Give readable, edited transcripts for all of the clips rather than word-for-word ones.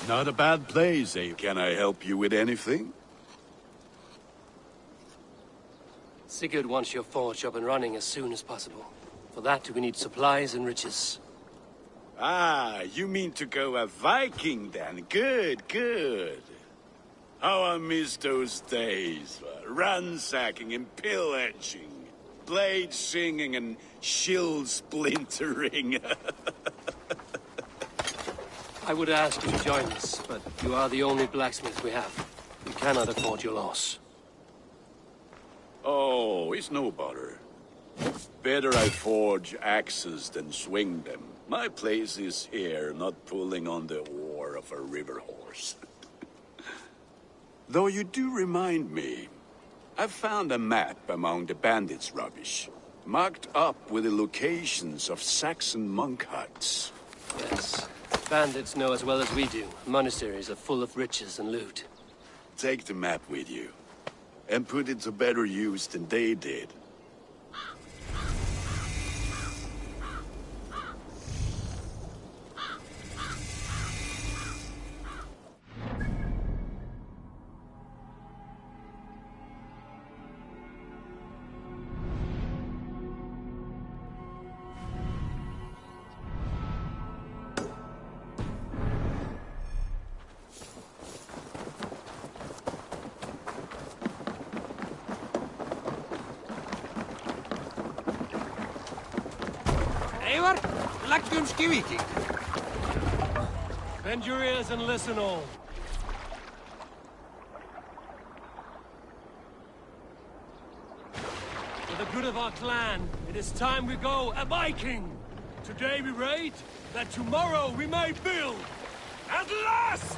Not a bad place, eh? Can I help you with anything? Sigurd wants your forge up and running as soon as possible. For that, we need supplies and riches. Ah, you mean to go a Viking then? Good, good. How I miss those days. Ransacking and pillaging. Blade singing and shield splintering. I would ask you to join us, but you are the only blacksmith we have. We cannot afford your loss. Oh, it's no bother. Better I forge axes than swing them. My place is here, not pulling on the oar of a river horse. Though you do remind me, I found a map among the bandits' rubbish, marked up with the locations of Saxon monk huts. Yes. Bandits know as well as we do. Monasteries are full of riches and loot. Take the map with you, and put it to better use than they did. Bend your ears and listen all. For the good of our clan, it is time we go a Viking! Today we raid, that tomorrow we may build! At last!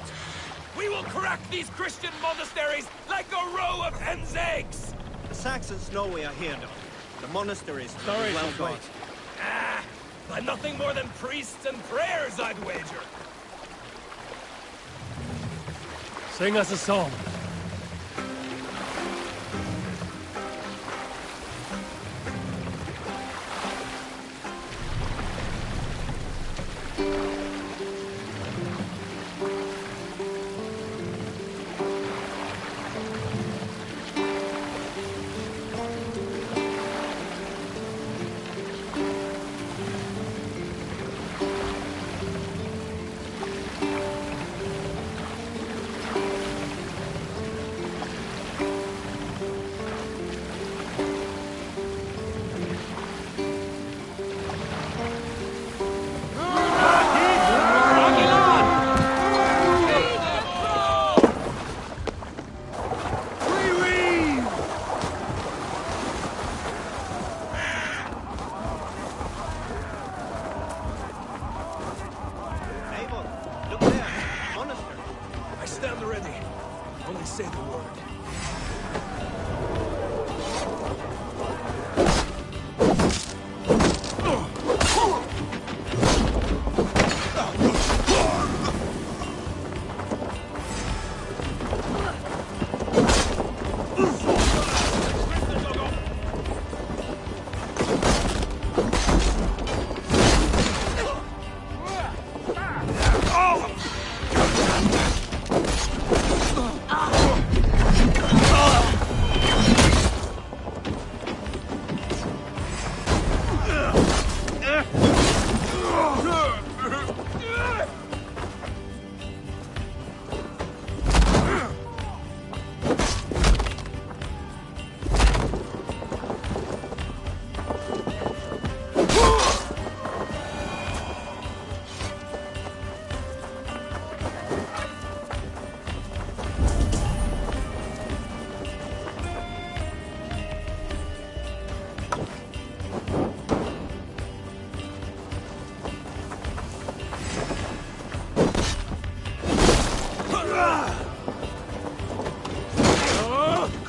We will crack these Christian monasteries like a row of hen's eggs! The Saxons know we are here now. The monasteries are Sorry, well guarded. Ah, by nothing more than priests and prayers, I'd wager. Sing us a song.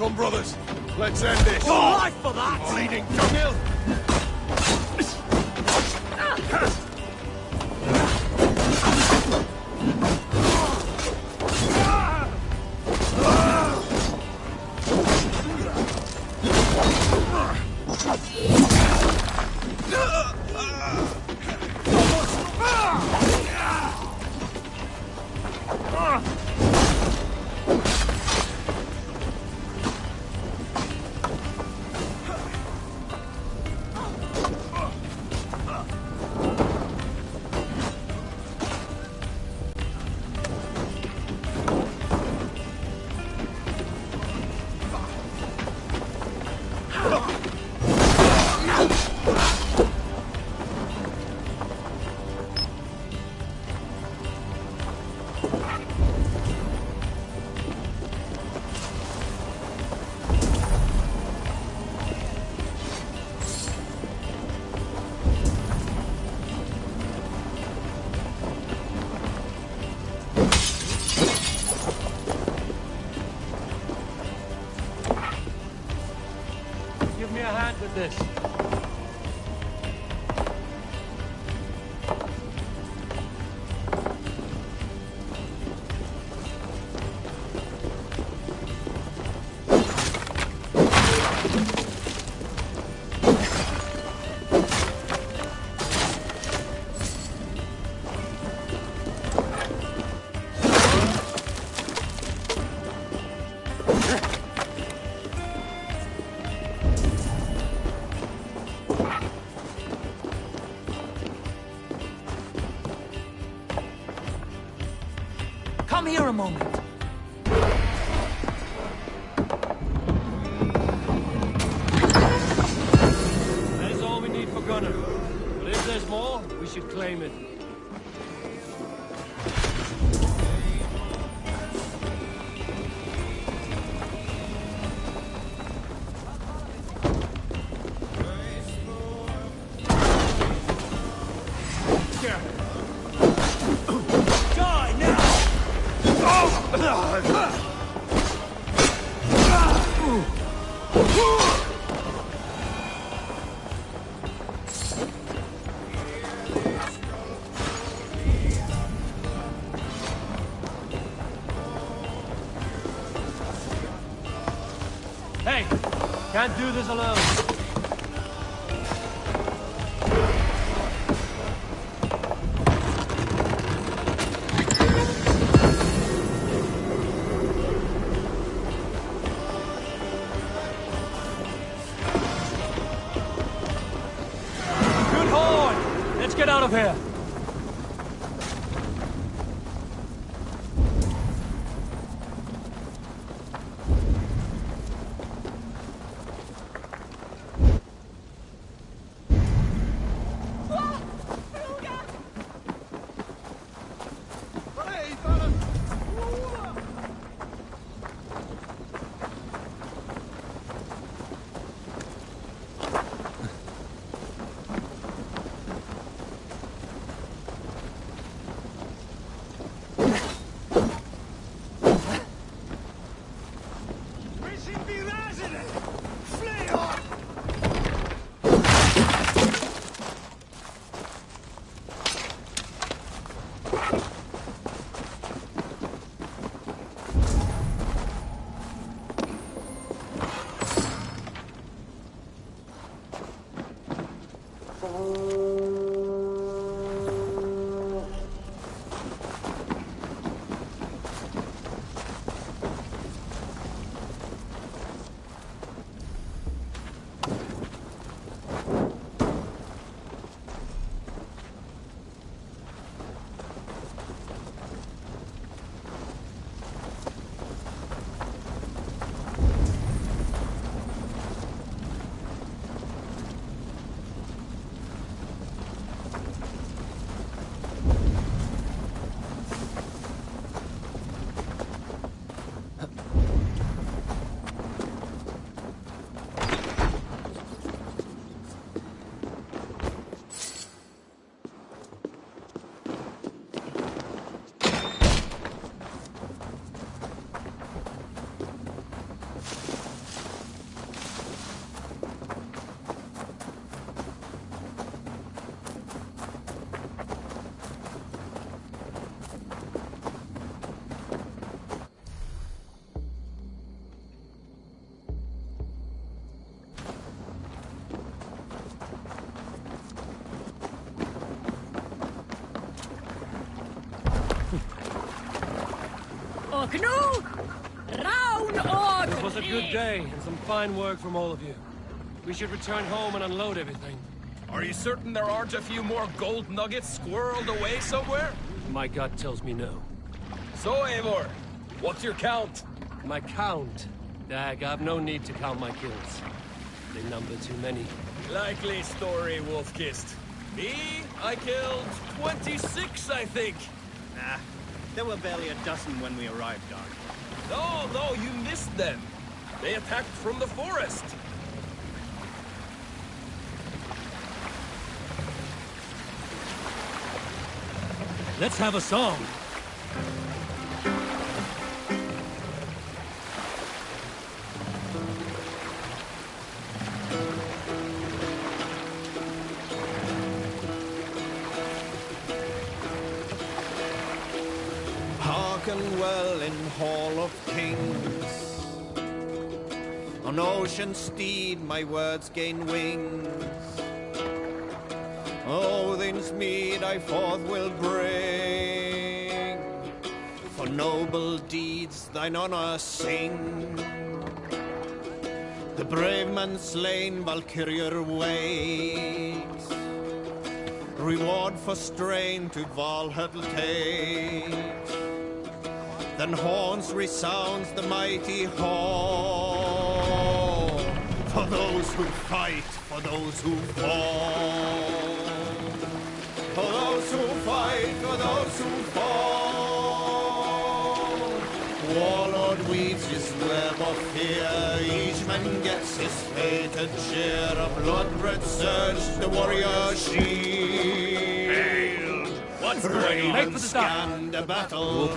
Come, brothers. Let's end this. Your life for that! Bleeding dunghill. Give me a hand with this. Come here a moment. That is all we need for Gunner. But if there's more, we should claim it. Die now! Hey! Can't do this alone. Good horn! Let's get out of here. It was a good day and some fine work from all of you. We should return home and unload everything. Are you certain there aren't a few more gold nuggets squirreled away somewhere? My gut tells me no. So, Eivor, what's your count? My count? Dag, I've no need to count my kills. They number too many. Likely story, Wolf-Kissed. Me? I killed 26, I think. Nah, there were barely a dozen when we arrived, Dark. No, you missed them. They attacked from the forest. Let's have a song. Hearken well in Hall of Kings. On ocean steed my words gain wings. Odin's mead I forth will bring. For noble deeds thine honor sing. The brave man slain Valkyrier waits. Reward for strain to Valhall takes. Then horns resounds the mighty hall. For those who fight, for those who fall. For those who fight, for those who fall. Warlord weaves his web of fear. Each man gets his fated share. A blood-red surge, the warrior shield. What's Ready going on? and scan the battle.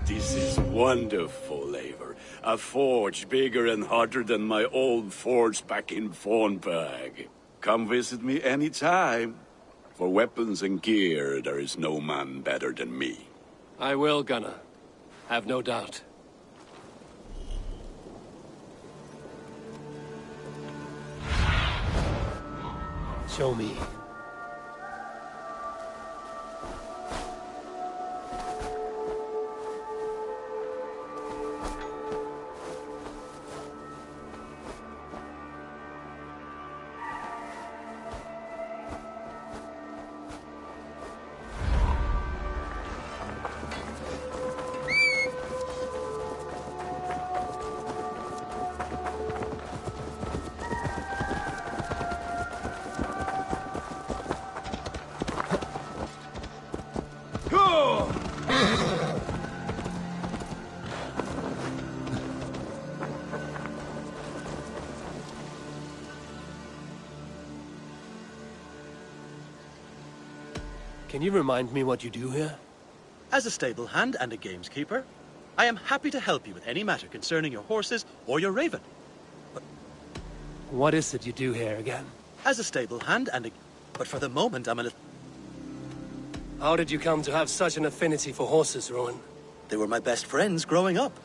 This is wonderful, Eivor. A forge bigger and hotter than my old forge back in Fornburg. Come visit me anytime. For weapons and gear, there is no man better than me. I will, Gunnar. Have no doubt. Show me. Can you remind me what you do here? As a stable hand and a gameskeeper, I am happy to help you with any matter concerning your horses or your raven. What is it you do here again? As a stable hand and a... But for the moment, I'm How did you come to have such an affinity for horses, Rowan? They were my best friends growing up.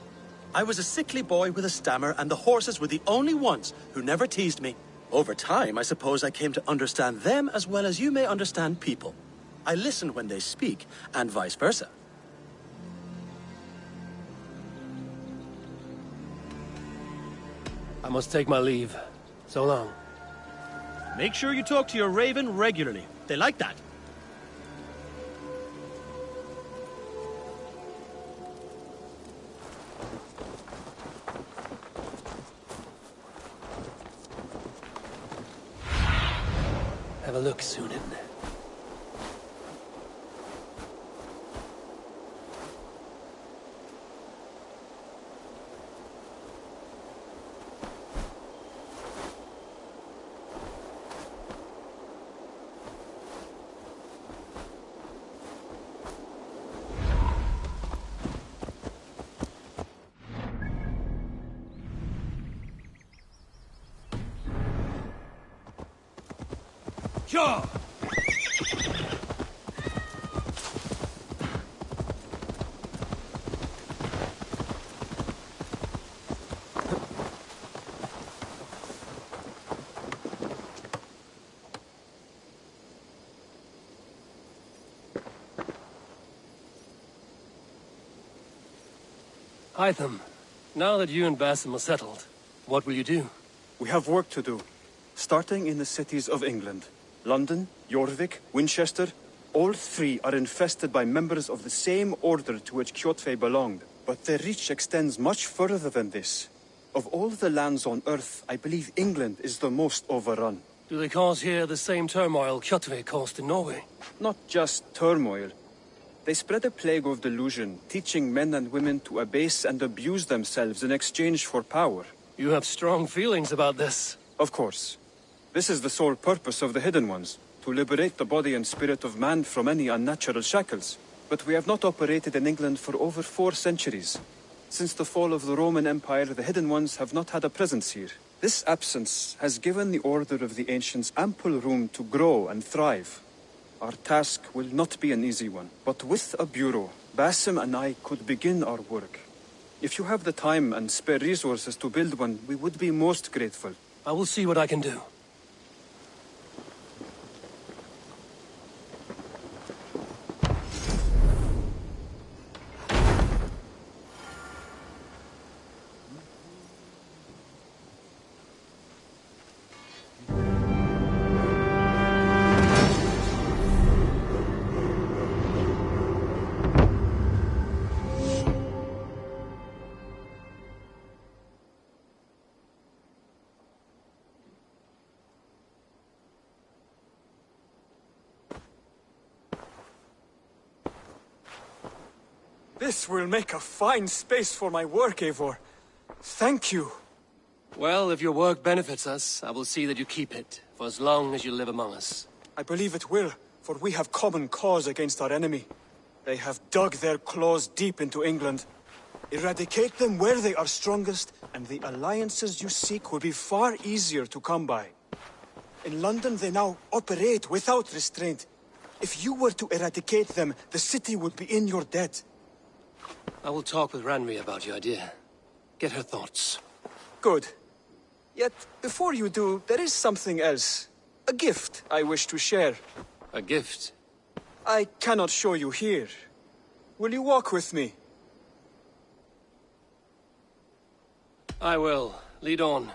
I was a sickly boy with a stammer, and the horses were the only ones who never teased me. Over time, I suppose I came to understand them as well as you may understand people. I listen when they speak, and vice versa. I must take my leave. So long. Make sure you talk to your raven regularly. They like that. Have a look, Sunan. Sure. Hytham, now that you and Basim are settled, what will you do? We have work to do, starting in the cities of England. London, Jorvik, Winchester, all three are infested by members of the same order to which Kjotve belonged. But their reach extends much further than this. Of all the lands on Earth, I believe England is the most overrun. Do they cause here the same turmoil Kjotve caused in Norway? Not just turmoil. They spread a plague of delusion, teaching men and women to abase and abuse themselves in exchange for power. You have strong feelings about this. Of course. This is the sole purpose of the Hidden Ones, to liberate the body and spirit of man from any unnatural shackles. But we have not operated in England for over 4 centuries. Since the fall of the Roman Empire, the Hidden Ones have not had a presence here. This absence has given the Order of the Ancients ample room to grow and thrive. Our task will not be an easy one, but with a bureau, Basim and I could begin our work. If you have the time and spare resources to build one, we would be most grateful. I will see what I can do. This will make a fine space for my work, Eivor. Thank you. Well, if your work benefits us, I will see that you keep it, for as long as you live among us. I believe it will, for we have common cause against our enemy. They have dug their claws deep into England. Eradicate them where they are strongest, and the alliances you seek will be far easier to come by. In London, they now operate without restraint. If you were to eradicate them, the city would be in your debt. I will talk with Ranri about your idea. Get her thoughts. Good. Yet, before you do, there is something else. A gift I wish to share. A gift? I cannot show you here. Will you walk with me? I will. Lead on.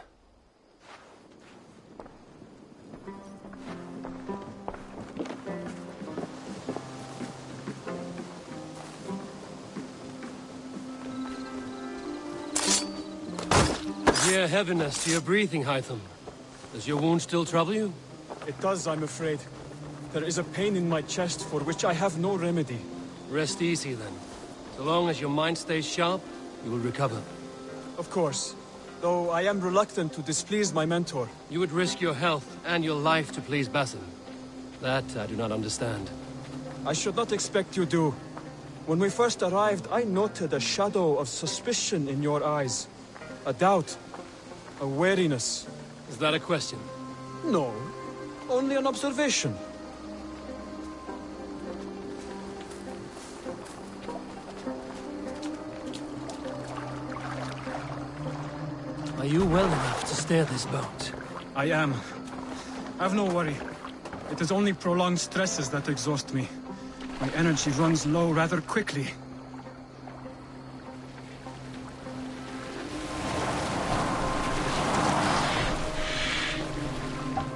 I hear heaviness to your breathing, Hytham. Does your wound still trouble you? It does, I'm afraid. There is a pain in my chest for which I have no remedy. Rest easy, then. So long as your mind stays sharp, you will recover. Of course. Though I am reluctant to displease my mentor. You would risk your health and your life to please Basim. That I do not understand. I should not expect you do. When we first arrived, I noted a shadow of suspicion in your eyes. A doubt. A wariness. Is that a question? No. Only an observation. Are you well enough to steer this boat? I am. Have no worry. It is only prolonged stresses that exhaust me. My energy runs low rather quickly.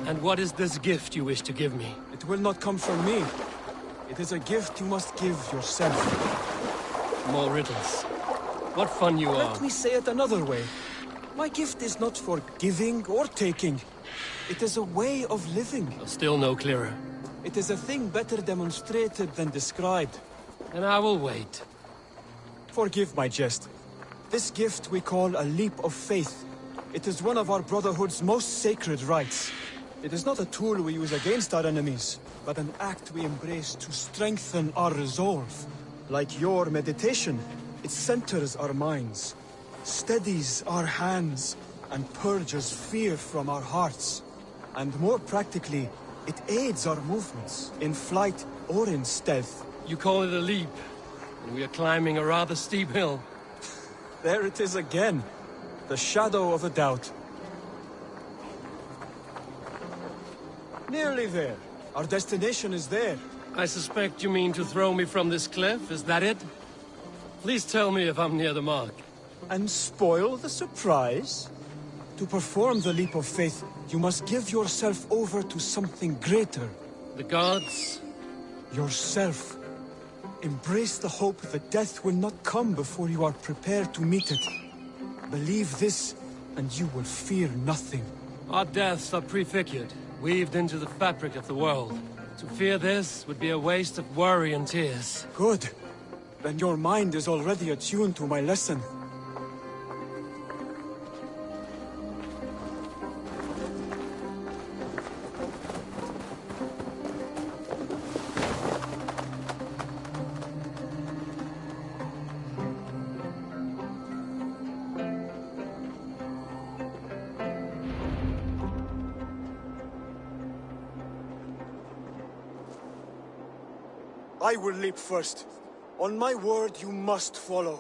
And what is this gift you wish to give me? It will not come from me. It is a gift you must give yourself. More riddles. What fun you are. Let me say it another way. My gift is not for giving or taking. It is a way of living. Still no clearer. It is a thing better demonstrated than described. And I will wait. Forgive my jest. This gift we call a leap of faith. It is one of our Brotherhood's most sacred rites. It is not a tool we use against our enemies, but an act we embrace to strengthen our resolve. Like your meditation, it centers our minds, steadies our hands, and purges fear from our hearts. And more practically, it aids our movements, in flight or in stealth. You call it a leap, and we are climbing a rather steep hill. There it is again, the shadow of a doubt. Nearly there. Our destination is there. I suspect you mean to throw me from this cliff, is that it? Please tell me if I'm near the mark. And spoil the surprise? To perform the leap of faith, you must give yourself over to something greater. The gods? Yourself. Embrace the hope that death will not come before you are prepared to meet it. Believe this, and you will fear nothing. Our deaths are prefigured, weaved into the fabric of the world. To fear this would be a waste of worry and tears. Good. Then your mind is already attuned to my lesson. I will leap first. On my word, you must follow.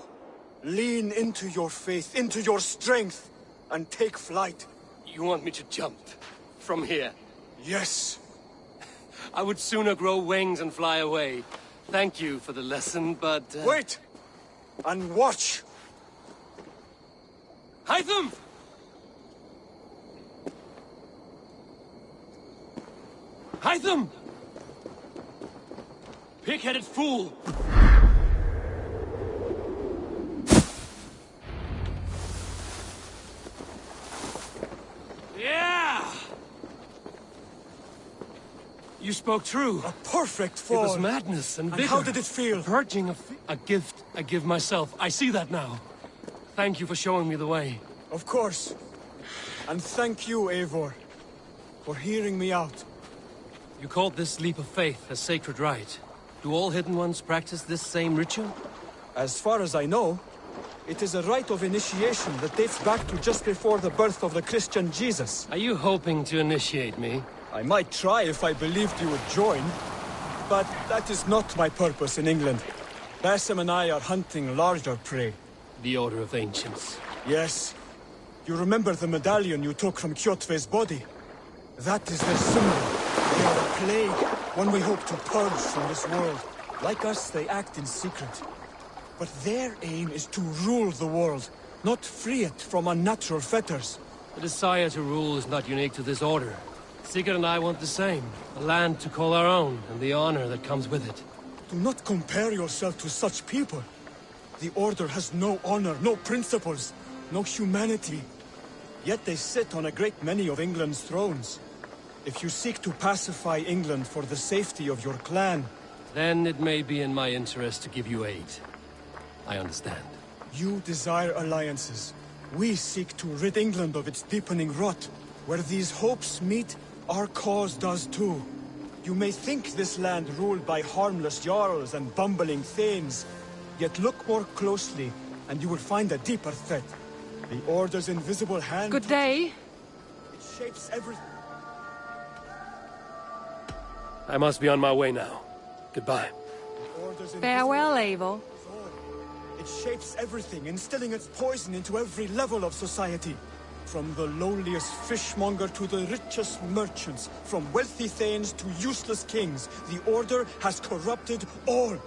Lean into your faith, into your strength, and take flight. You want me to jump? From here? Yes. I would sooner grow wings and fly away. Thank you for the lesson, but... Wait! And watch! Hytham! Hytham! Pig-headed fool! Yeah! You spoke true. A perfect It fall. was madness and vigor. And how did it feel? Purging a gift I give myself. I see that now. Thank you for showing me the way. Of course. And thank you, Eivor, for hearing me out. You called this leap of faith a sacred rite. Do all Hidden Ones practice this same ritual? As far as I know, it is a rite of initiation that dates back to just before the birth of the Christian Jesus. Are you hoping to initiate me? I might try if I believed you would join, but that is not my purpose in England. Basim and I are hunting larger prey. The Order of Ancients. Yes. You remember the medallion you took from Kjotve's body? That is their symbol. They are a plague, one we hope to purge from this world. Like us, they act in secret. But their aim is to rule the world, not free it from unnatural fetters. The desire to rule is not unique to this order. Sigurd and I want the same. A land to call our own, and the honor that comes with it. Do not compare yourself to such people. The Order has no honor, no principles, no humanity. Yet they sit on a great many of England's thrones. If you seek to pacify England for the safety of your clan... Then it may be in my interest to give you aid. I understand. You desire alliances. We seek to rid England of its deepening rot. Where these hopes meet, our cause does too. You may think this land ruled by harmless jarls and bumbling thanes. Yet look more closely, and you will find a deeper threat. The Order's invisible hand... Good day. It shapes everything. I must be on my way now. Goodbye. The Order's Farewell, Eivor. It shapes everything, instilling its poison into every level of society. From the lowliest fishmonger to the richest merchants, from wealthy thanes to useless kings, the Order has corrupted all.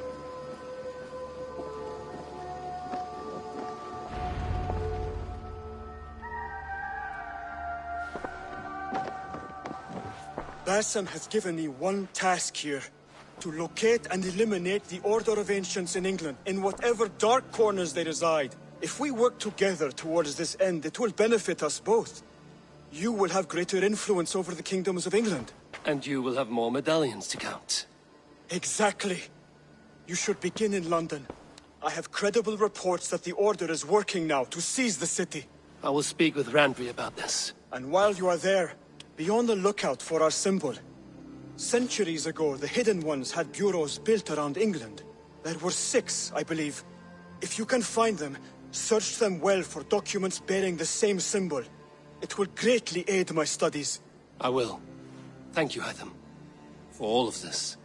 Basim has given me one task here. To locate and eliminate the Order of Ancients in England, in whatever dark corners they reside. If we work together towards this end, it will benefit us both. You will have greater influence over the kingdoms of England. And you will have more medallions to count. Exactly. You should begin in London. I have credible reports that the Order is working now to seize the city. I will speak with Randvi about this. And while you are there, be on the lookout for our symbol. Centuries ago, the Hidden Ones had bureaus built around England. There were 6, I believe. If you can find them, search them well for documents bearing the same symbol. It will greatly aid my studies. I will. Thank you, Hytham, for all of this.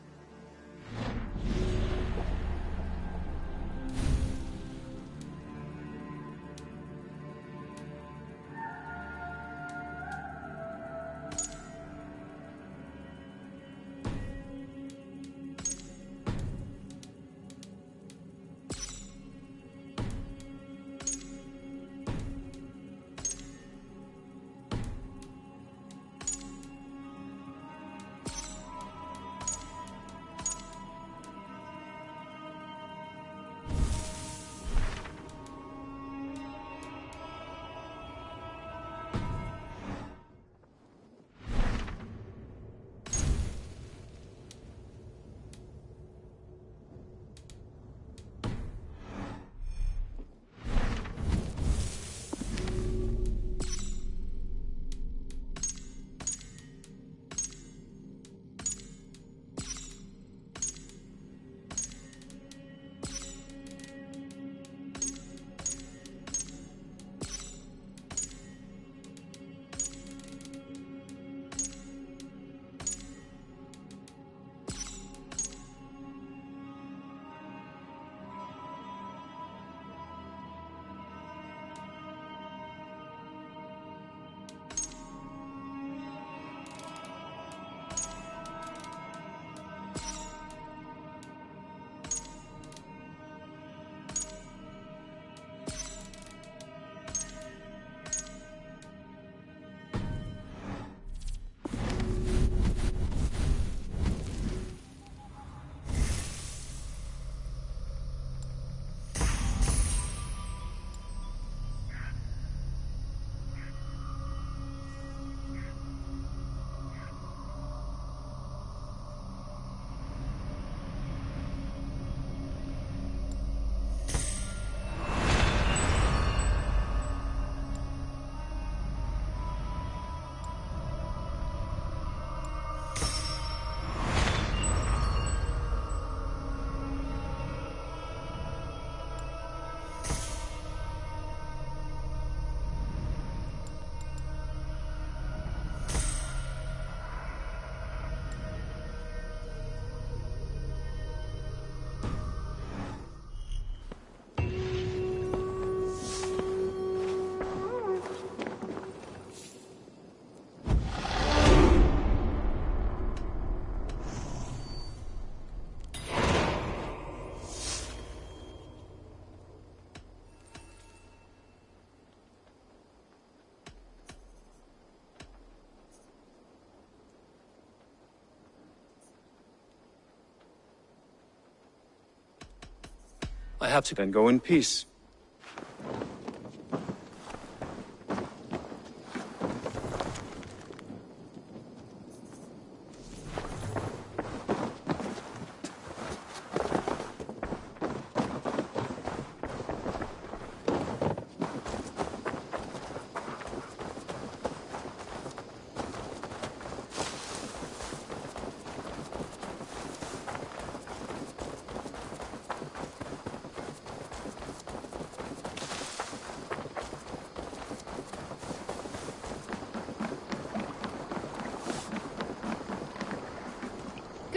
I have to... Then go in peace.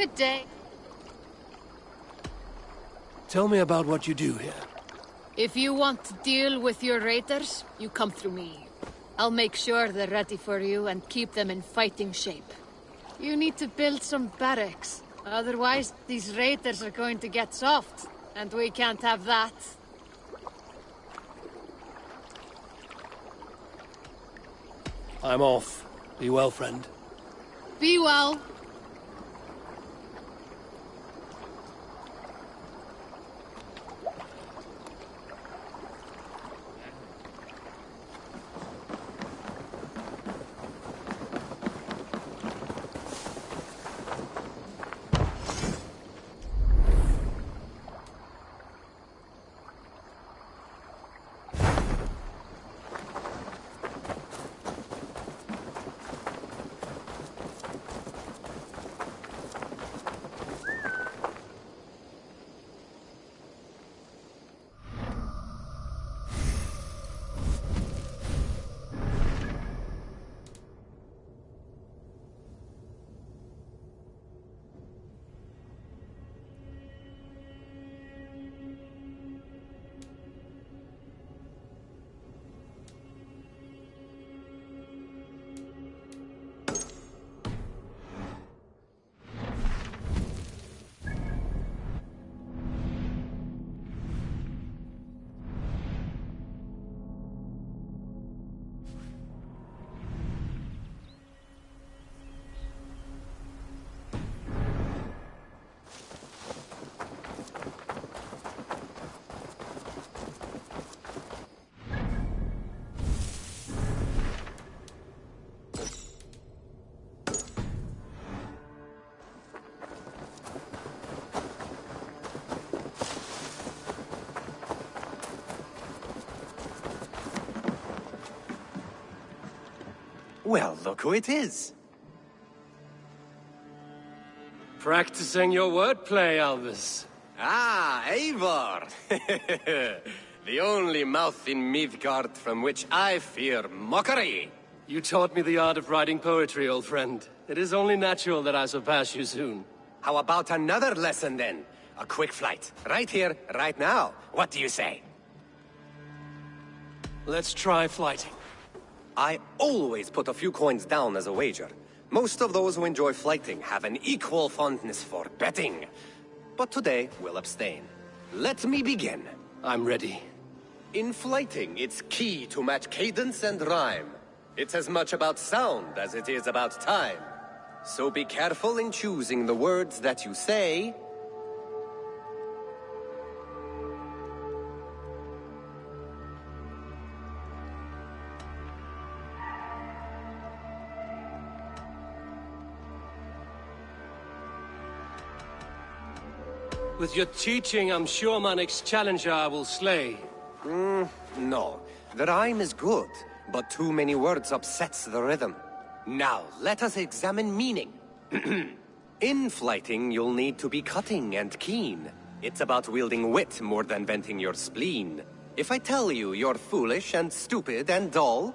Good day. Tell me about what you do here. If you want to deal with your raiders, you come through me. I'll make sure they're ready for you and keep them in fighting shape. You need to build some barracks. Otherwise, these raiders are going to get soft. And we can't have that. I'm off. Be well, friend. Be well. Well, look who it is. Practicing your wordplay, Albus. Ah, Eivor! The only mouth in Midgard from which I fear mockery. You taught me the art of writing poetry, old friend. It is only natural that I surpass you soon. How about another lesson, then? A quick flight. Right here, right now. What do you say? Let's try flighting. I always put a few coins down as a wager. Most of those who enjoy flighting have an equal fondness for betting. But today, we'll abstain. Let me begin. I'm ready. In flighting, it's key to match cadence and rhyme. It's as much about sound as it is about time. So be careful in choosing the words that you say. With your teaching, I'm sure my next challenger I will slay. No. The rhyme is good, but too many words upsets the rhythm. Now, let us examine meaning. In flighting, you'll need to be cutting and keen. It's about wielding wit more than venting your spleen. If I tell you you're foolish and stupid and dull,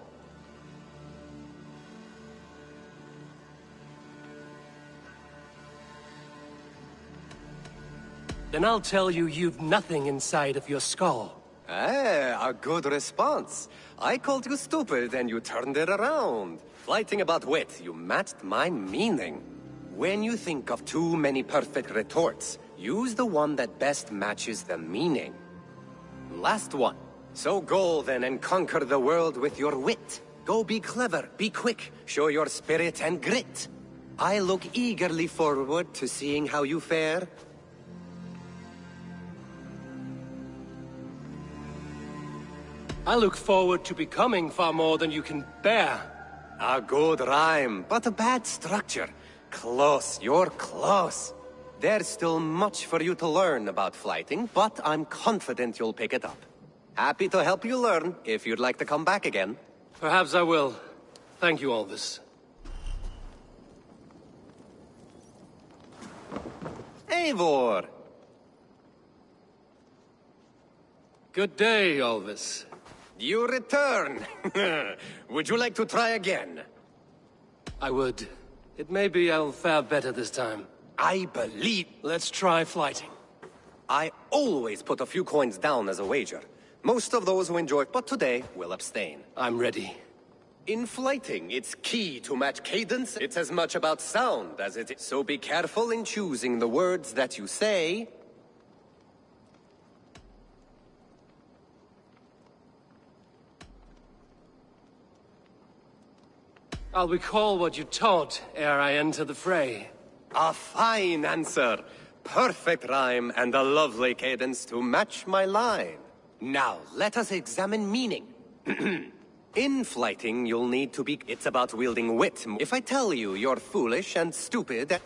then I'll tell you you've nothing inside of your skull. a good response. I called you stupid and you turned it around. Flighting about wit, you matched my meaning. When you think of too many perfect retorts, use the one that best matches the meaning. Last one. So go then and conquer the world with your wit. Go be clever, be quick, show your spirit and grit. I look eagerly forward to seeing how you fare. I look forward to becoming far more than you can bear. A good rhyme, but a bad structure. Close, you're close. There's still much for you to learn about flighting, but I'm confident you'll pick it up. Happy to help you learn, if you'd like to come back again. Perhaps I will. Thank you, Alvis. Eivor! Good day, Alvis. You return! Would you like to try again? I would. It may be I'll fare better this time. I believe... Let's try flighting. I always put a few coins down as a wager. Most of those who enjoy, but today will abstain. I'm ready. In flighting, it's key to match cadence. It's as much about sound as it is. So be careful in choosing the words that you say. I'll recall what you taught ere I enter the fray. A fine answer. Perfect rhyme and a lovely cadence to match my line. Now, let us examine meaning. In flighting, you'll need to be... It's about wielding wit. If I tell you you're foolish and stupid...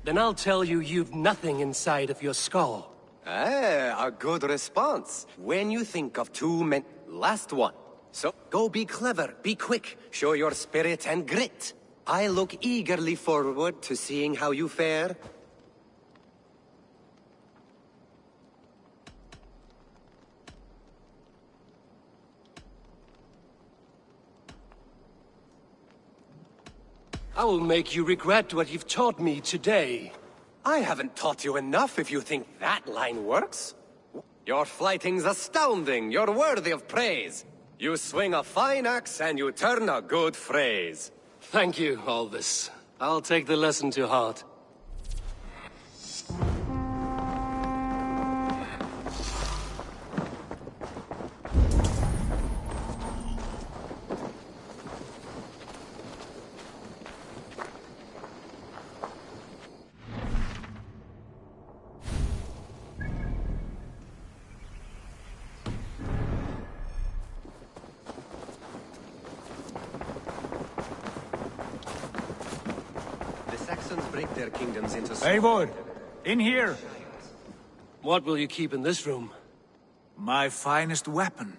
Then I'll tell you you've nothing inside of your skull. Ah, a good response. When you think of two men... Last one. So, go be clever, be quick, show your spirit and grit. I look eagerly forward to seeing how you fare. I will make you regret what you've taught me today. I haven't taught you enough if you think that line works. Your flighting's astounding, you're worthy of praise. You swing a fine axe and you turn a good phrase. Thank you, Alvis. I'll take the lesson to heart. Break their kingdoms into... Eivor! In here! What will you keep in this room? My finest weapon.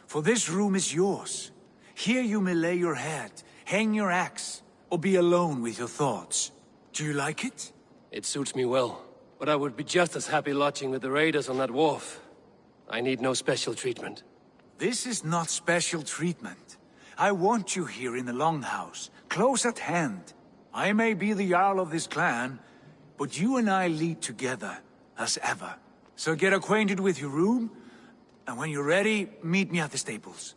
For this room is yours. Here you may lay your head, hang your axe, or be alone with your thoughts. Do you like it? It suits me well, but I would be just as happy lodging with the raiders on that wharf. I need no special treatment. This is not special treatment. I want you here in the Longhouse, close at hand. I may be the Jarl of this clan, but you and I lead together, as ever. So get acquainted with your room, and when you're ready, meet me at the stables.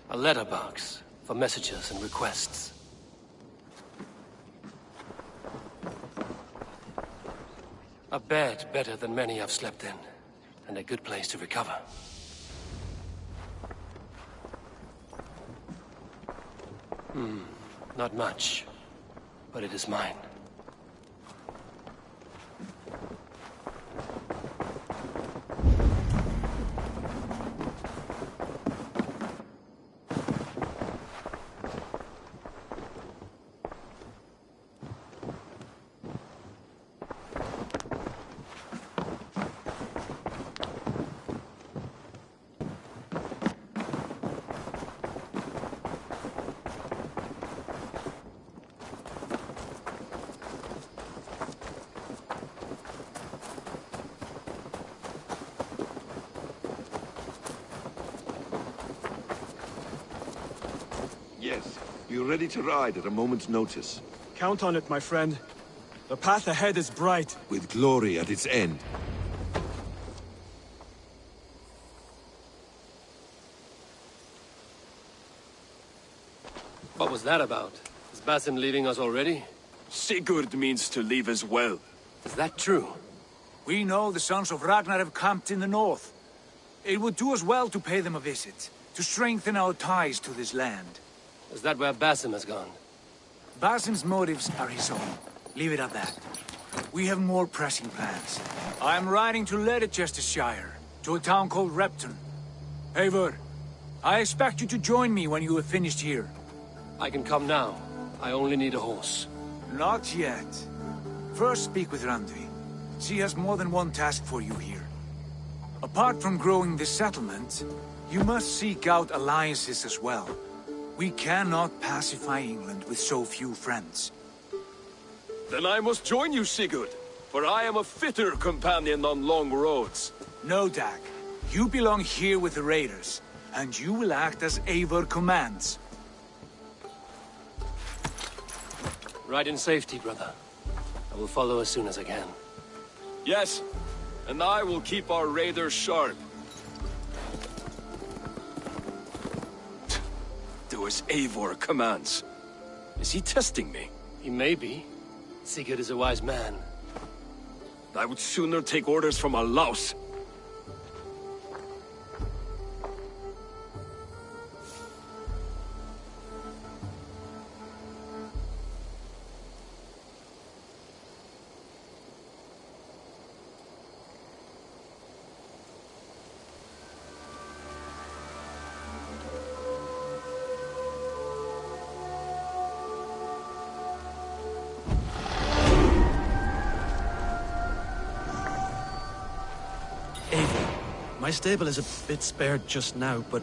A letterbox for messages and requests. A bed better than many I've slept in, and a good place to recover. Not much, but it is mine. Yes, you're ready to ride at a moment's notice. Count on it, my friend. The path ahead is bright. With glory at its end. What was that about? Is Basim leaving us already? Sigurd means to leave as well. Is that true? We know the sons of Ragnar have camped in the north. It would do us well to pay them a visit, to strengthen our ties to this land. Is that where Basim has gone? Basim's motives are his own. Leave it at that. We have more pressing plans. I am riding to Leicestershire, to a town called Repton. Eivor, I expect you to join me when you have finished here. I can come now. I only need a horse. Not yet. First speak with Randvi. She has more than one task for you here. Apart from growing this settlement, you must seek out alliances as well. We cannot pacify England with so few friends. Then I must join you, Sigurd, for I am a fitter companion on long roads. No, Dag. You belong here with the raiders, and you will act as Eivor commands. Ride in safety, brother. I will follow as soon as I can. Yes, and I will keep our raiders sharp. Do as Eivor commands. Is he testing me? He may be. Sigurd is a wise man. I would sooner take orders from a louse. My stable is a bit spared just now, but...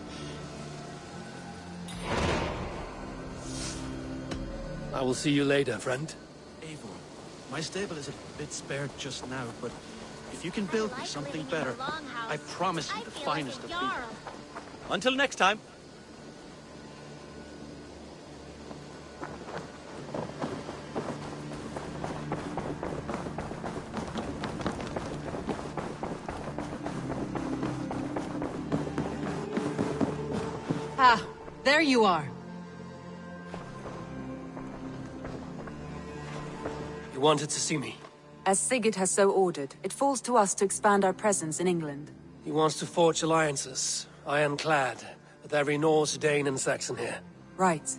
I will see you later, friend. Eivor, my stable is a bit spared just now, but if you can build me something better, I promise you the finest of beef. Until next time. Ah, there you are. You wanted to see me? As Sigurd has so ordered, it falls to us to expand our presence in England. He wants to forge alliances, ironclad, with every Norse, Dane and Saxon here. Right.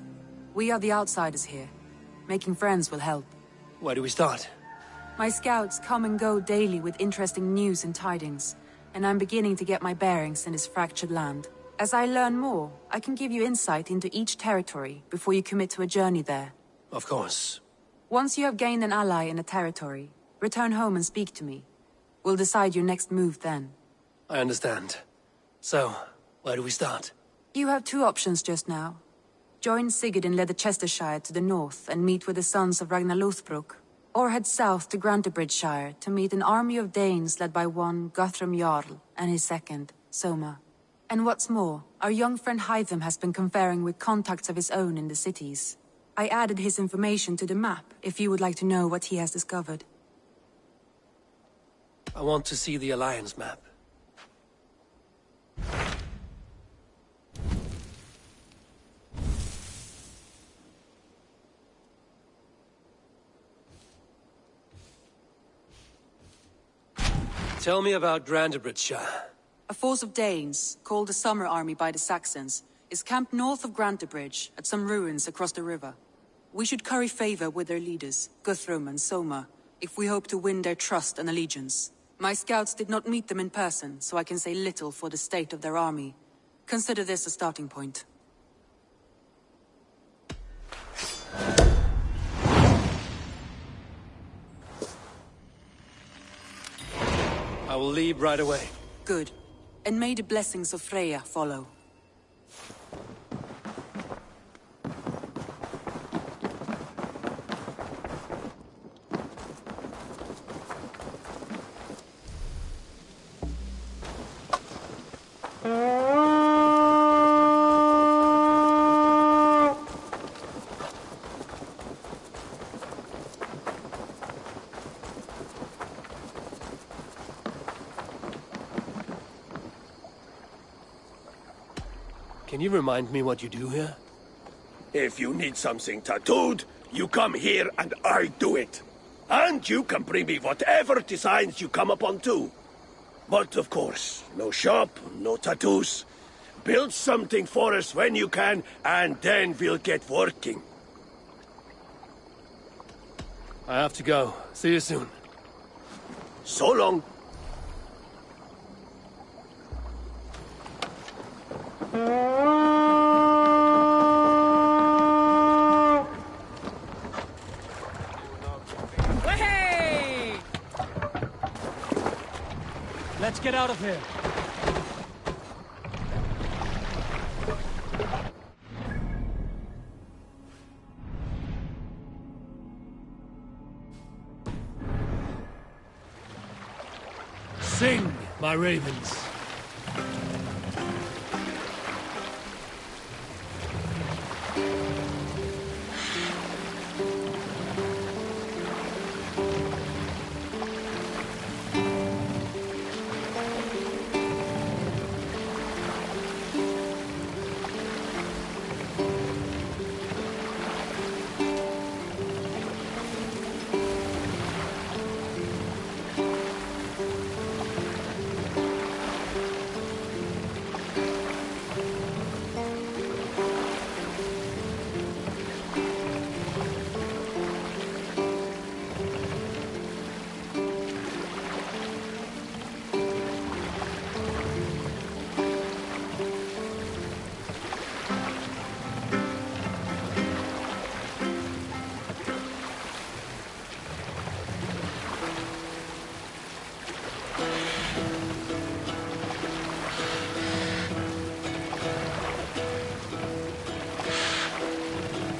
We are the outsiders here. Making friends will help. Where do we start? My scouts come and go daily with interesting news and tidings, and I'm beginning to get my bearings in this fractured land. As I learn more, I can give you insight into each territory before you commit to a journey there. Of course. Once you have gained an ally in a territory, return home and speak to me. We'll decide your next move then. I understand. So, where do we start? You have two options just now. Join Sigurd in Leicestershire to the north and meet with the sons of Ragnar Lothbrok, or head south to Grantebridgeshire to meet an army of Danes led by one Guthrum Jarl and his second, Soma. And what's more, our young friend Hytham has been conferring with contacts of his own in the cities. I added his information to the map, if you would like to know what he has discovered. I want to see the Alliance map. Tell me about Grantebridgeshire. A force of Danes, called the Summer Army by the Saxons, is camped north of Grantebridge, at some ruins across the river. We should curry favor with their leaders, Guthrum and Soma, if we hope to win their trust and allegiance. My scouts did not meet them in person, so I can say little for the state of their army. Consider this a starting point. I will leave right away. Good. And may the blessings of Freya follow. Can you remind me what you do here? If you need something tattooed, you come here and I do it. And you can bring me whatever designs you come upon too. But of course, no shop, no tattoos. Build something for us when you can, and then we'll get working. I have to go. See you soon. So long. Hey! Let's get out of here. Sing, my ravens.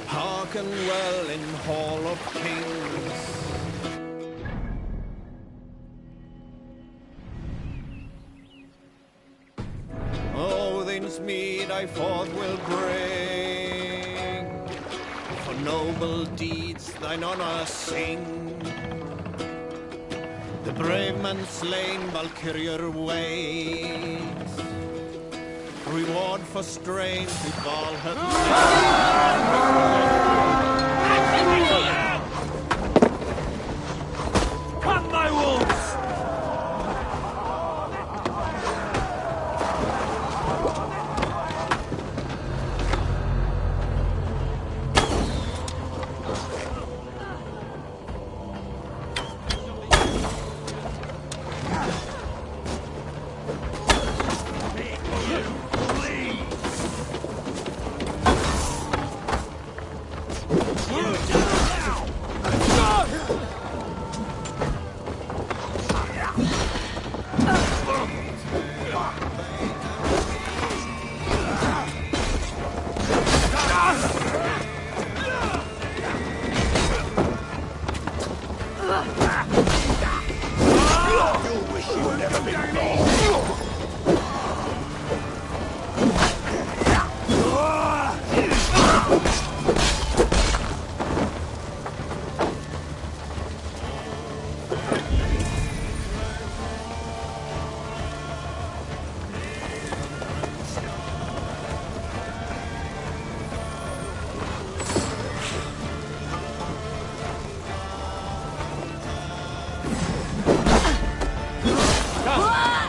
Hearken well in Hall of Kings. Odin's mead I forth will bring, for noble deeds thine honor sing. The brave man slain Valkyrier waits, reward for strength to ball her. Come, my wolves!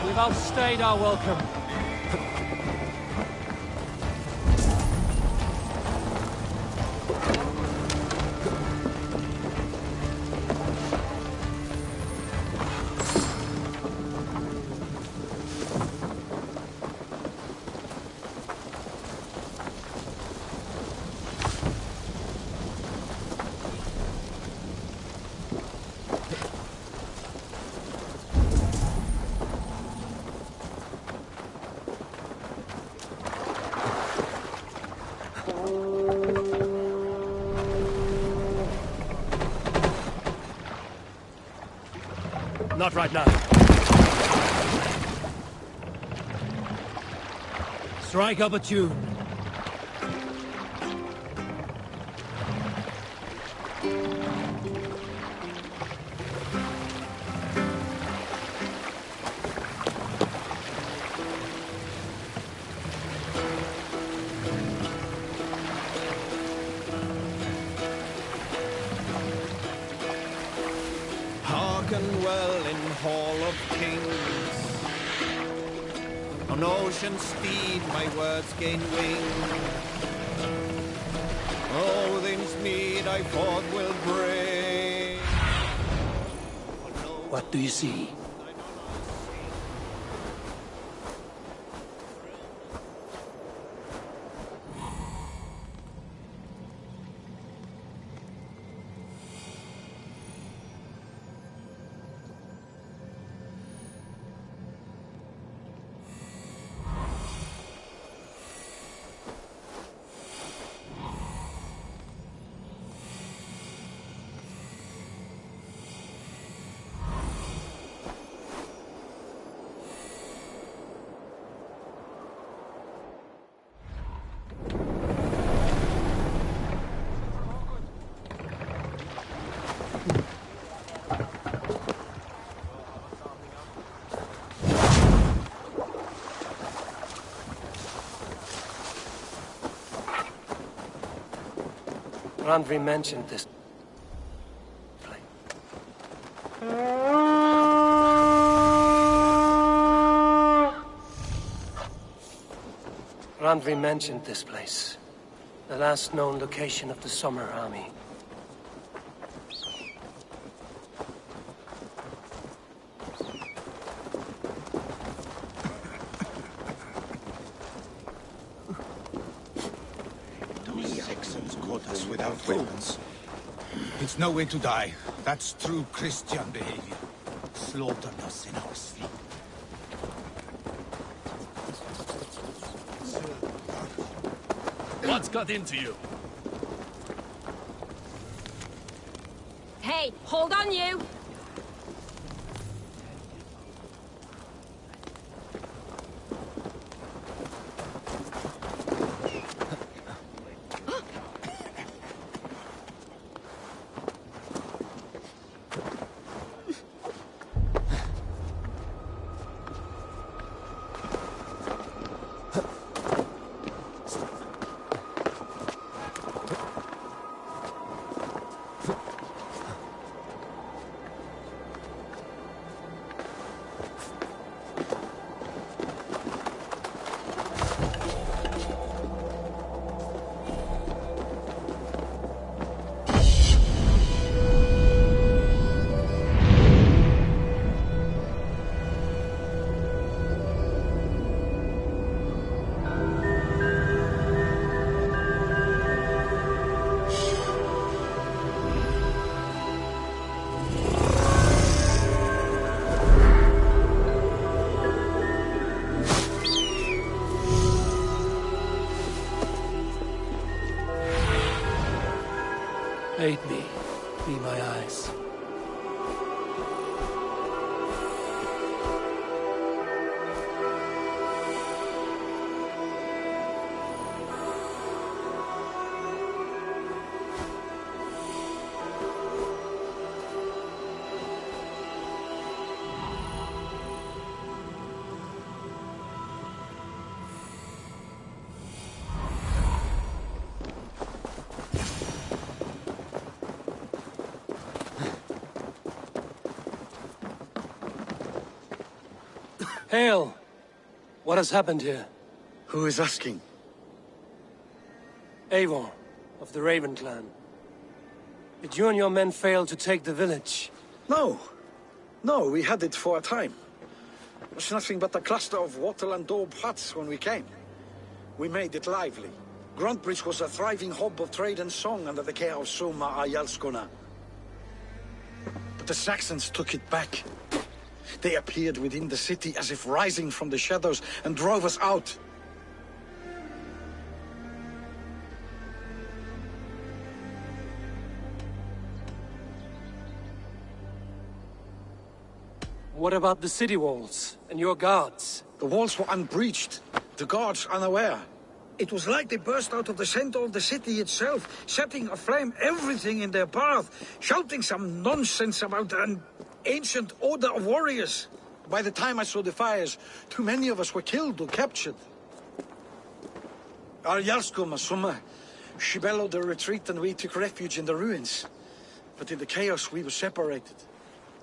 We've outstayed our welcome. Not right now. Strike up a tune. kings. On ocean steed my words gain wing. Odin's mead I forth will bring. What do you see? Randvi mentioned this place. Randvi mentioned this place. The last known location of the Summer Army. Without weapons. It's no way to die. That's true Christian behavior. Slaughtered us in our sleep. What's got into you? Hey, hold on you! Aid me. Be my eyes. Hail! What has happened here? Who is asking? Eivor, of the Raven clan. Did you and your men fail to take the village? No. No, we had it for a time. It was nothing but a cluster of wattle and daub huts when we came. We made it lively. Gruntbridge was a thriving hub of trade and song under the care of Soma Ayalskona. But the Saxons took it back. They appeared within the city as if rising from the shadows and drove us out. What about the city walls and your guards? The walls were unbreached, the guards unaware. It was like they burst out of the center of the city itself, setting aflame everything in their path, shouting some nonsense about an ancient order of warriors. By the time I saw the fires, too many of us were killed or captured. Our Yarskoma, Summa, she bellowed a retreat and we took refuge in the ruins. But in the chaos we were separated.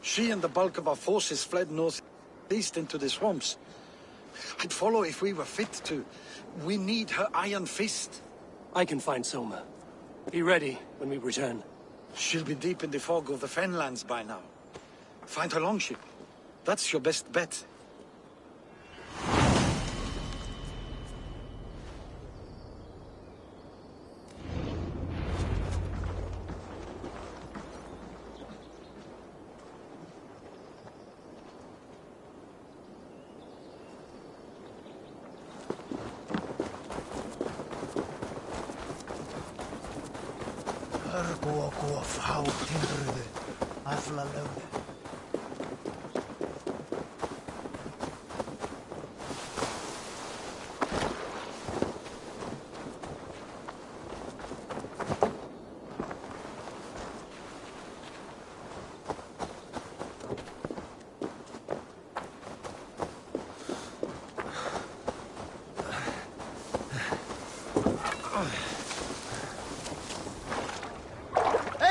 She and the bulk of our forces fled north. east into the swamps. I'd follow if we were fit to. We need her iron fist. I can find Soma. Be ready when we return. She'll be deep in the fog of the Fenlands by now. Find her longship. That's your best bet.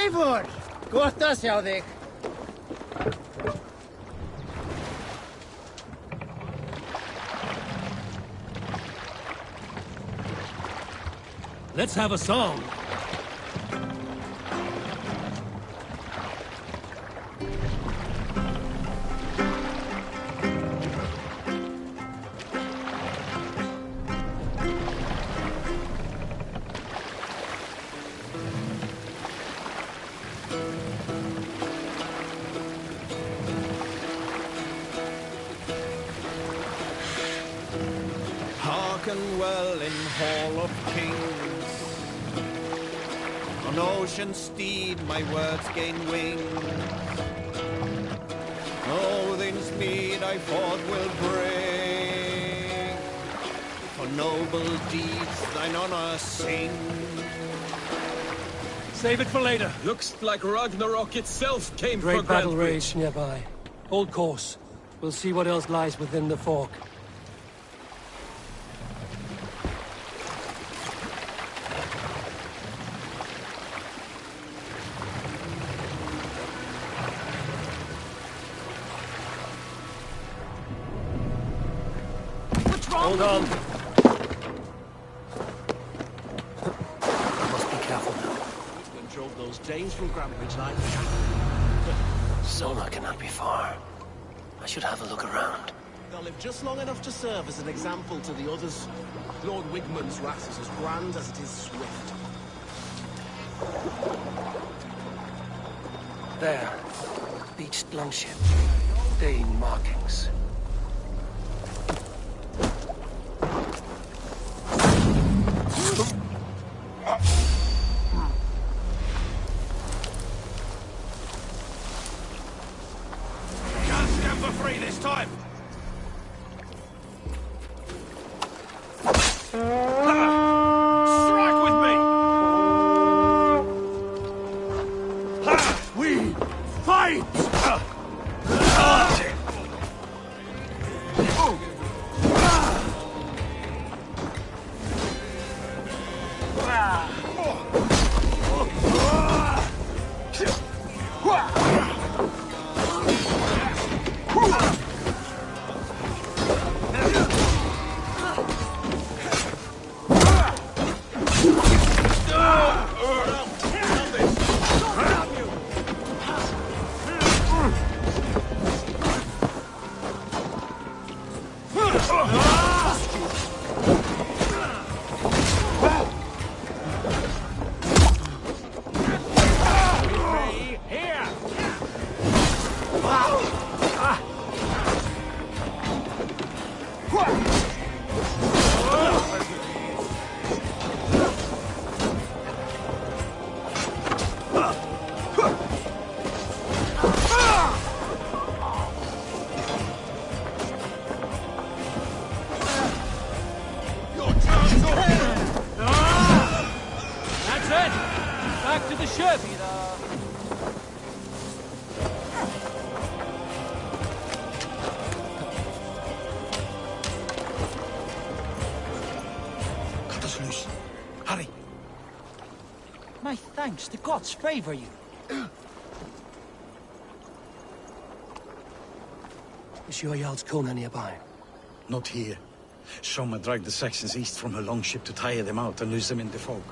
Eivor! Gott að sjá þig. Let's have a song. Hearken well in Hall of Kings. On ocean steed my words gain wings. Odin's mead I fought will bring. For noble deeds thine honor sing. Save it for later. Looks like Ragnarok itself came for Great battle Grand rage nearby. Hold course. We'll see what else lies within the fork. Hold on. Must be careful now. When drove those Danes from Grantbridge like Sona cannot be far. I should have a look around. they'll live just long enough to serve as an example to the others. Lord Wigmund's wrath is as grand as it is swift. There. Beached longship. Dane markings. Can't stand for free this time! Strike with me! We fight! That's it! Back to the ship! Cut us loose. Hurry. My thanks, the gods favor you. The Is your Jarl's Kona nearby? Not here. Soma dragged the Saxons east from her longship to tire them out and lose them in the fog.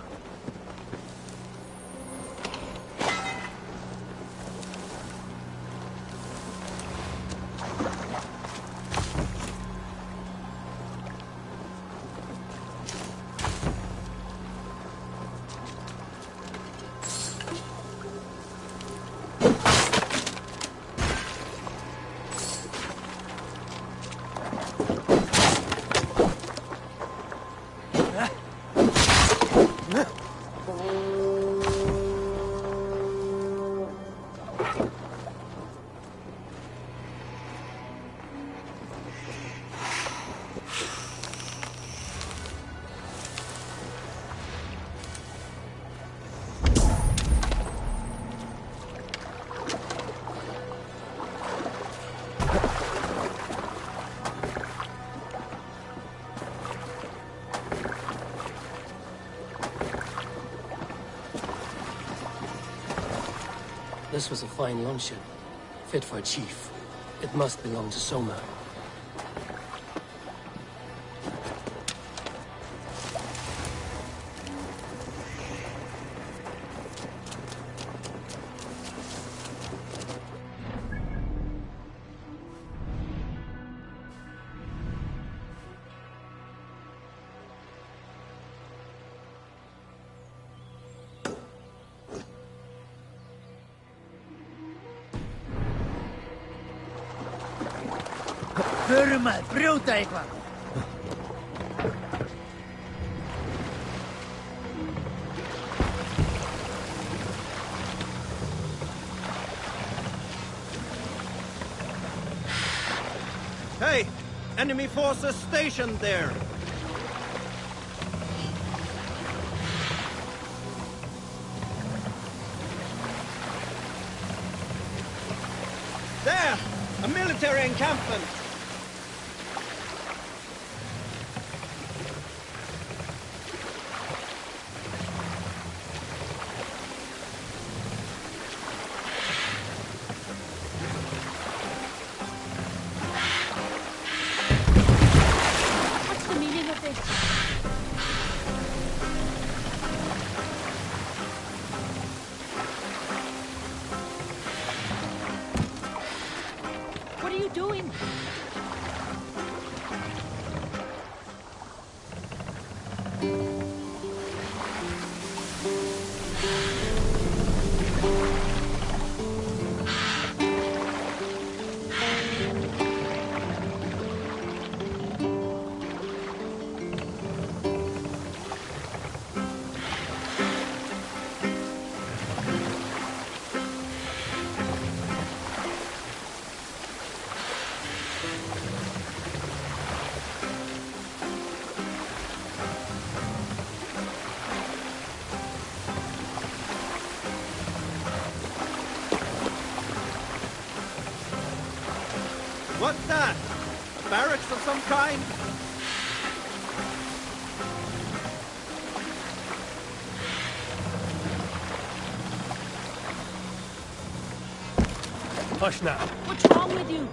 This was a fine longship, fit for a chief. It must belong to Soma. Burma, brute eitthvað. Hey! Enemy forces stationed there! There! A military encampment! What's the meaning of this? What are you doing? What's that? A barracks of some kind? Hush now. What's wrong with you?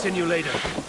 continue later.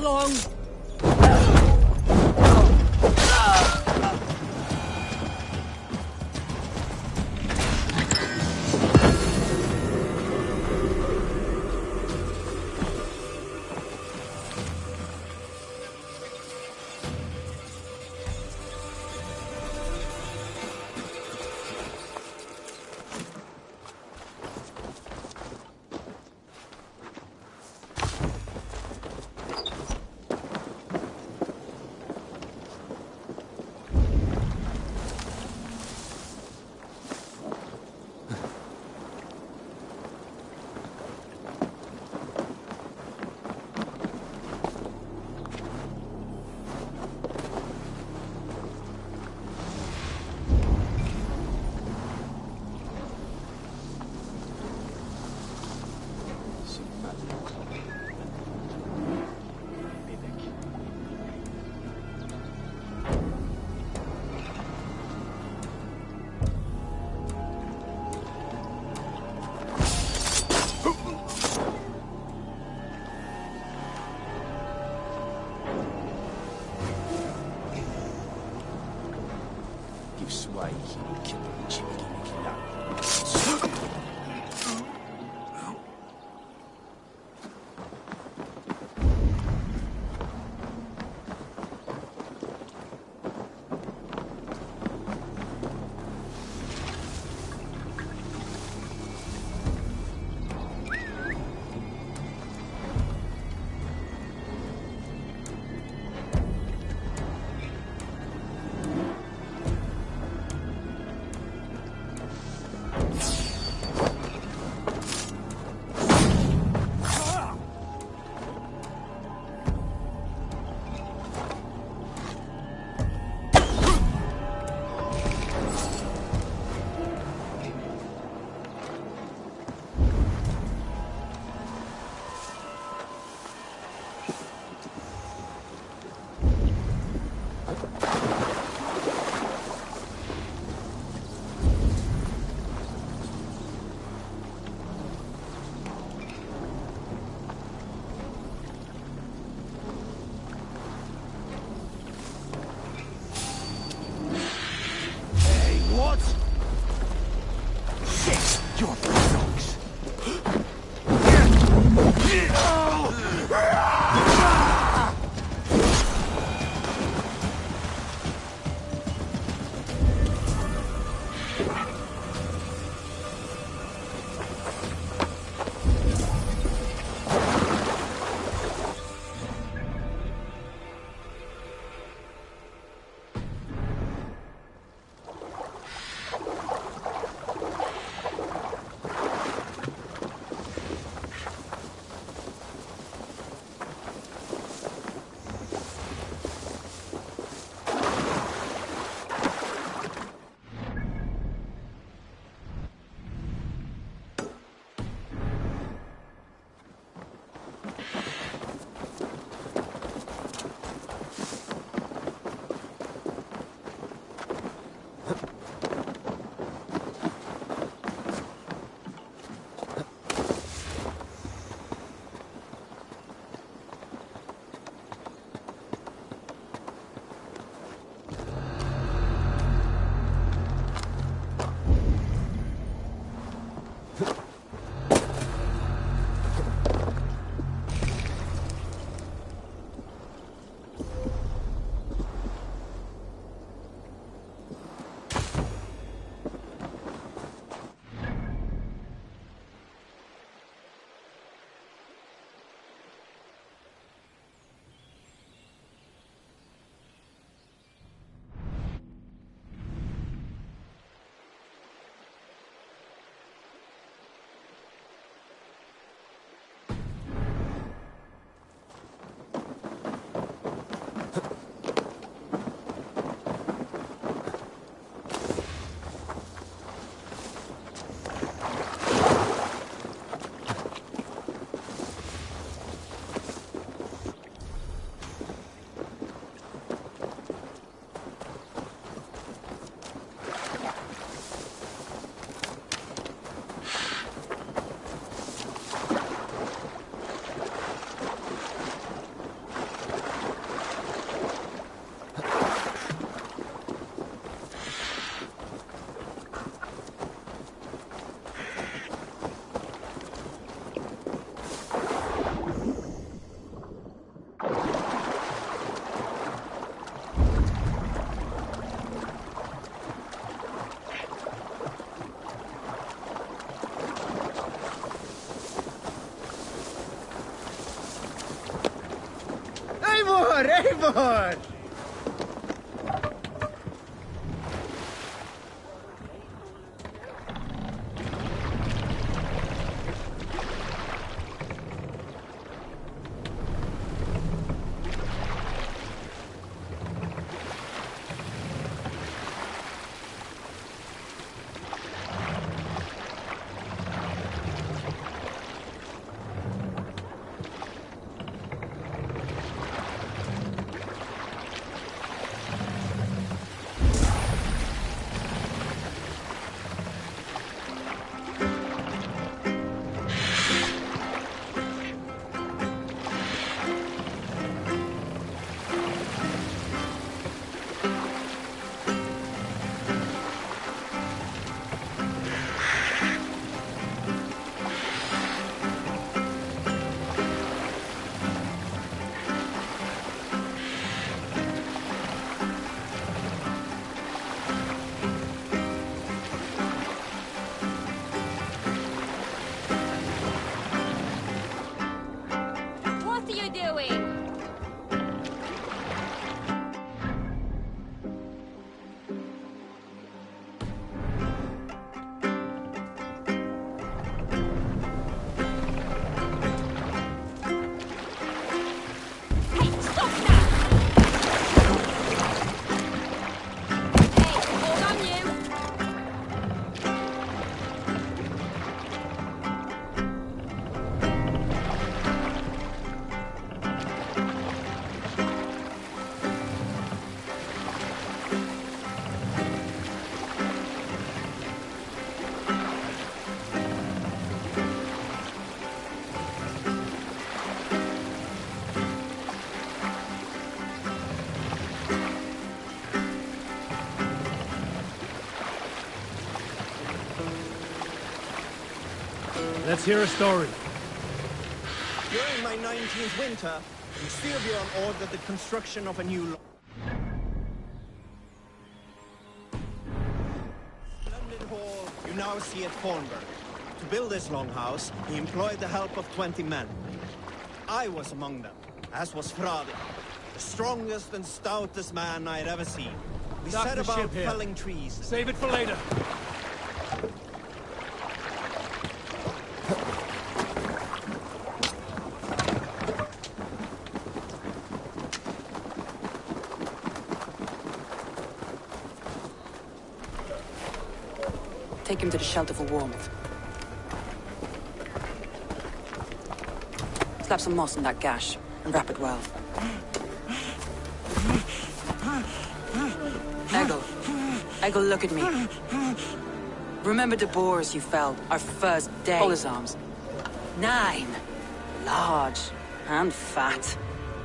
Long. Eivor! Let's hear a story. During my 19th winter, Styrbjorn ordered the construction of a new splendid hall you now see at Thornburg. To build this longhouse, he employed the help of 20 men. I was among them, as was Frade, the strongest and stoutest man I had ever seen. We Dock set the about ship here. felling trees. Save it for later. Take him to the shelter for warmth. Slap some moss in that gash, and wrap it well. Eggle, look at me. Remember the boars you felled, our first day? Hold his arms. 9. Large and fat.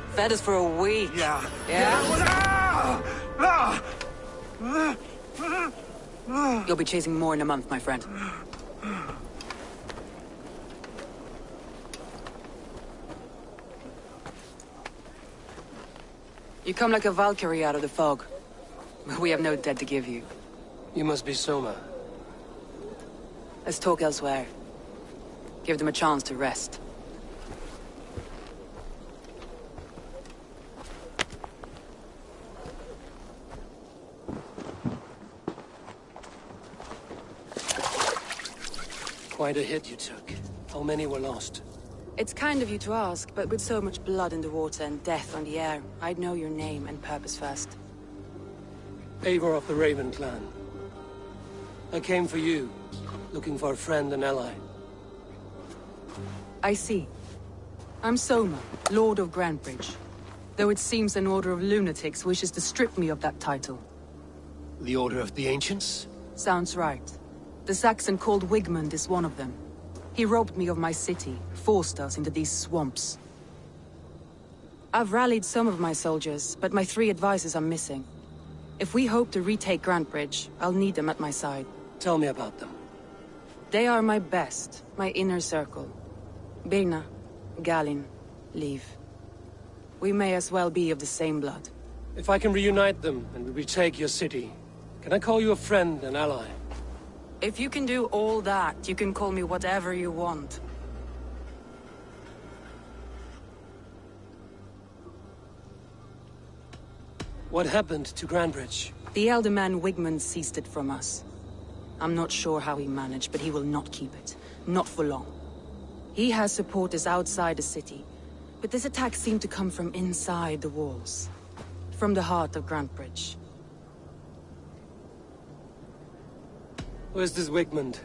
Fed us for a week. Yeah. You'll be chasing more in a month, my friend. You come like a Valkyrie out of the fog. We have no dead to give you. You must be Soma. Let's talk elsewhere. Give them a chance to rest. Quite a hit you took. How many were lost? It's kind of you to ask, but with so much blood in the water and death on the air, I'd know your name and purpose first. Eivor of the Raven clan. I came for you, looking for a friend and ally. I see. I'm Soma, Lord of Grantebridge. Though it seems an order of lunatics wishes to strip me of that title. The Order of the Ancients? Sounds right. The Saxon called Wigmund is one of them. He robbed me of my city, forced us into these swamps. I've rallied some of my soldiers, but my 3 advisors are missing. If we hope to retake Grantebridge, I'll need them at my side. Tell me about them. They are my best, my inner circle. Birna, Galin, Liv. We may as well be of the same blood. If I can reunite them and we retake your city, can I call you a friend and ally? If you can do all that, you can call me whatever you want. What happened to Grandbridge? The elder man Wigmund seized it from us. I'm not sure how he managed, but he will not keep it. Not for long. He has supporters outside the city, but this attack seemed to come from inside the walls. From the heart of Grandbridge. Where's this Wigmund?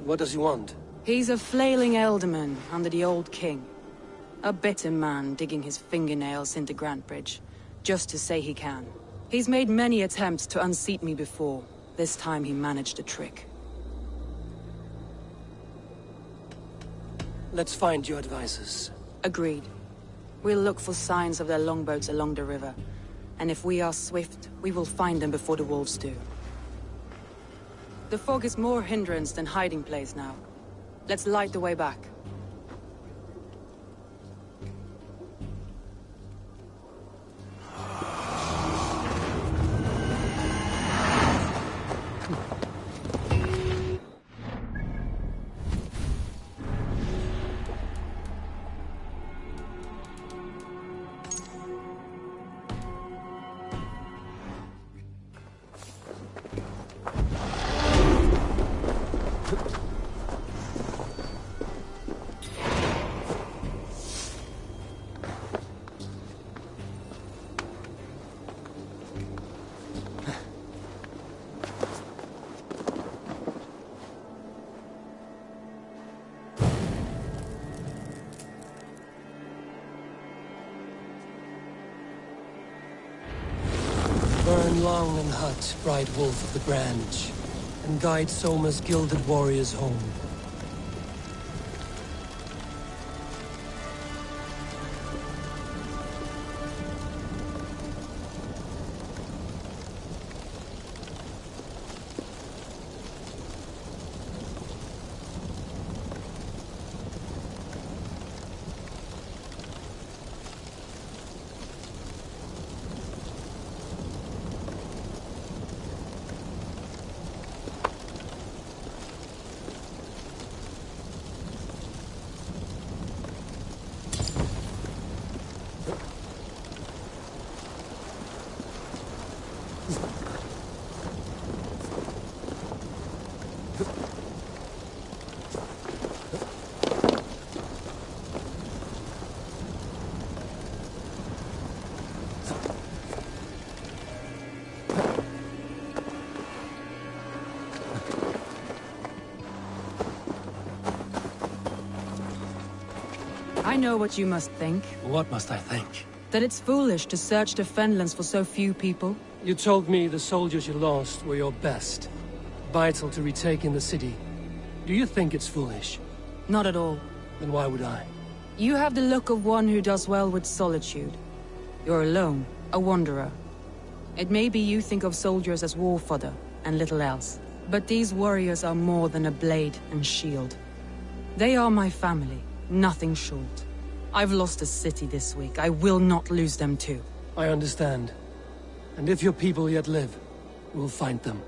What does he want? He's a flailing elderman under the old king. A bitter man digging his fingernails into Grandbridge, just to say he can. He's made many attempts to unseat me before. This time he managed a trick. Let's find your advisors. Agreed. We'll look for signs of their longboats along the river. And if we are swift, we will find them before the wolves do. The fog is more hindrance than hiding place now. Let's light the way back. Burn long and hot, bright wolf of the branch, and guide Soma's gilded warriors home. I know what you must think. What must I think? That it's foolish to search the Fenlands for so few people. You told me the soldiers you lost were your best. Vital to retaking the city. Do you think it's foolish? Not at all. Then why would I? You have the look of one who does well with solitude. You're alone, a wanderer. It may be you think of soldiers as war fodder, and little else. But these warriors are more than a blade and shield. They are my family, nothing short. I've lost a city this week. I will not lose them too. I understand. And if your people yet live, we'll find them.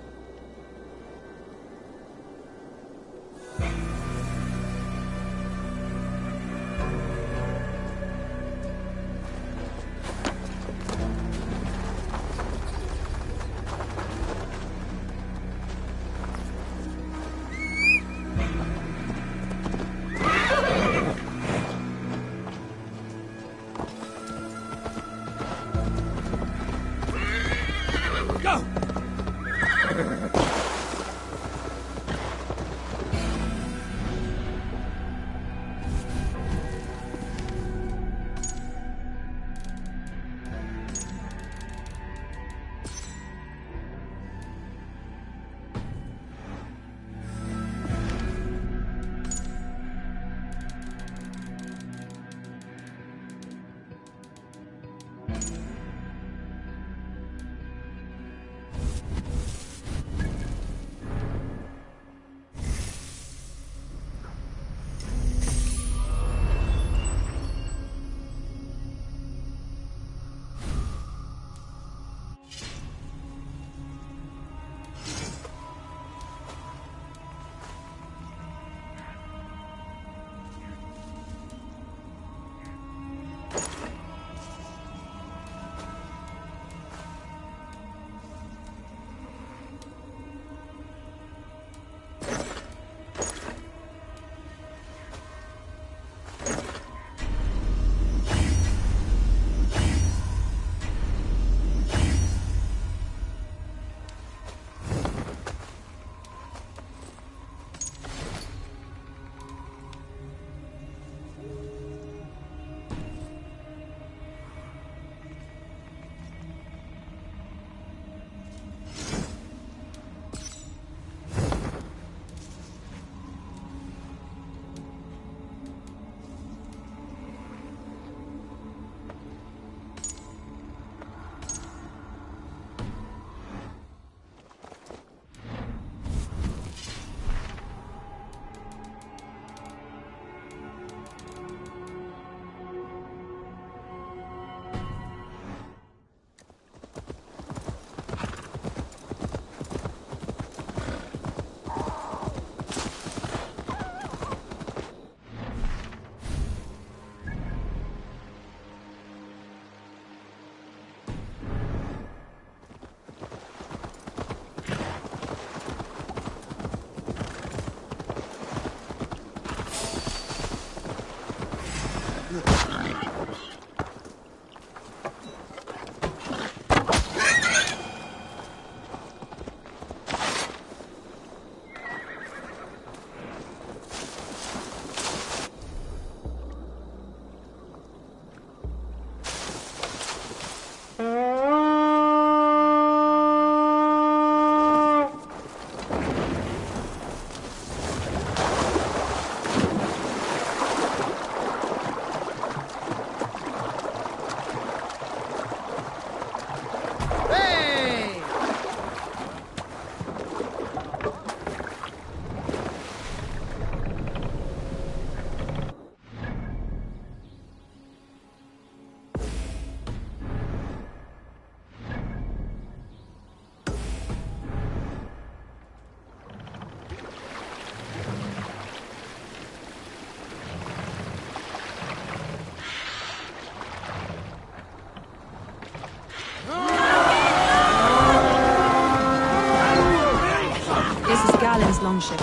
Longship.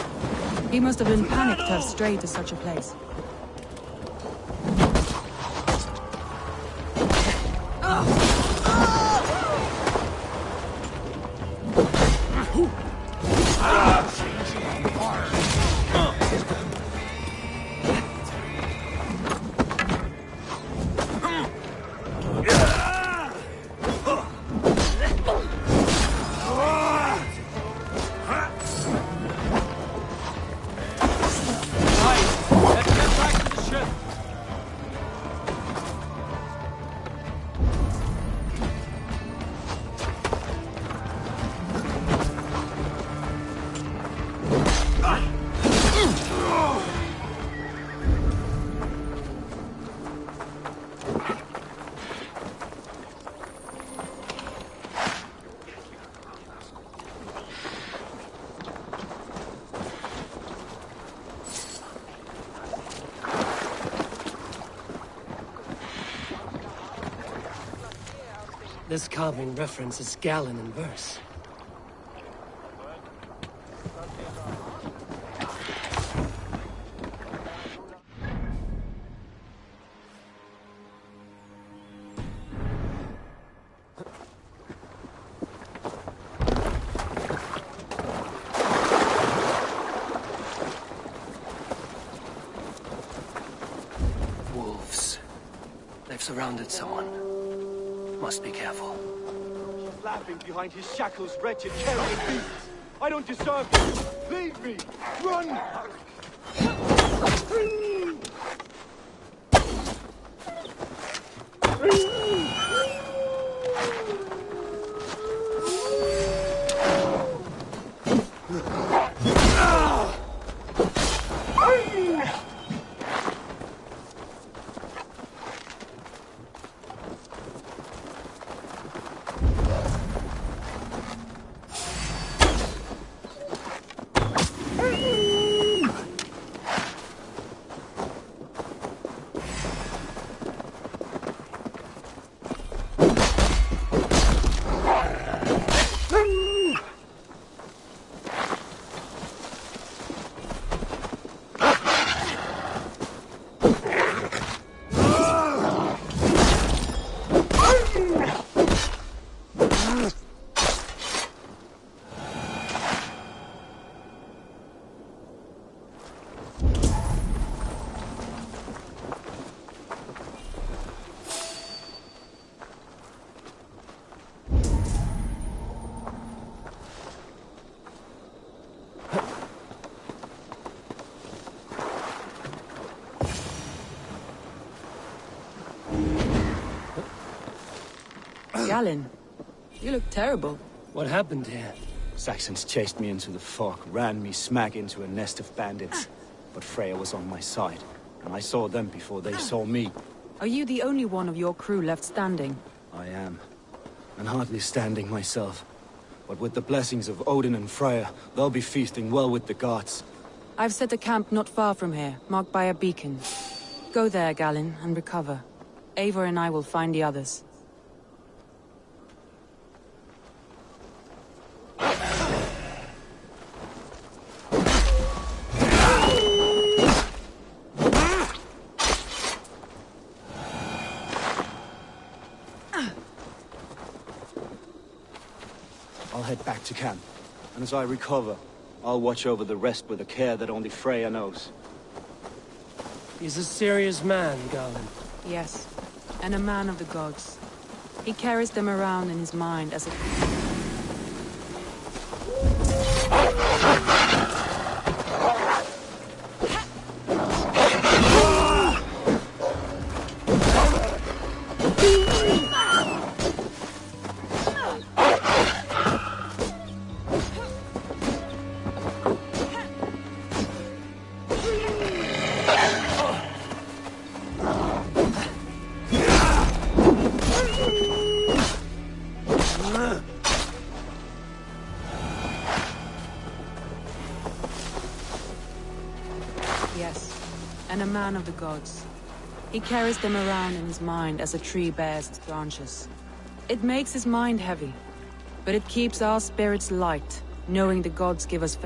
He must have been panicked to have strayed to such a place. This carving references Galen in verse. Wolves. They've surrounded someone. Must be careful. Laughing behind his shackles, wretched carrion beasts. I don't deserve you. Leave me. Run! Galen, you look terrible. What happened here? Saxons chased me into the fog, ran me smack into a nest of bandits. But Freya was on my side, and I saw them before they saw me. Are you the only one of your crew left standing? I am, and hardly standing myself. But with the blessings of Odin and Freya, they'll be feasting well with the gods. I've set a camp not far from here, marked by a beacon. Go there, Galen, and recover. Eivor and I will find the others. I'll head back to camp, and as I recover, I'll watch over the rest with a care that only Freya knows. He's a serious man, Galen. Yes, and a man of the gods. He carries them around in his mind as a... Yes, and a man of the gods. He carries them around in his mind as a tree bears its branches. It makes his mind heavy, but it keeps our spirits light, knowing the gods give us...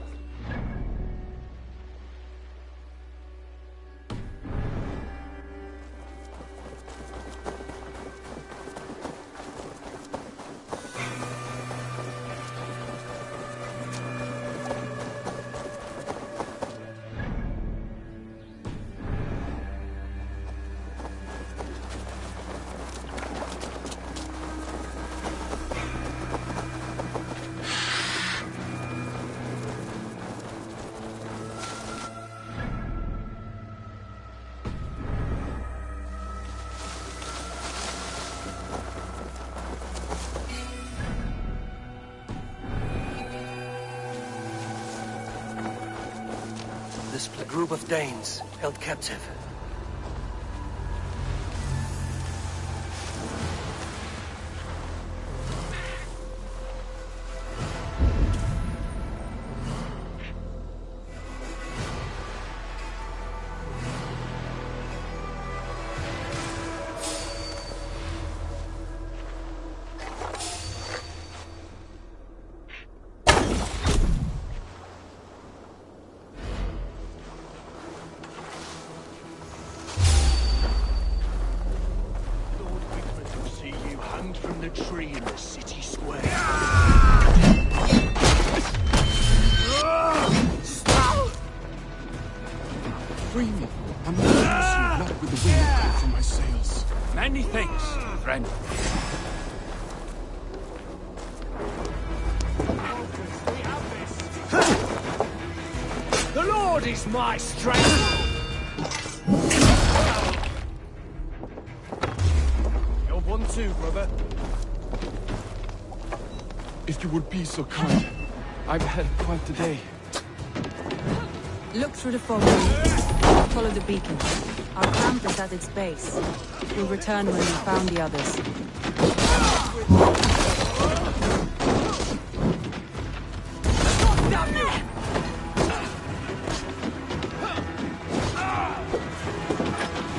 This group of Danes held captive. From the tree in the city square. Free me. I'm not not with the wind coming from my sails. Many thanks, friend. The Lord is my strength. You're one too, brother. If you would be so kind. I've had quite the day. Look through the fog. Follow the beacon. Our camp is at its base. We'll return when we've found the others.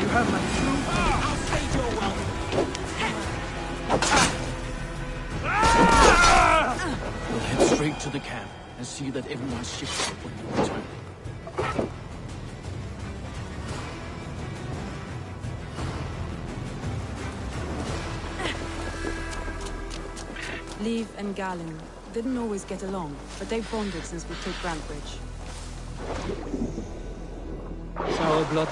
You have my true. I'll save your wealth. We'll head straight to the camp and see that everyone's shipshape when we return. Leave and Galen didn't always get along, but they've bonded since we took Grantbridge. Sour blood.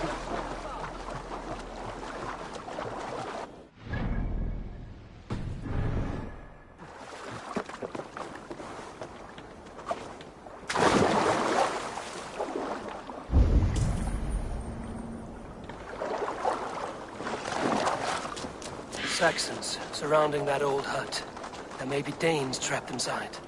Saxons surrounding that old hut. There may be Danes trapped inside.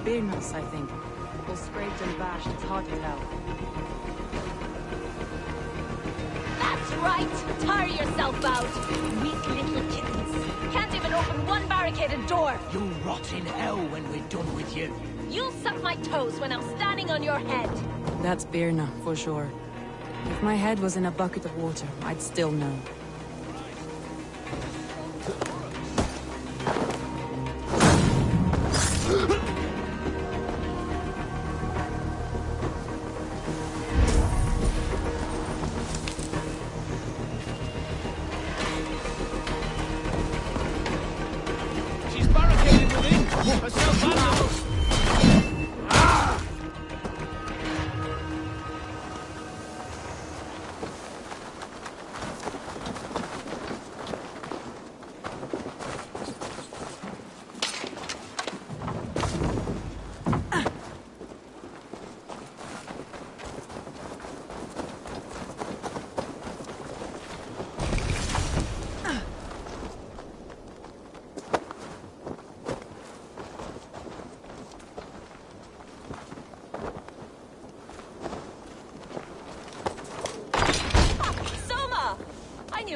Birnus, I think. All scraped and bashed, it's hard to tell. That's right! Tire yourself out! Weak little kittens. Can't even open one barricaded door! You'll rot in hell when we're done with you. You'll suck my toes when I'm standing on your head! That's Birna, for sure. If my head was in a bucket of water, I'd still know.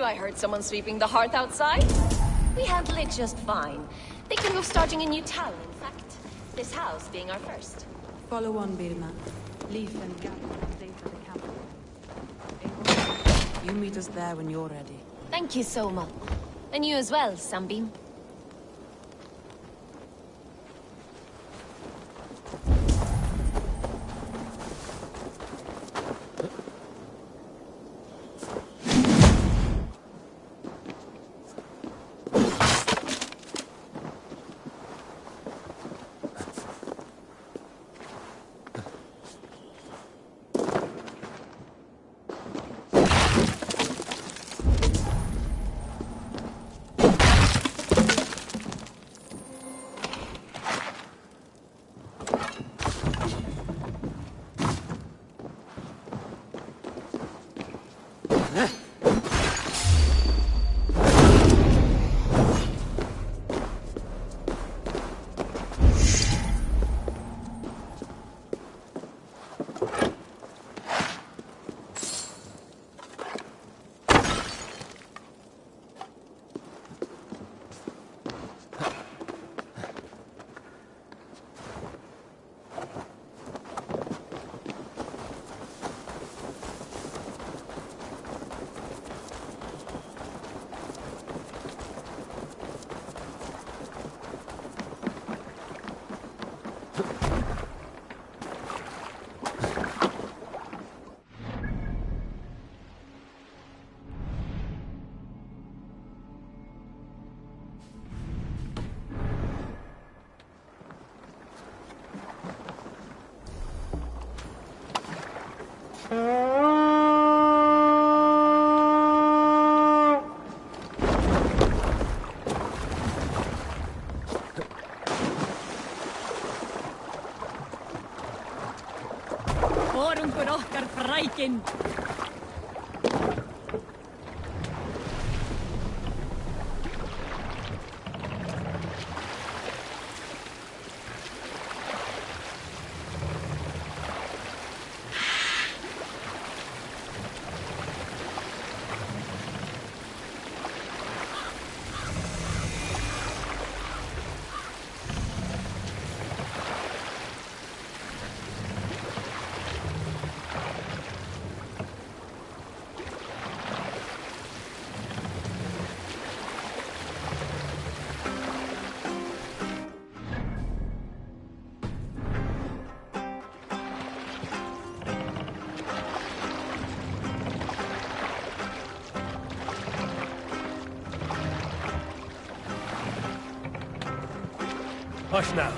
I heard someone sweeping the hearth outside. We handle it just fine. Thinking of starting a new town, in fact. This house being our first. Follow on, Birma. Leaf and gather the date of the camp. You meet us there when you're ready. Thank you, Soma. And you as well, Sunbeam. Freikin. Hush now.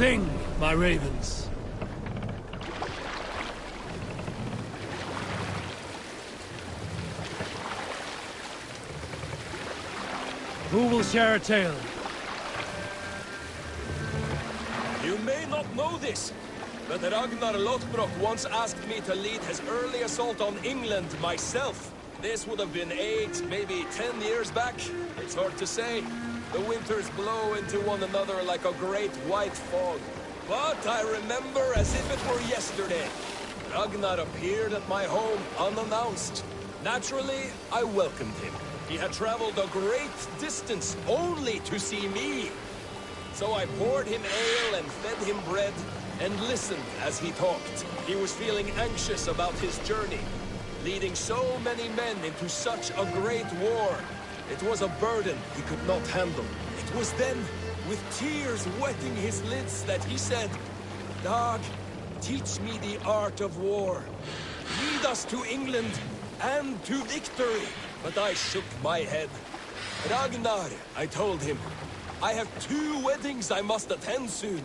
Sing, my ravens. Who will share a tale? You may not know this, but Ragnar Lothbrok once asked me to lead his early assault on England myself. This would have been 8, maybe 10 years back. It's hard to say. The winters blow into one another like a great white fog. But I remember as if it were yesterday. Ragnar appeared at my home unannounced. Naturally, I welcomed him. He had traveled a great distance only to see me. So I poured him ale and fed him bread and listened as he talked. He was feeling anxious about his journey, leading so many men into such a great war. It was a burden he could not handle. It was then, with tears wetting his lids, that he said, "Dag, teach me the art of war. Lead us to England and to victory." But I shook my head. "Ragnar," I told him, "I have 2 weddings I must attend soon.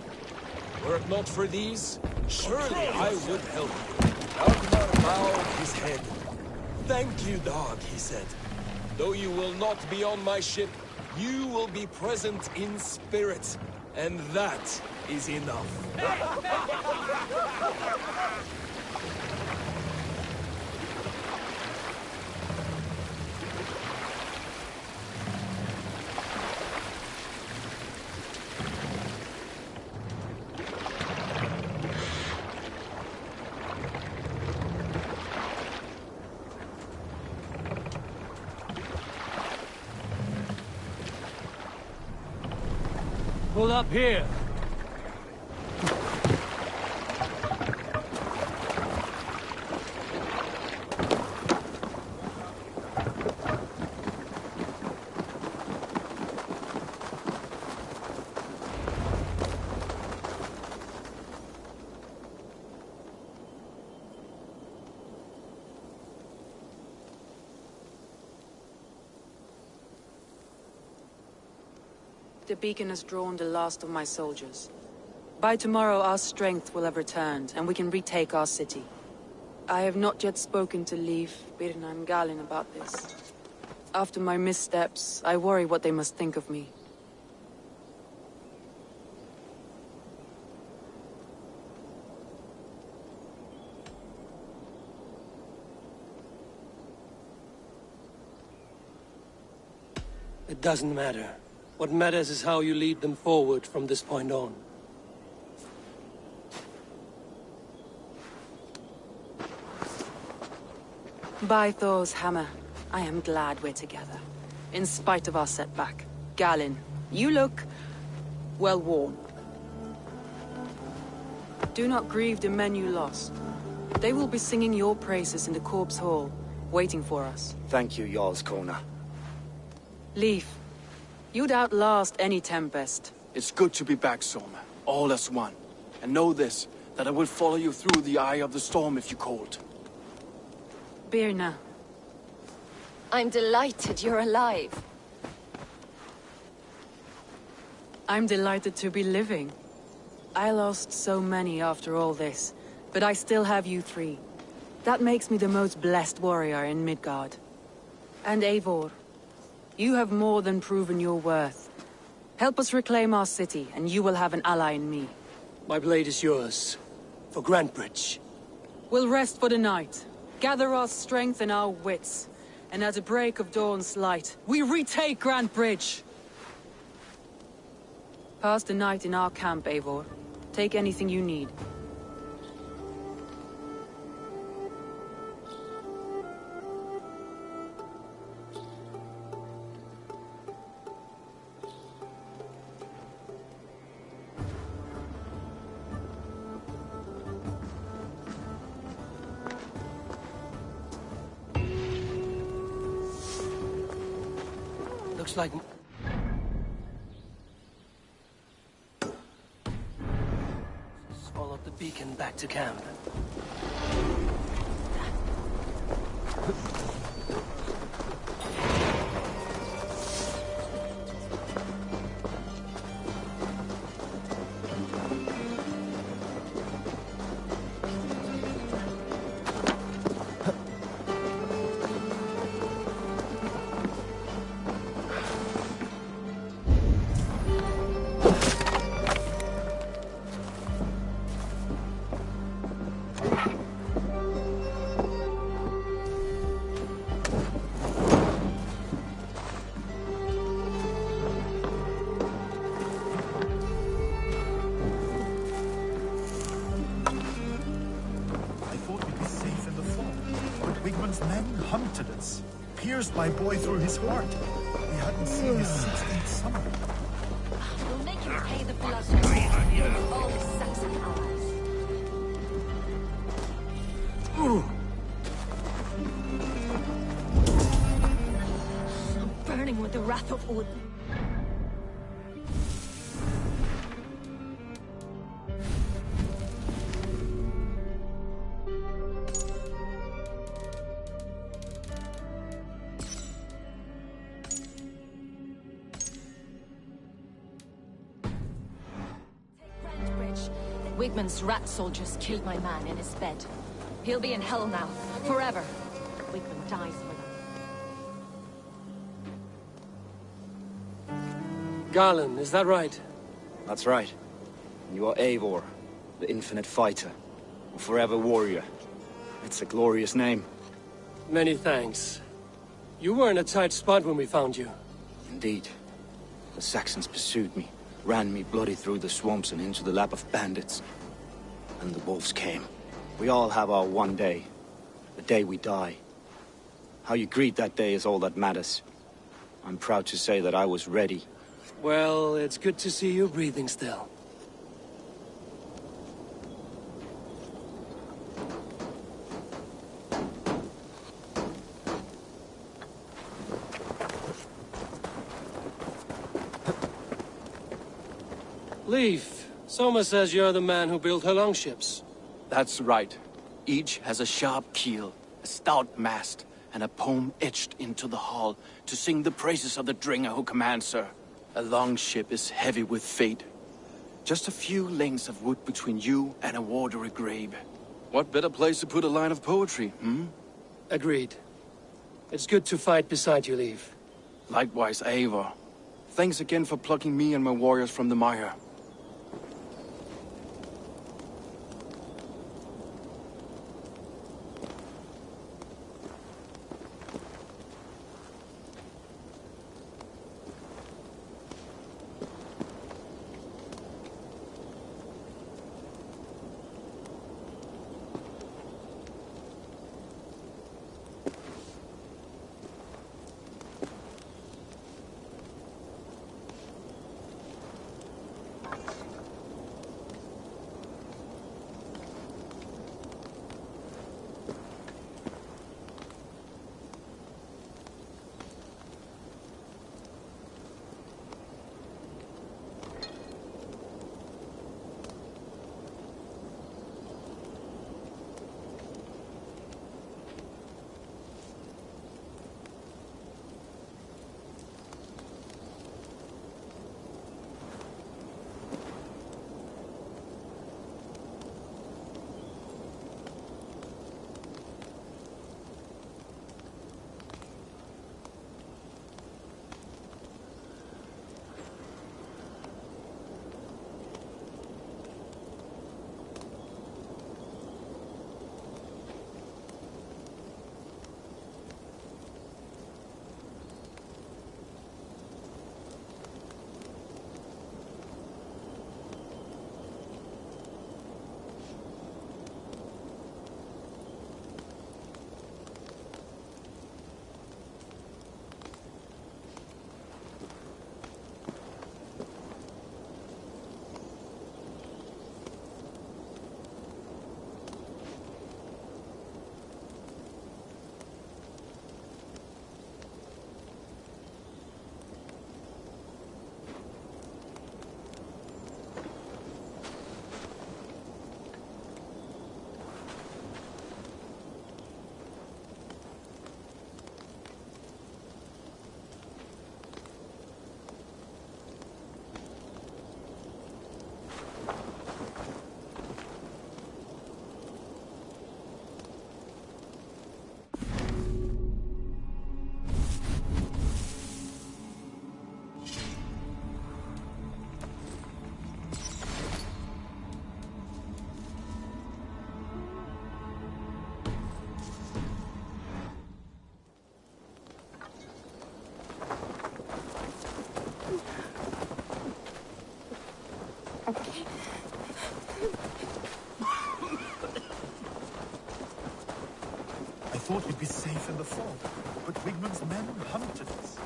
Were it not for these, surely I would help you." Ragnar bowed his head. "Thank you, Dag," he said. "Though you will not be on my ship, you will be present in spirit, and that is enough." Pull up here. The beacon has drawn the last of my soldiers. By tomorrow our strength will have returned, and we can retake our city. I have not yet spoken to Leif, Birna and Galin about this. After my missteps, I worry what they must think of me. It doesn't matter. What matters is how you lead them forward from this point on. By Thor's hammer, I am glad we're together. In spite of our setback. Galin, you look well worn. Do not grieve the men you lost. They will be singing your praises in the Corpse Hall, waiting for us. Thank you, Jarl's Kona. Leif, you'd outlast any tempest. It's good to be back, Soma. All as one. And know this, that I will follow you through the eye of the storm if you called. Birna. I'm delighted you're alive. I'm delighted to be living. I lost so many after all this, but I still have you 3. That makes me the most blessed warrior in Midgard. And Eivor, you have more than proven your worth. Help us reclaim our city, and you will have an ally in me. My blade is yours. For Grantebridge. We'll rest for the night. Gather our strength and our wits. And at the break of dawn's light, we retake Grantebridge! Pass the night in our camp, Eivor. Take anything you need. Looks like... Follow the beacon back to camp. my boy through his heart. He hadn't seen his 16th summer. We'll make him pay the blood with all the Saxon allies. I'm burning with the wrath of Odin. Wigmund's rat soldiers killed my man in his bed. He'll be in hell now, forever. Wigmund dies for them. Garland, is that right? That's right. And you are Eivor, the infinite fighter, a forever warrior. It's a glorious name. Many thanks. You were in a tight spot when we found you. Indeed. The Saxons pursued me, ran me bloody through the swamps and into the lap of bandits. And the wolves came. We all have our one day. The day we die. How you greet that day is all that matters. I'm proud to say that I was ready. Well, it's good to see you breathing still. Leif, Soma says you're the man who built her longships. That's right. Each has a sharp keel, a stout mast, and a poem etched into the hull to sing the praises of the Dringer who commands her. A longship is heavy with fate. Just a few lengths of wood between you and a watery grave. What better place to put a line of poetry, hmm? Agreed. It's good to fight beside you, Leif. Likewise, Eivor. Thanks again for plucking me and my warriors from the mire. I thought we'd be safe in the fog. but Wigman's men hunted us.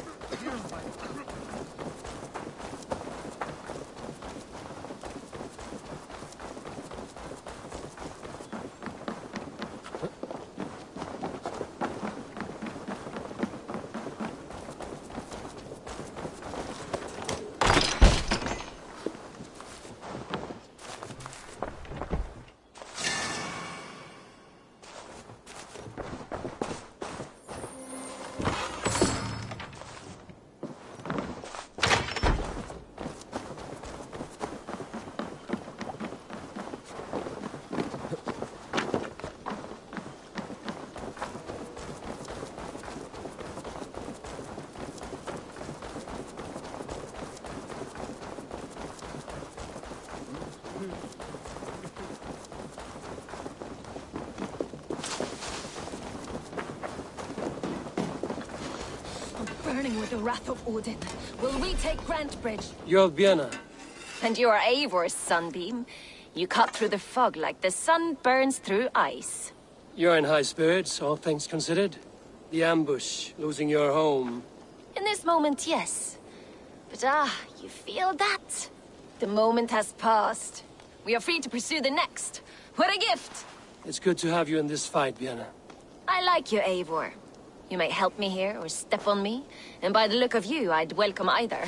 Burning with the wrath of Odin. Will we take Grantebridge? You're Vienna. And you're Eivor's sunbeam. You cut through the fog like the sun burns through ice. You're in high spirits, all things considered. The ambush, losing your home. In this moment, yes. But you feel that? The moment has passed. We are free to pursue the next. What a gift! It's good to have you in this fight, Vienna. I like you, Eivor. You may help me here or step on me, and by the look of you, I'd welcome either.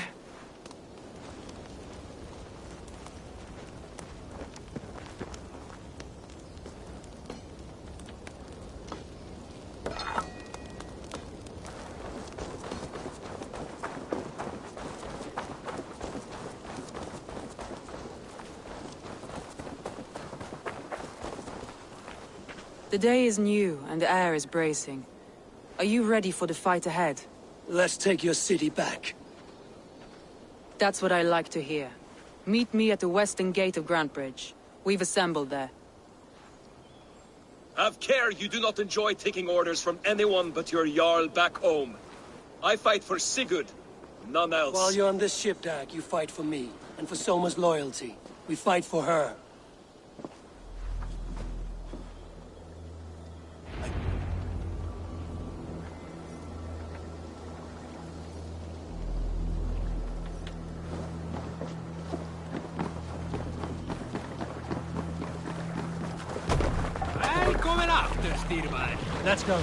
The day is new, and the air is bracing. Are you ready for the fight ahead? Let's take your city back. That's what I like to hear. Meet me at the western gate of Grantebridge. We've assembled there. Have care you do not enjoy taking orders from anyone but your Jarl back home. I fight for Sigurd, none else. While you're on this ship, Dag, you fight for me, and for Soma's loyalty. We fight for her. Let's go.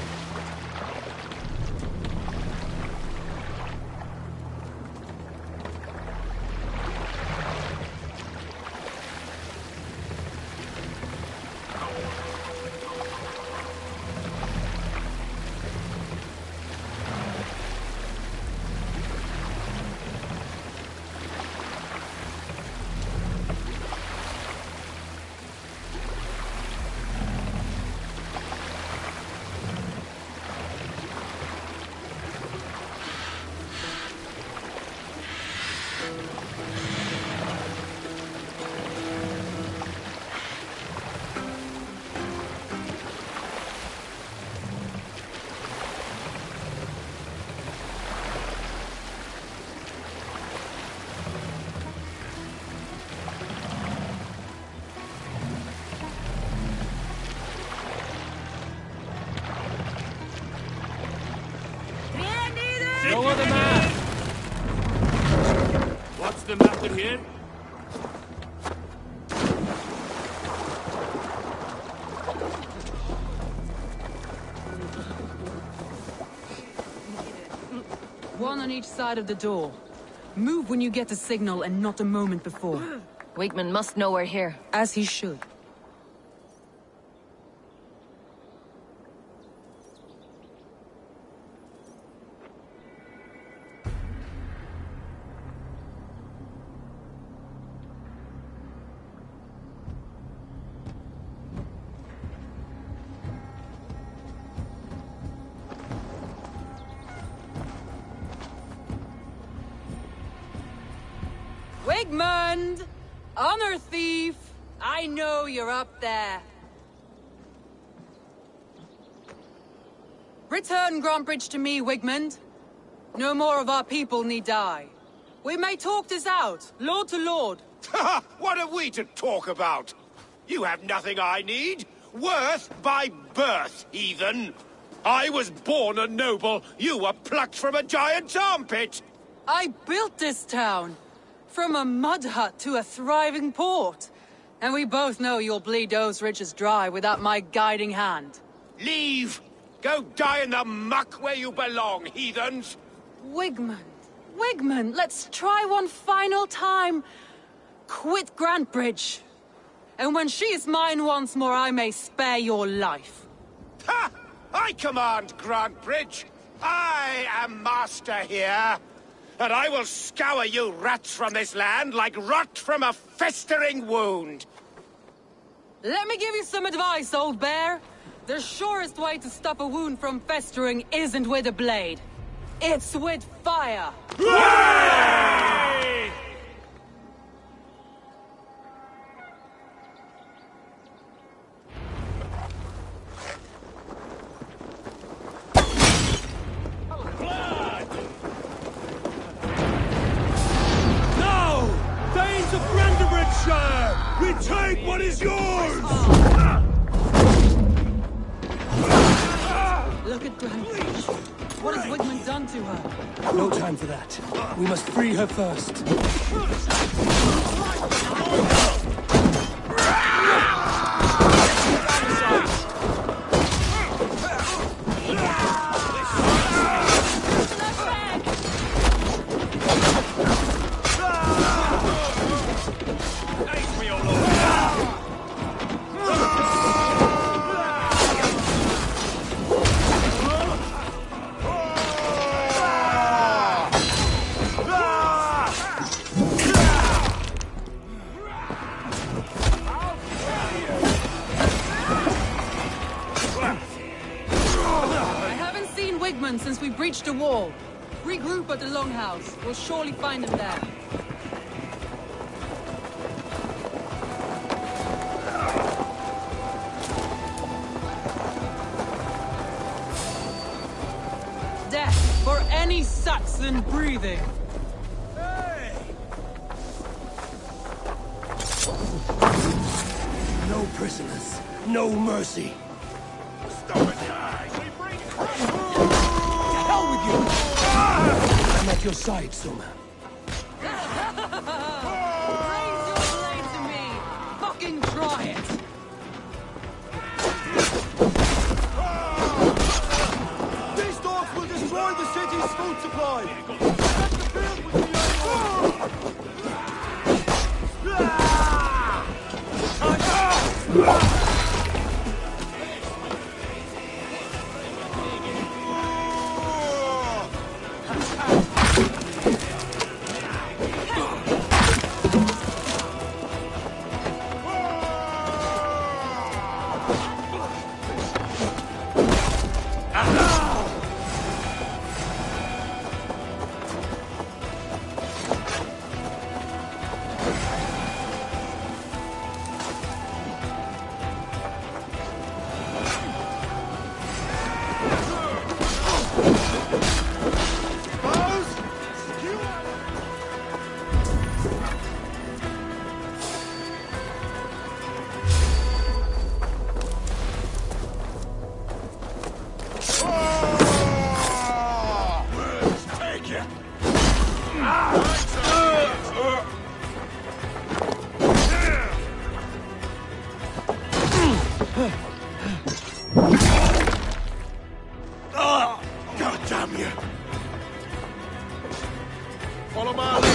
No other man! What's the matter here? One on each side of the door. Move when you get the signal and not a moment before. Wigman must know we're here. As he should. Wigmund! Honor thief! I know you're up there. Return Grantebridge to me, Wigmund. No more of our people need die. We may talk this out, lord to lord. What have we to talk about? You have nothing I need. Worth by birth, heathen. I was born a noble. You were plucked from a giant's armpit. I built this town. From a mud hut to a thriving port. And we both know you'll bleed those riches dry without my guiding hand. Leave! Go die in the muck where you belong, heathens! Wigmund, let's try one final time. Quit Grantbridge. And when she is mine once more, I may spare your life. Ha! I command Grantbridge. I am master here. And I will scour you rats from this land like rot from a festering wound. Let me give you some advice, old bear. The surest way to stop a wound from festering isn't with a blade. It's with fire. Hooray! We take what is yours! Look at Grantbridge. What has Wigmund done to her? No time for that. We must free her first. Since we breached the wall. Regroup at the Longhouse. We'll surely find them there. Death for any Saxon breathing. Hey! No prisoners, no mercy. Stop it, guys! I'm at your side, Soma. Raise your blade to me! Fucking try it! These dogs will destroy the city's food supply! Let the field with the God damn you! Follow my lead.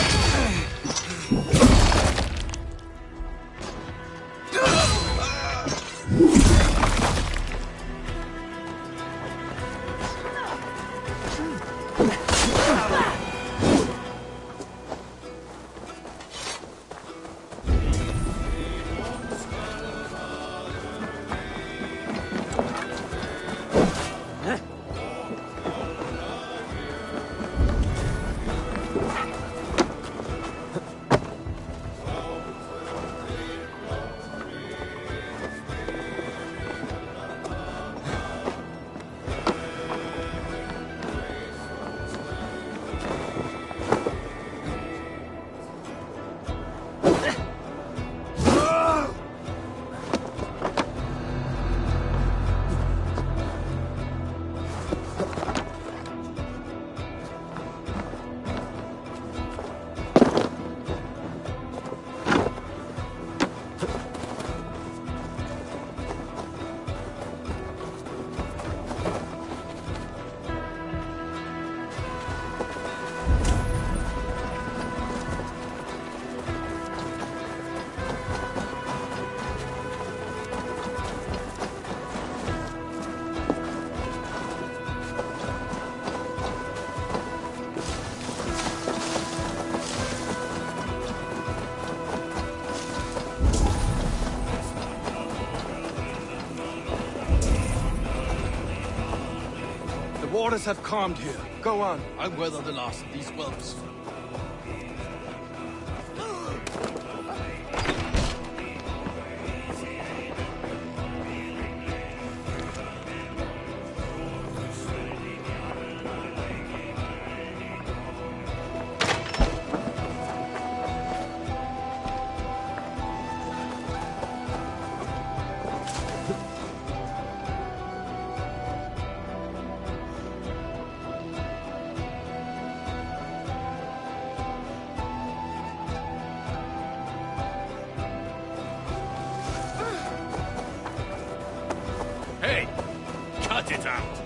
waters have calmed here. Go on. I'll weather the last of these whelps. Hey! Cut it out!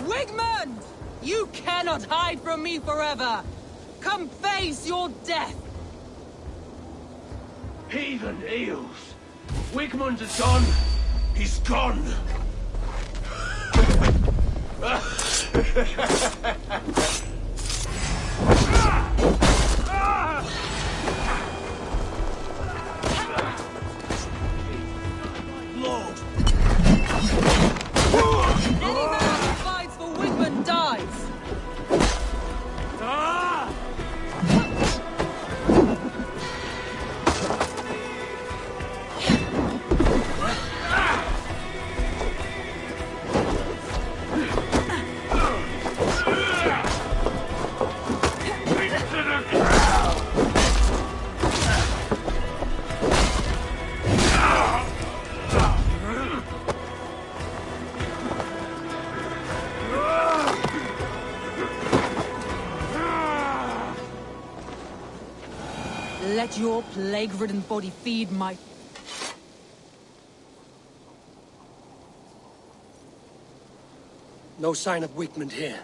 Wigmund! You cannot hide from me forever! Come face your death! Heathen eels! Wigmund is gone! He's gone! Lord! Any man who fights for Wigmund dies! Let your plague-ridden body feed my... No sign of Wigmund here.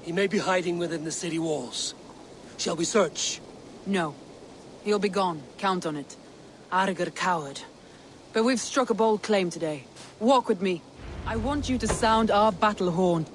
He may be hiding within the city walls. Shall we search? No. He'll be gone. Count on it. Arger coward. But we've struck a bold claim today. Walk with me. I want you to sound our battle horn.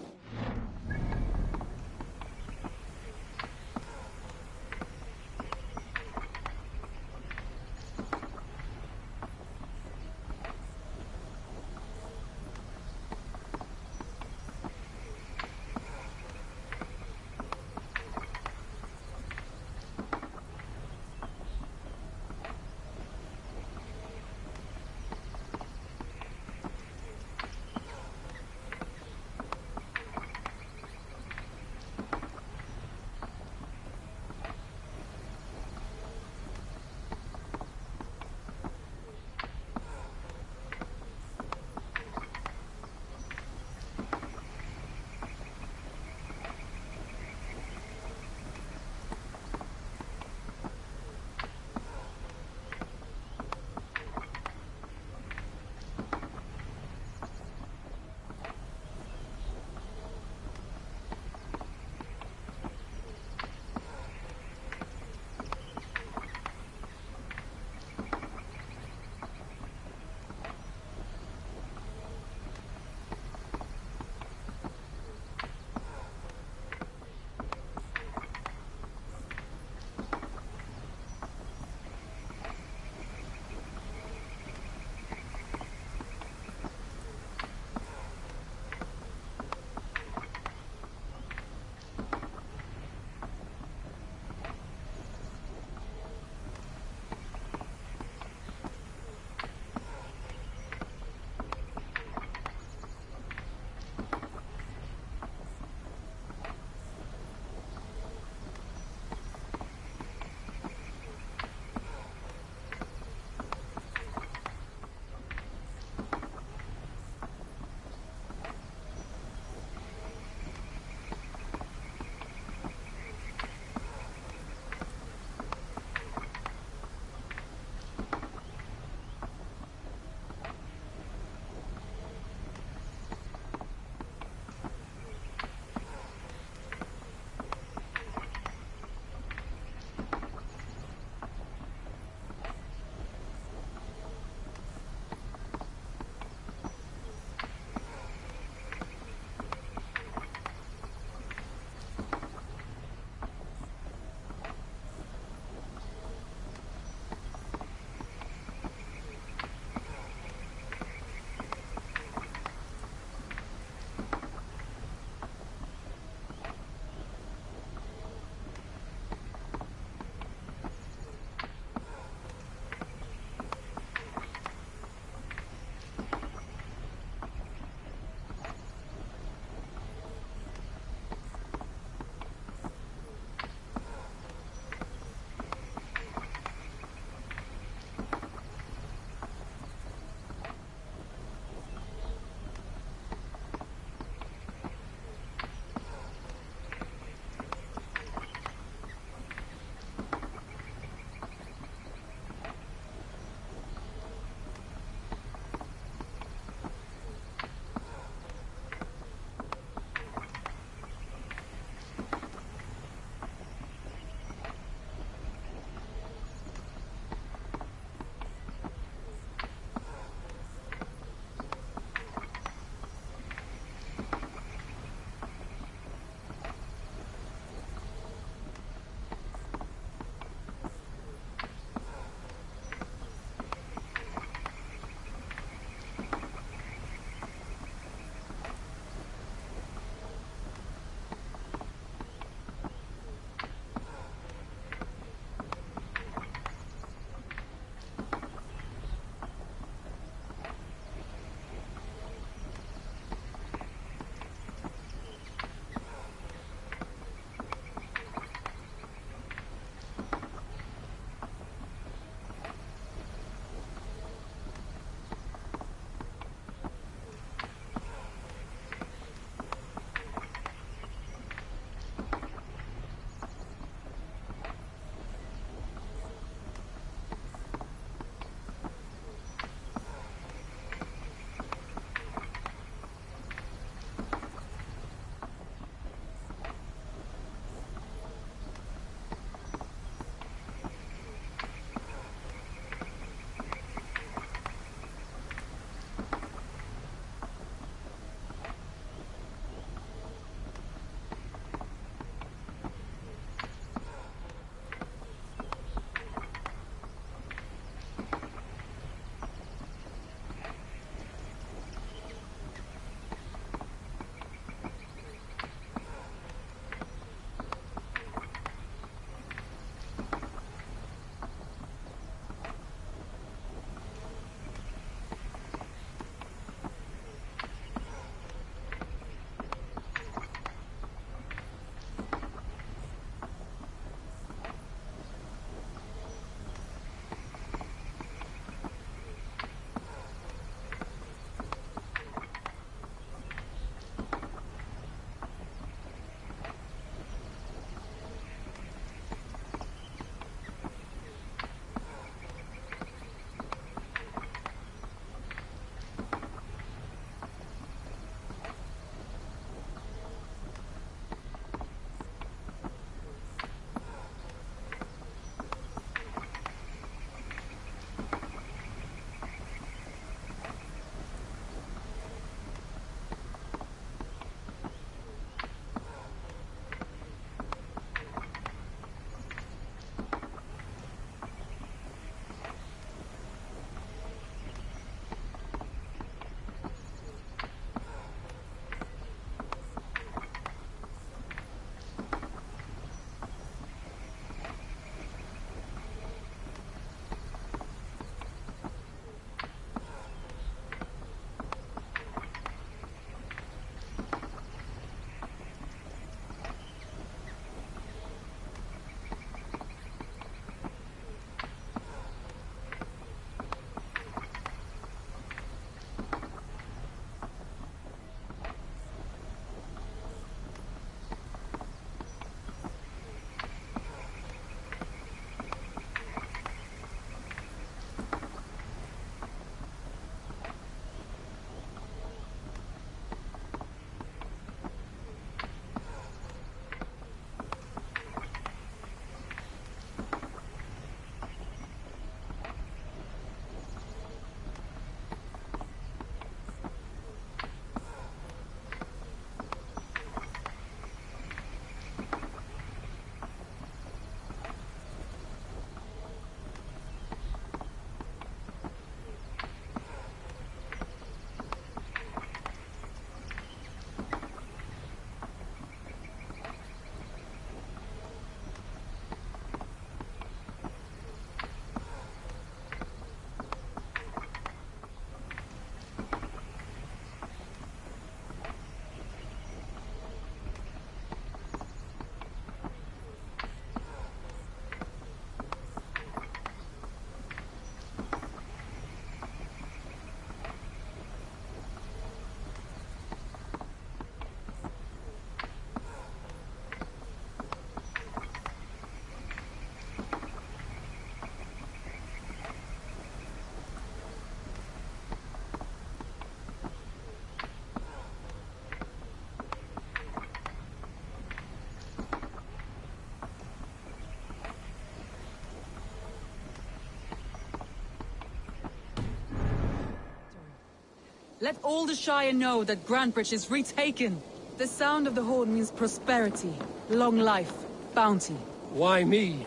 Let all the Shire know that Grantebridge is retaken. The sound of the horn means prosperity, long life, bounty. Why me?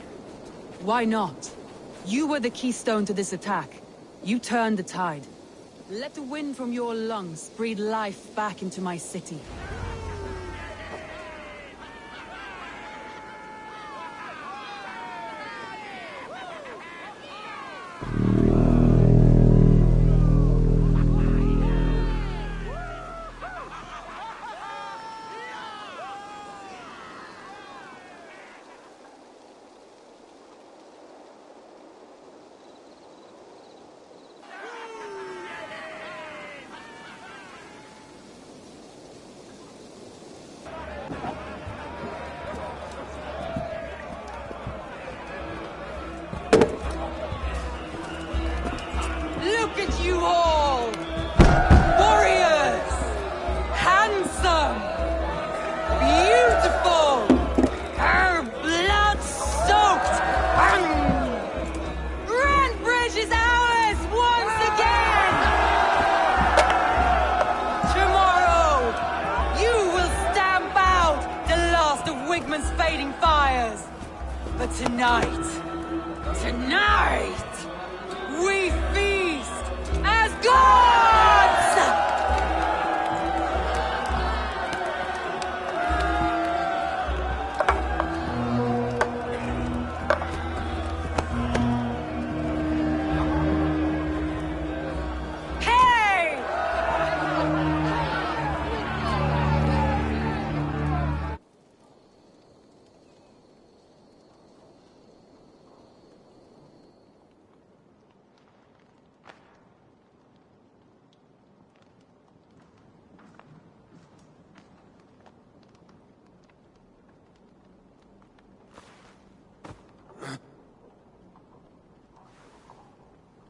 Why not? You were the keystone to this attack. You turned the tide. Let the wind from your lungs breathe life back into my city. Look at you all! Warriors! Handsome! Beautiful! Blood-soaked! Grantebridge is ours once again! Tomorrow, you will stamp out the last of Wigman's fading fires. But tonight, we feast as gods! Hey!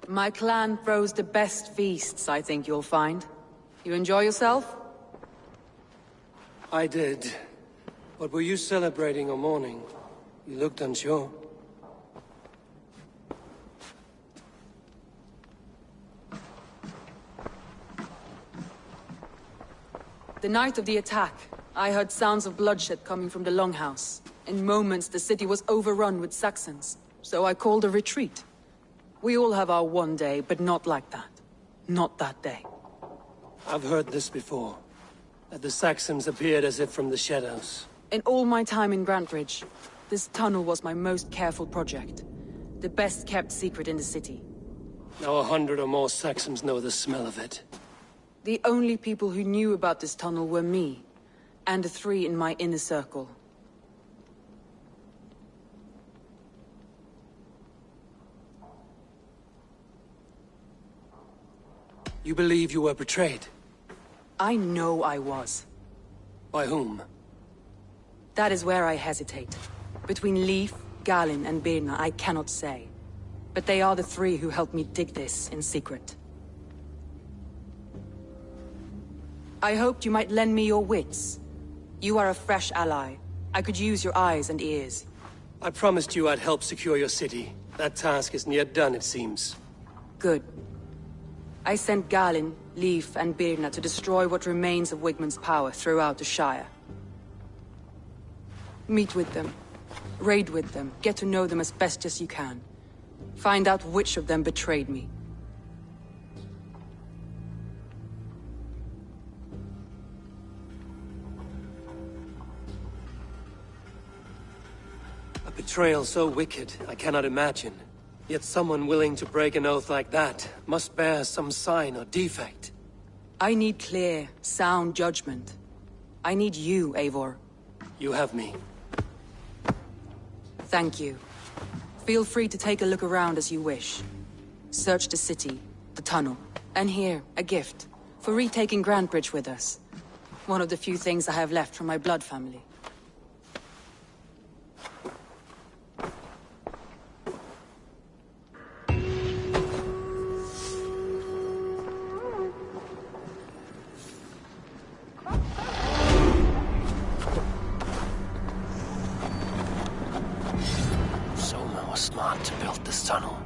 My clan throws the best feasts, I think you'll find. You enjoy yourself? I did. But were you celebrating or mourning? You looked unsure. The night of the attack, I heard sounds of bloodshed coming from the Longhouse. In moments, the city was overrun with Saxons, so I called a retreat. We all have our one day, but not like that. Not that day. I've heard this before. That the Saxons appeared as if from the shadows. In all my time in Grantebridge, this tunnel was my most careful project. The best kept secret in the city. Now 100 or more Saxons know the smell of it. The only people who knew about this tunnel were me, and the 3 in my inner circle. You believe you were betrayed? I know I was. By whom? That is where I hesitate. Between Leif, Galin, and Birna, I cannot say. But they are the 3 who helped me dig this in secret. I hoped you might lend me your wits. You are a fresh ally. I could use your eyes and ears. I promised you I'd help secure your city. That task isn't yet done, it seems. Good. I sent Galin, Leif, and Birna to destroy what remains of Wigman's power throughout the Shire. Meet with them. Raid with them. Get to know them as best as you can. Find out which of them betrayed me. A betrayal so wicked, I cannot imagine. Yet someone willing to break an oath like that must bear some sign or defect. I need clear, sound judgment. I need you, Eivor. You have me. Thank you. Feel free to take a look around as you wish. Search the city, the tunnel, and here, a gift. For retaking Grantebridge with us. One of the few things I have left from my blood family. Smart to build this tunnel.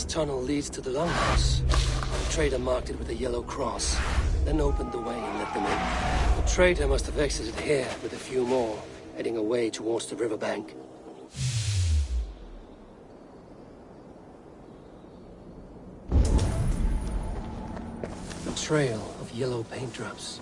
This tunnel leads to the longhouse. The trader marked it with a yellow cross, then opened the way and let them in. The trader must have exited here with a few more, heading away towards the riverbank. A trail of yellow paint drops.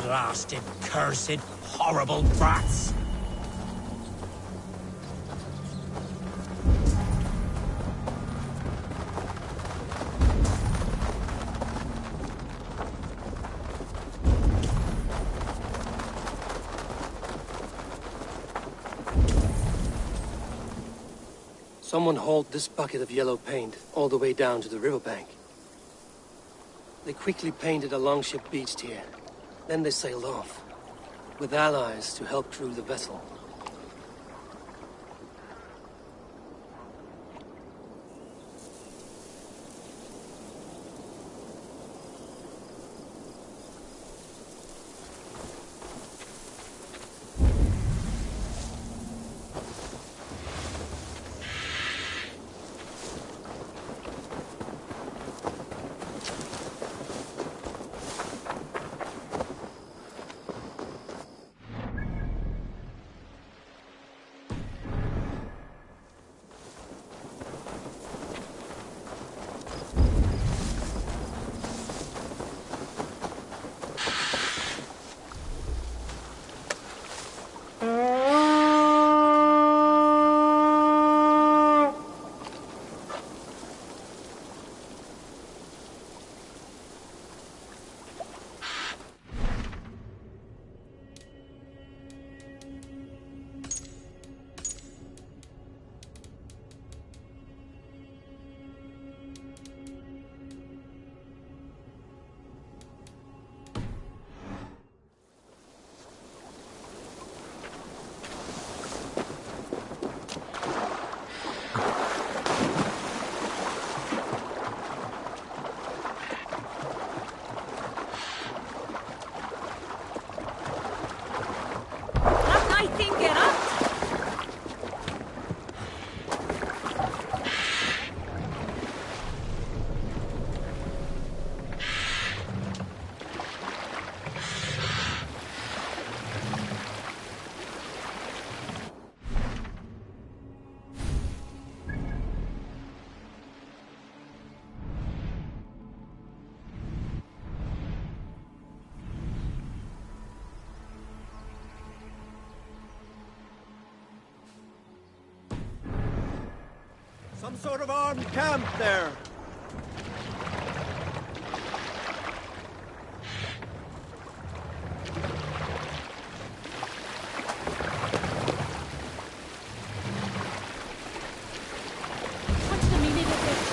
Blasted, cursed, horrible brats! Someone hauled this bucket of yellow paint all the way down to the riverbank. They quickly painted a longship beached here. Then they sailed off, with allies to help crew the vessel. Some sort of armed camp there. What's the meaning of this?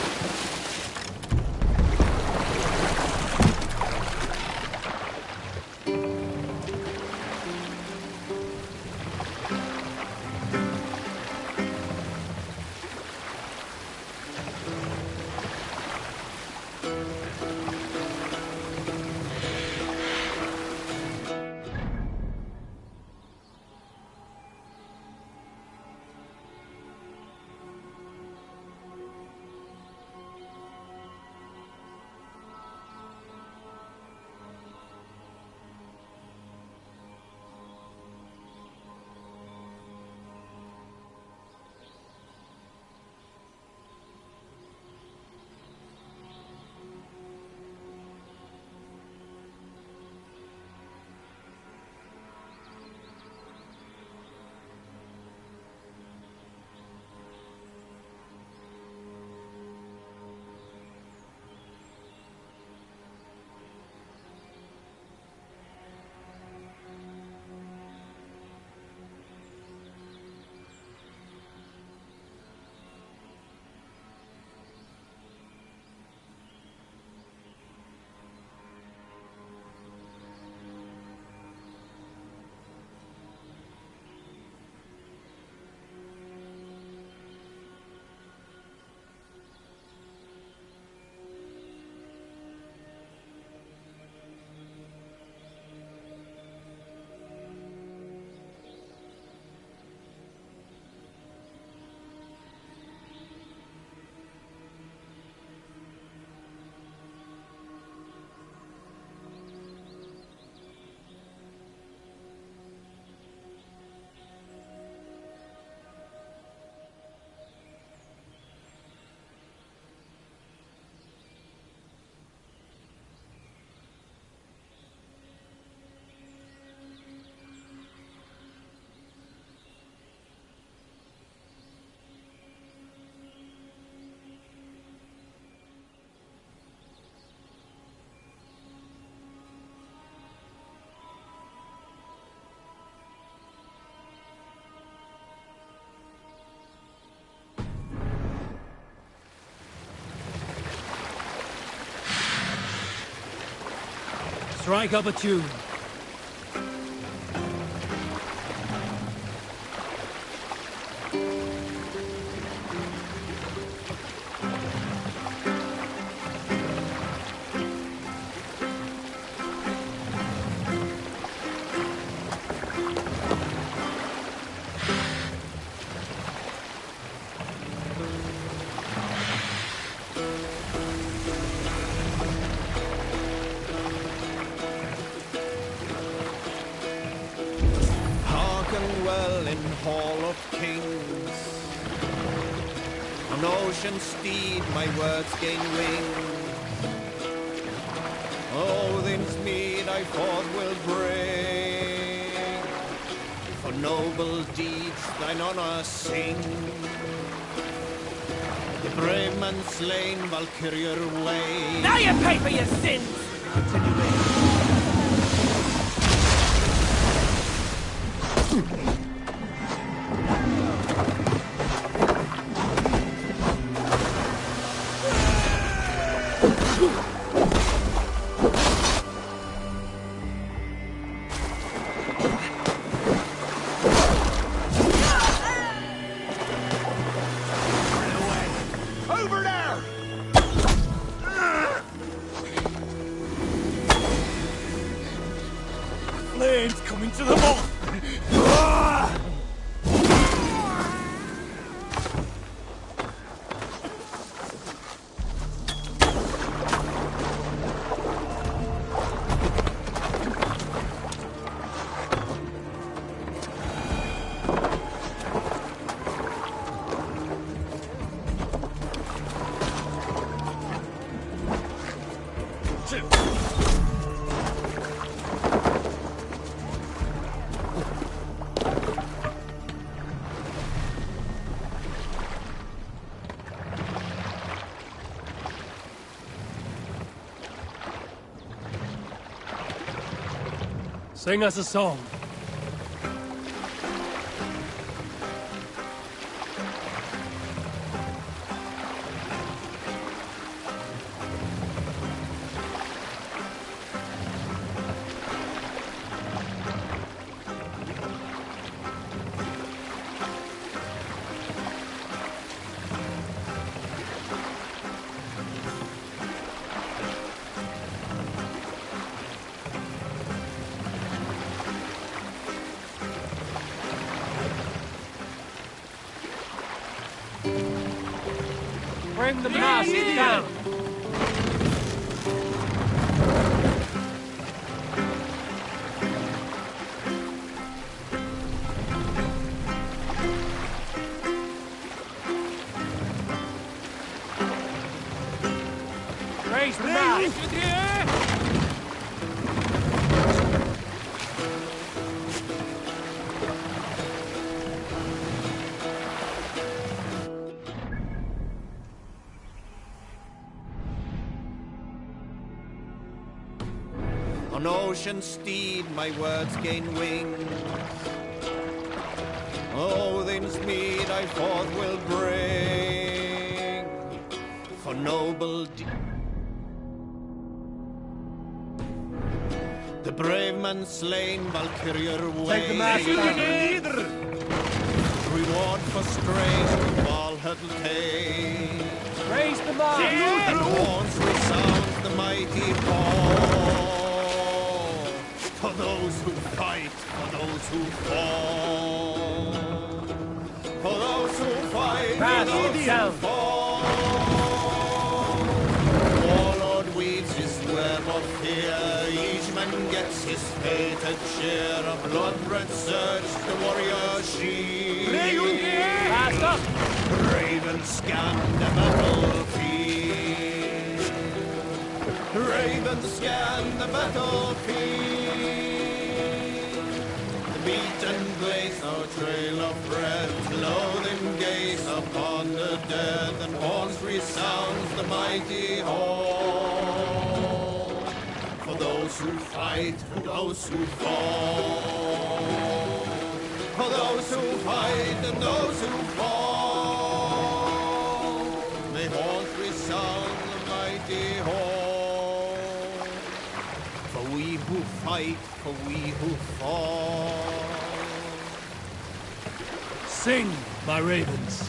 Strike up a tune. Well in Hall of Kings, on ocean steed my words gain wing. Odin's mead I forth will bring, for noble deeds thine honor sing. The brave man slain Valkyrier way. Now you pay for your sins! Over there! Flames coming to the mall! Sing us a song. Bring the mast down. Raise the mast. On ocean steed my words gain wing. Odin's mead I forth will bring, for noble the brave man slain Valkyrier way. Take the master. Reward for strays to Valhalla take. Raise the mast. And horns resound the mighty call. For those who fight, for those who fall. For those who fight, for those who fall. Warlord weaves his web of fear. Each man gets his fated share. A blood-red surge, the warrior shield. Raven scan the battlefield. Raven scan the battlefield. Beat and blaze no trail of red. Loathing gaze upon the dead, and horns resounds the mighty hall. For those who fight, for those who fall. For those who fight and those who fall. May horns resound the mighty hall. For we've fight for we who fall. Sing, my ravens.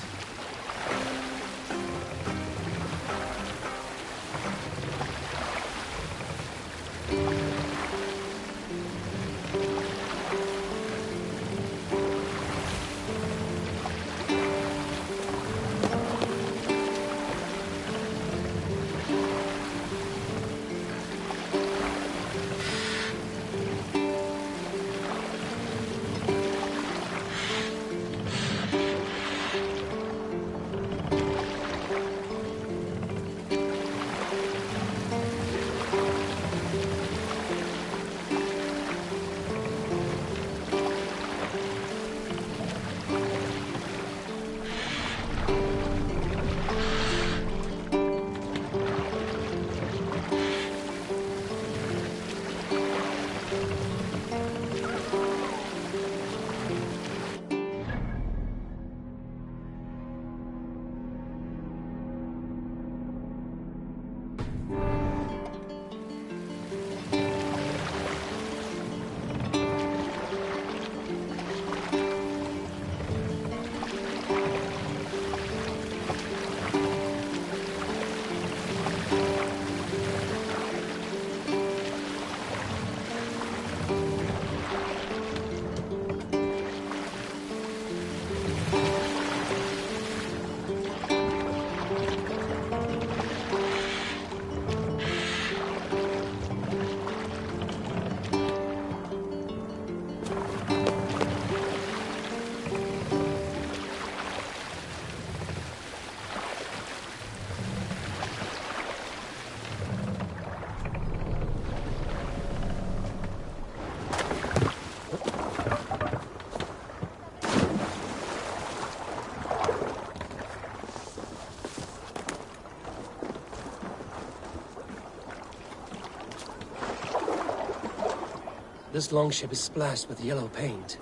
This longship is splashed with yellow paint.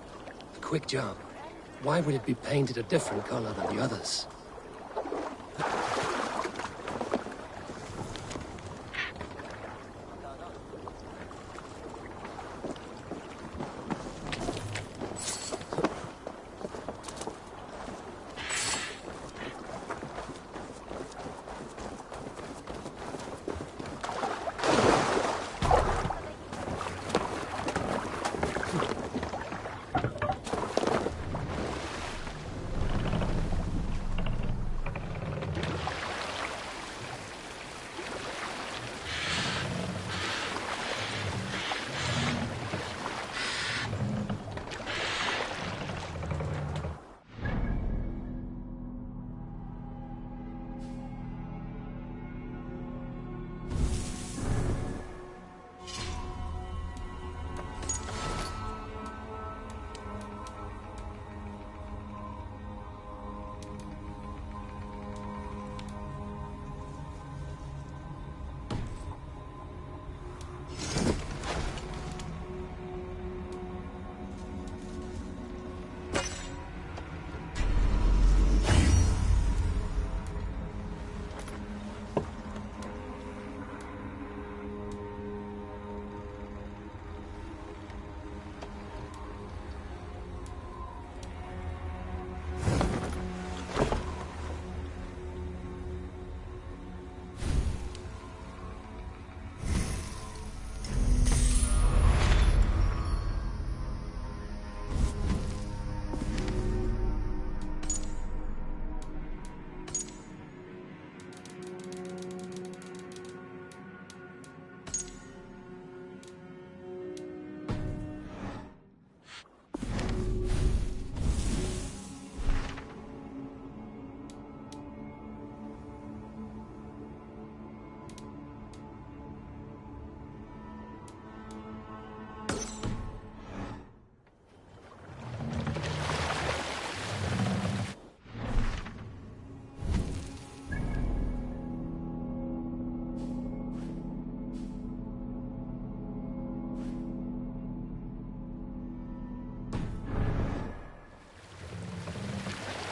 A quick job. Why would it be painted a different color than the others?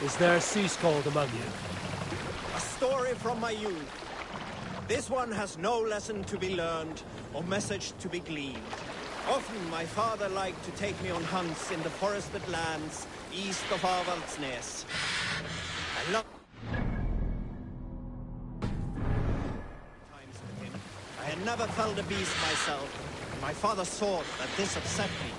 Is there a sea scald among you? A story from my youth. This one has no lesson to be learned or message to be gleaned. Often my father liked to take me on hunts in the forested lands east of Avaldsnes. I loved times with him. I had never felled a beast myself, and my father thought that this upset me.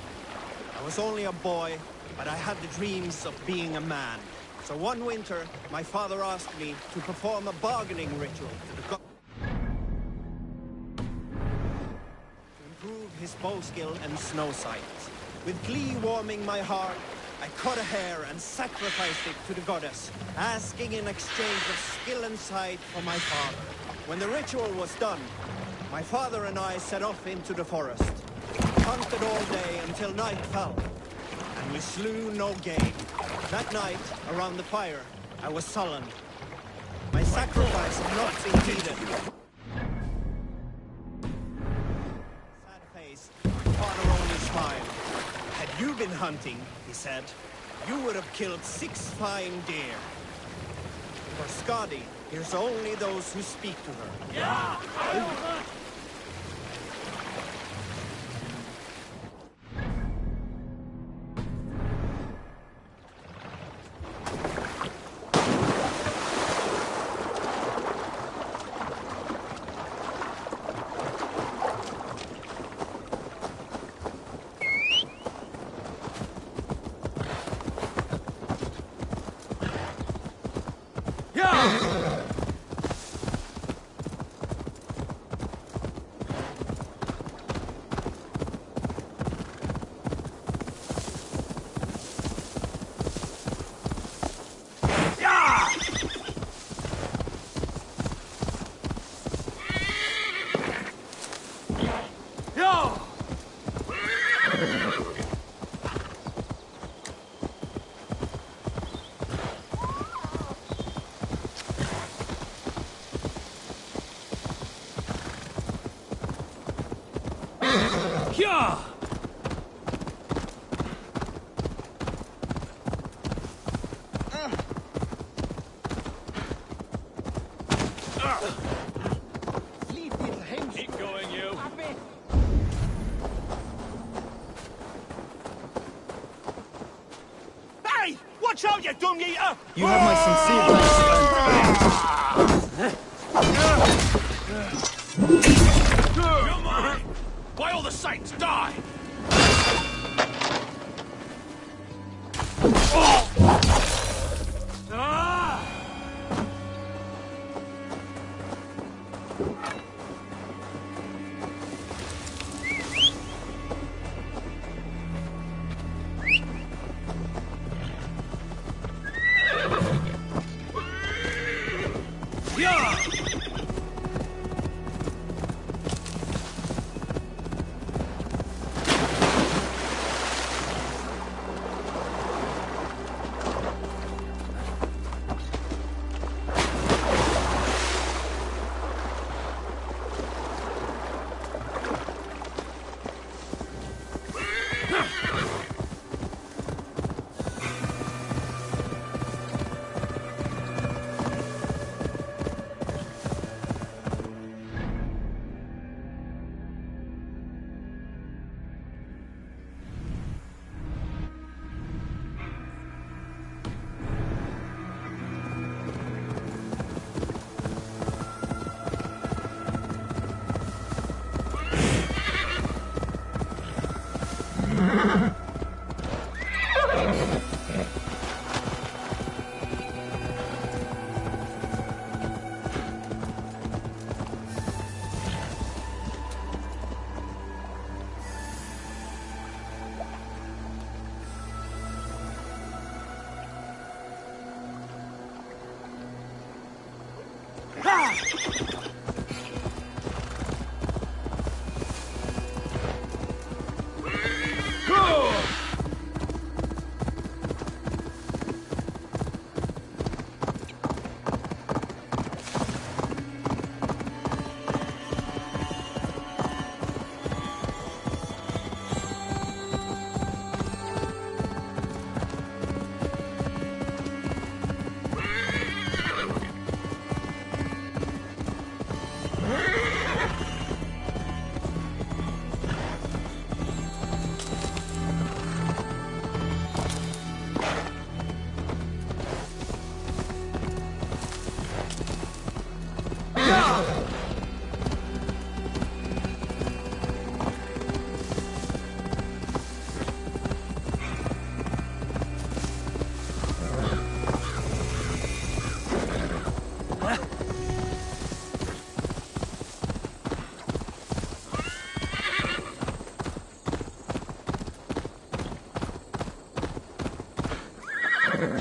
I was only a boy, but I had the dreams of being a man. So one winter, my father asked me to perform a bargaining ritual to the god. His bow skill and snow sight. With glee warming my heart, I cut a hare and sacrificed it to the goddess, asking in exchange of skill and sight for my father. When the ritual was done, my father and I set off into the forest. We hunted all day until night fell, and we slew no game. That night, around the fire, I was sullen. My sacrifice had not been heeded. Father only smiled. Had you been hunting, he said, you would have killed 6 fine deer. For Skadi, here's only those who speak to her. Yeah! Keep going, you. Hey! Watch out, you dung eater! You have my sincere thanks. You're mine! By all the saints, die!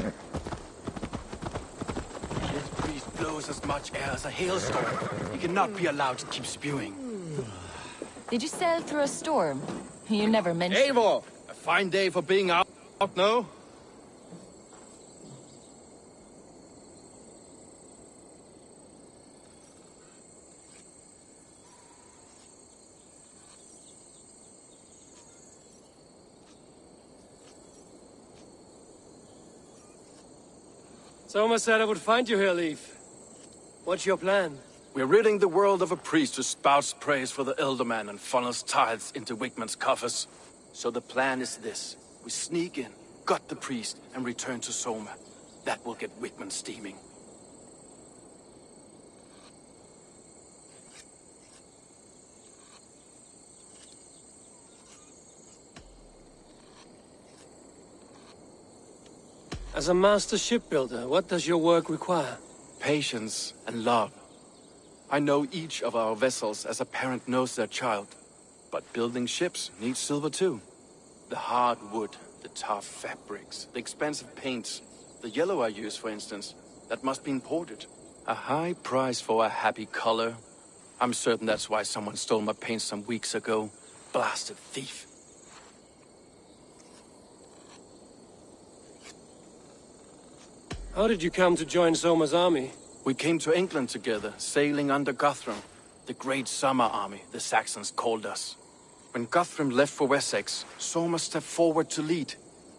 This priest blows as much air as a hailstorm. He cannot be allowed to keep spewing. Did you sail through a storm? You never mentioned... Eivor! A fine day for being out, no? Soma said I would find you here, Leif. What's your plan? We're ridding the world of a priest who spouts praise for the Elderman and funnels tithes into Wigman's coffers. So the plan is this. We sneak in, gut the priest, and return to Soma. That will get Wigman steaming. As a master shipbuilder, what does your work require? Patience and love. I know each of our vessels as a parent knows their child. But building ships needs silver too. The hard wood, the tough fabrics, the expensive paints, the yellow I use, for instance, that must be imported. A high price for a happy color. I'm certain that's why someone stole my paint some weeks ago. Blasted thief. How did you come to join Soma's army? We came to England together, sailing under Guthrum. The Great Summer Army, the Saxons called us. When Guthrum left for Wessex, Soma stepped forward to lead.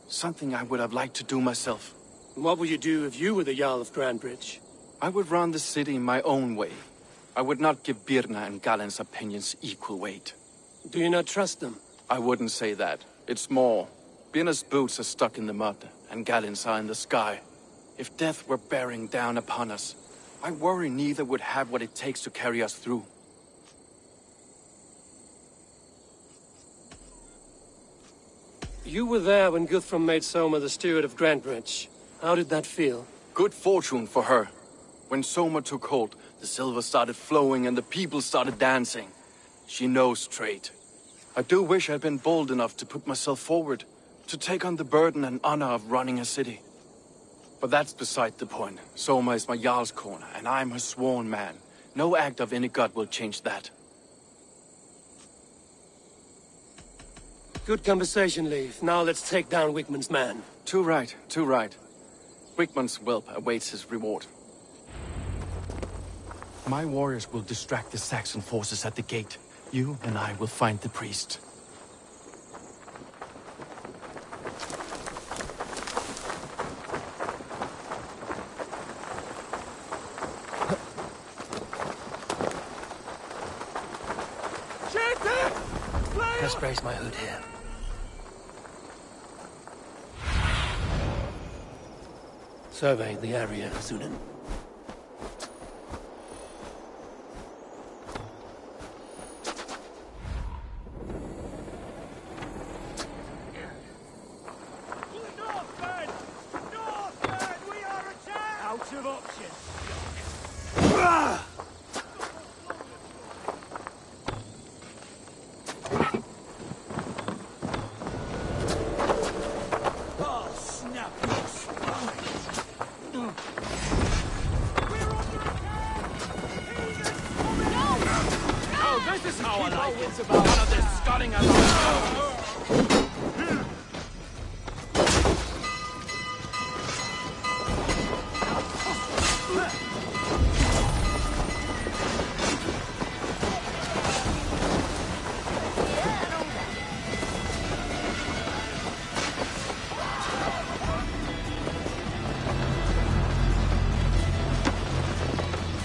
Something I would have liked to do myself. What would you do if you were the Jarl of Grandbridge? I would run the city my own way. I would not give Birna and Galen's opinions equal weight. Do you not trust them? I wouldn't say that. It's more. Birna's boots are stuck in the mud, and Galen's are in the sky. If death were bearing down upon us, I worry neither would have what it takes to carry us through. You were there when Guthrum made Soma the steward of Grandbridge. How did that feel? Good fortune for her. When Soma took hold, the silver started flowing and the people started dancing. She knows trade. I do wish I'd been bold enough to put myself forward, to take on the burden and honor of running a city. But that's beside the point. Soma is my Jarl's corner, and I'm her sworn man. No act of any god will change that. Good conversation, Leif. Now let's take down Wigman's man. Too right, too right. Wigman's whelp awaits his reward. My warriors will distract the Saxon forces at the gate. You and I will find the priest. Just brace my hood here. Survey the area, Sudan. Out of options.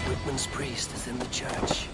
Wigman's priest is in the church.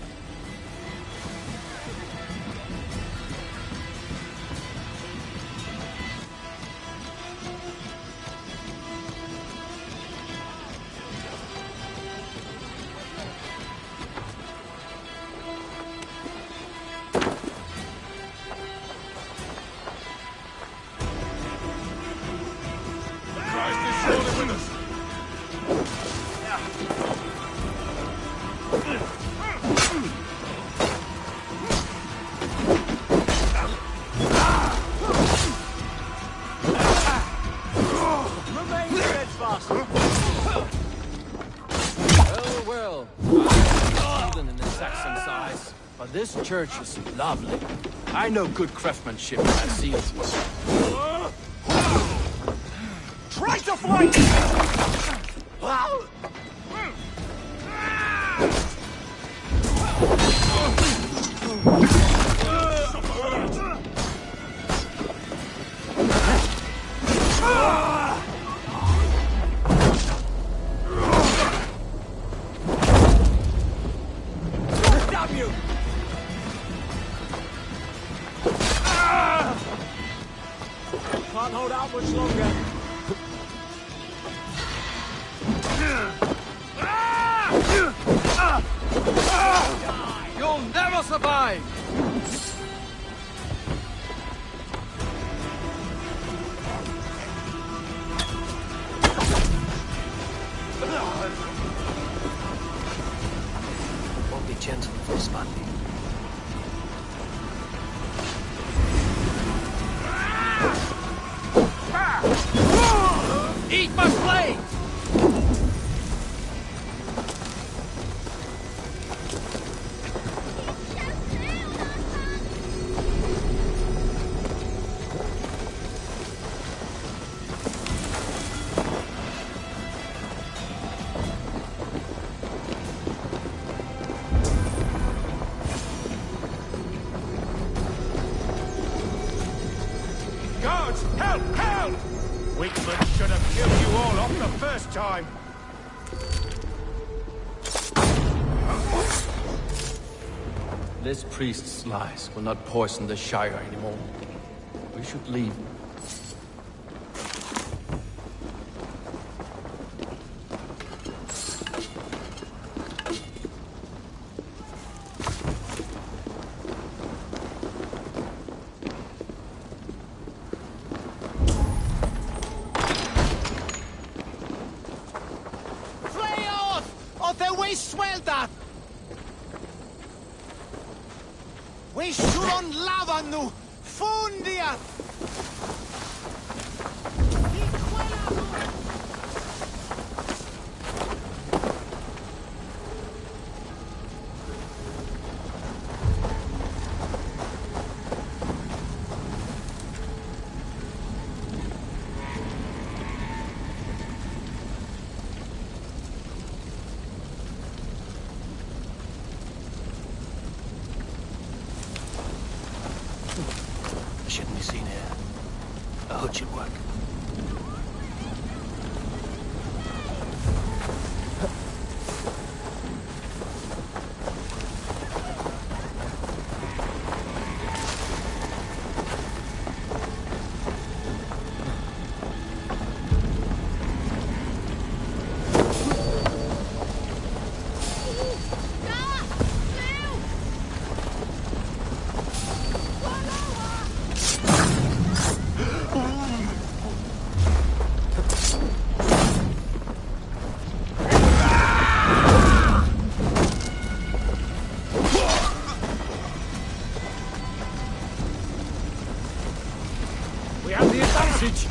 fast. Well, I'm heathen in the Saxon size, but this church is lovely. I know good craftsmanship when I see it. Try to fight! Damn you! Can't hold out much longer. You'll never survive! Won't be gentle if they spot me. Eat my blade! Guards, help! Help! Wigman should have killed you all off the first time. This priest's lies will not poison the Shire anymore. We should leave. Fly off! Or the way swelter! We should on lava nu! Fundia! I shouldn't be seen here. A hood should work. We have the advantage!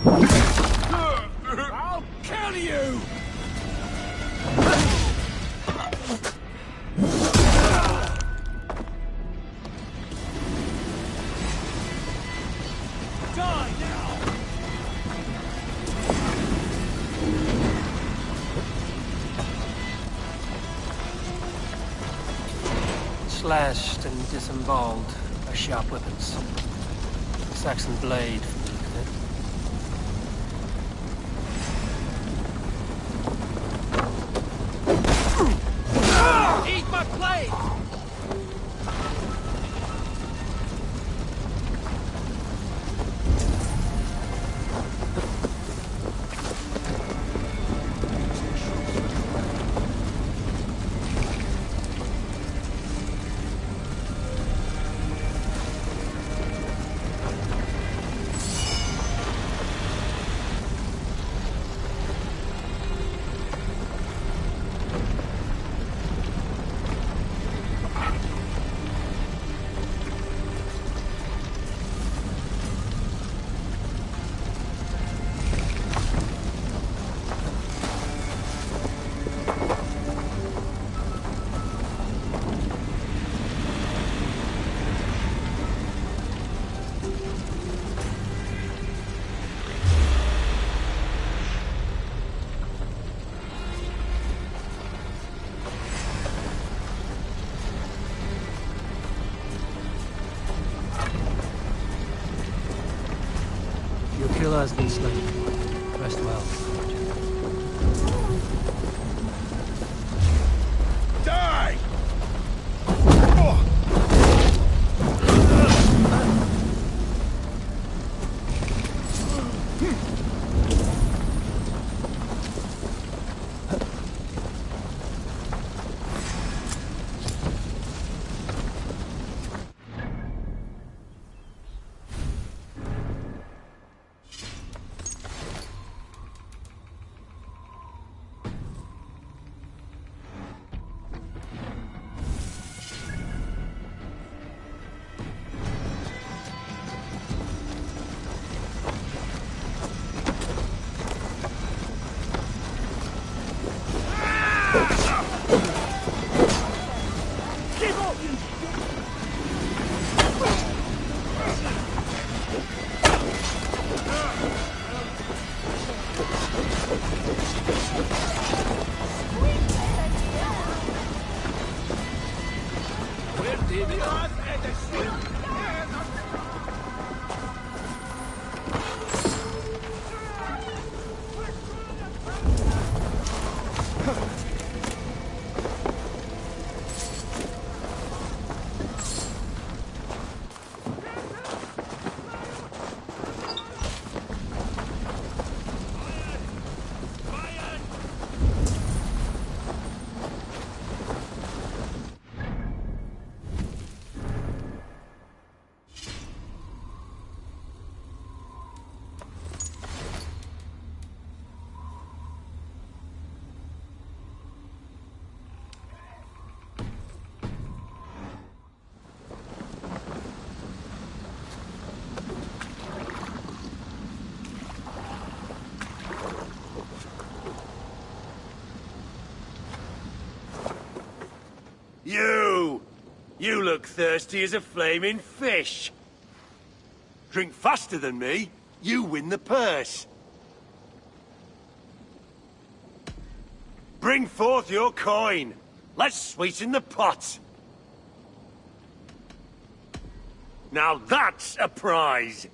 I'll kill you! Die now! Slashed and disemboweled are sharp weapons. Saxon blade, from the look of it. Eat my plate! Your killer has been slain. Rest well. Die! You look thirsty as a flaming fish. Drink faster than me, you win the purse. Bring forth your coin. Let's sweeten the pot. Now that's a prize.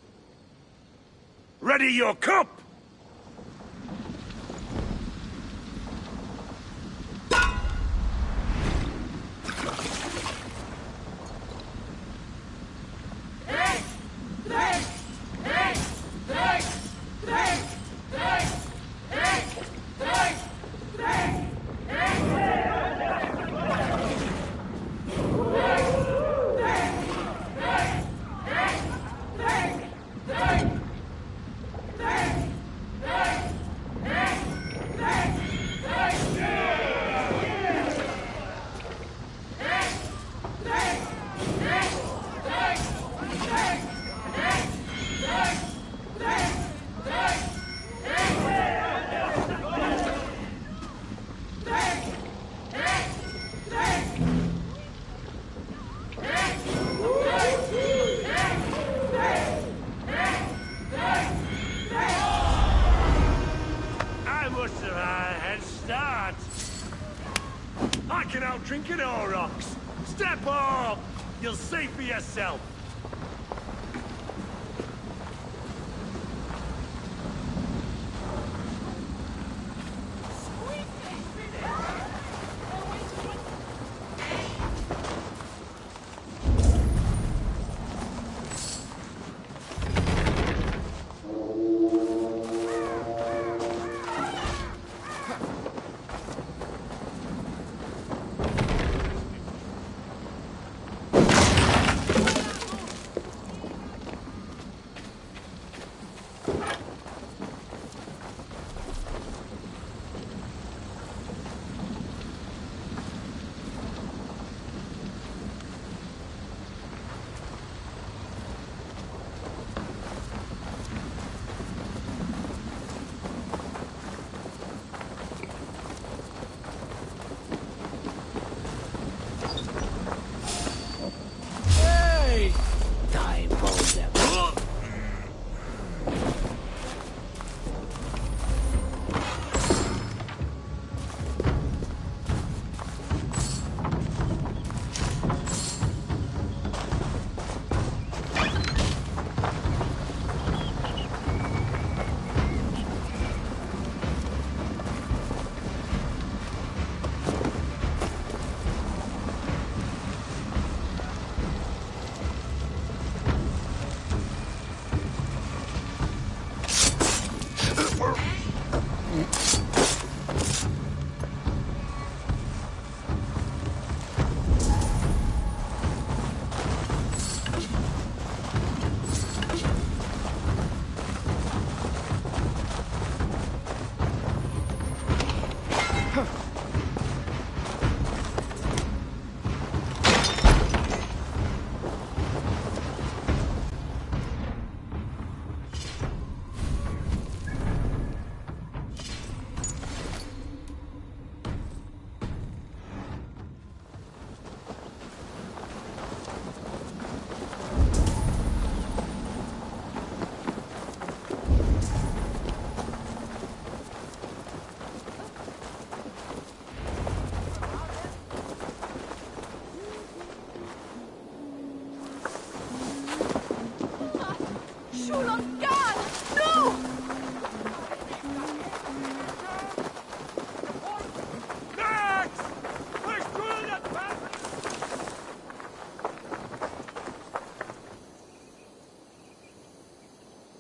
Ready your cup. I can outdrink an Aurochs. Step up! You'll see for yourself.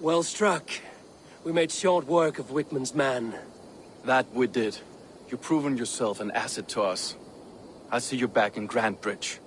Well struck. We made short work of Wickman's man. That we did. You've proven yourself an asset to us. I'll see you back in Grantbridge.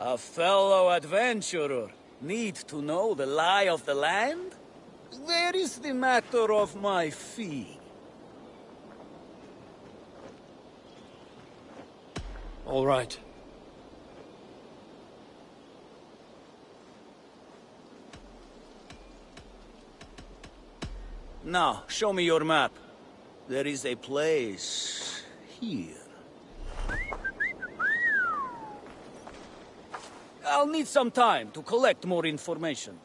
A fellow adventurer need to know the lie of the land? Where is the matter of my fee? All right. Now, show me your map. There is a place here. I'll need some time to collect more information.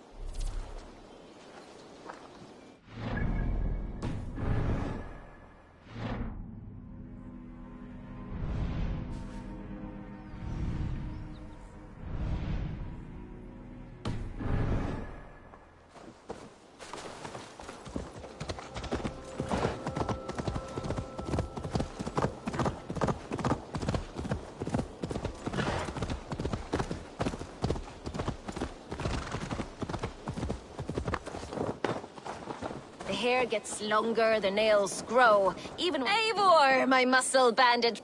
The hair gets longer, the nails grow. Even Eivor, my muscle-banded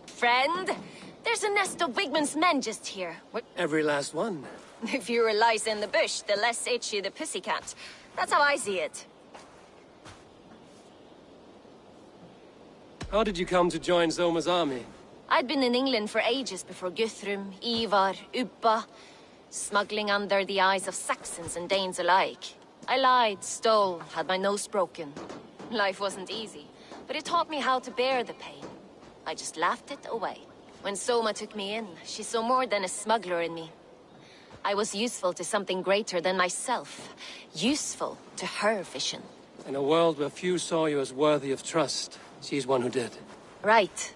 friend. There's a nest of Wigman's men just here. Every last one. The fewer lice in the bush, the less itchy the pussycat. That's how I see it. How did you come to join Zoma's army? I'd been in England for ages before Guthrum, Ivar, Ubba, smuggling under the eyes of Saxons and Danes alike. I lied, stole, had my nose broken. Life wasn't easy, but it taught me how to bear the pain. I just laughed it away. When Soma took me in, she saw more than a smuggler in me. I was useful to something greater than myself. Useful to her vision. In a world where few saw you as worthy of trust, she's one who did. Right.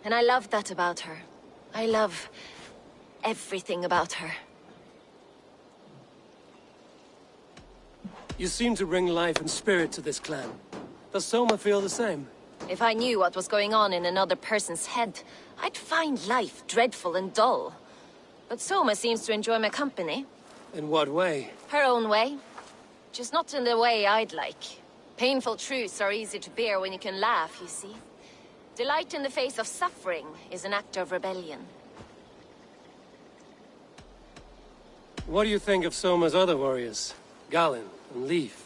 And I love that about her. I love everything about her. You seem to bring life and spirit to this clan. Does Soma feel the same? If I knew what was going on in another person's head, I'd find life dreadful and dull. But Soma seems to enjoy my company. In what way? Her own way. Just not in the way I'd like. Painful truths are easy to bear when you can laugh, you see. Delight in the face of suffering is an act of rebellion. What do you think of Soma's other warriors? Galen and Leaf?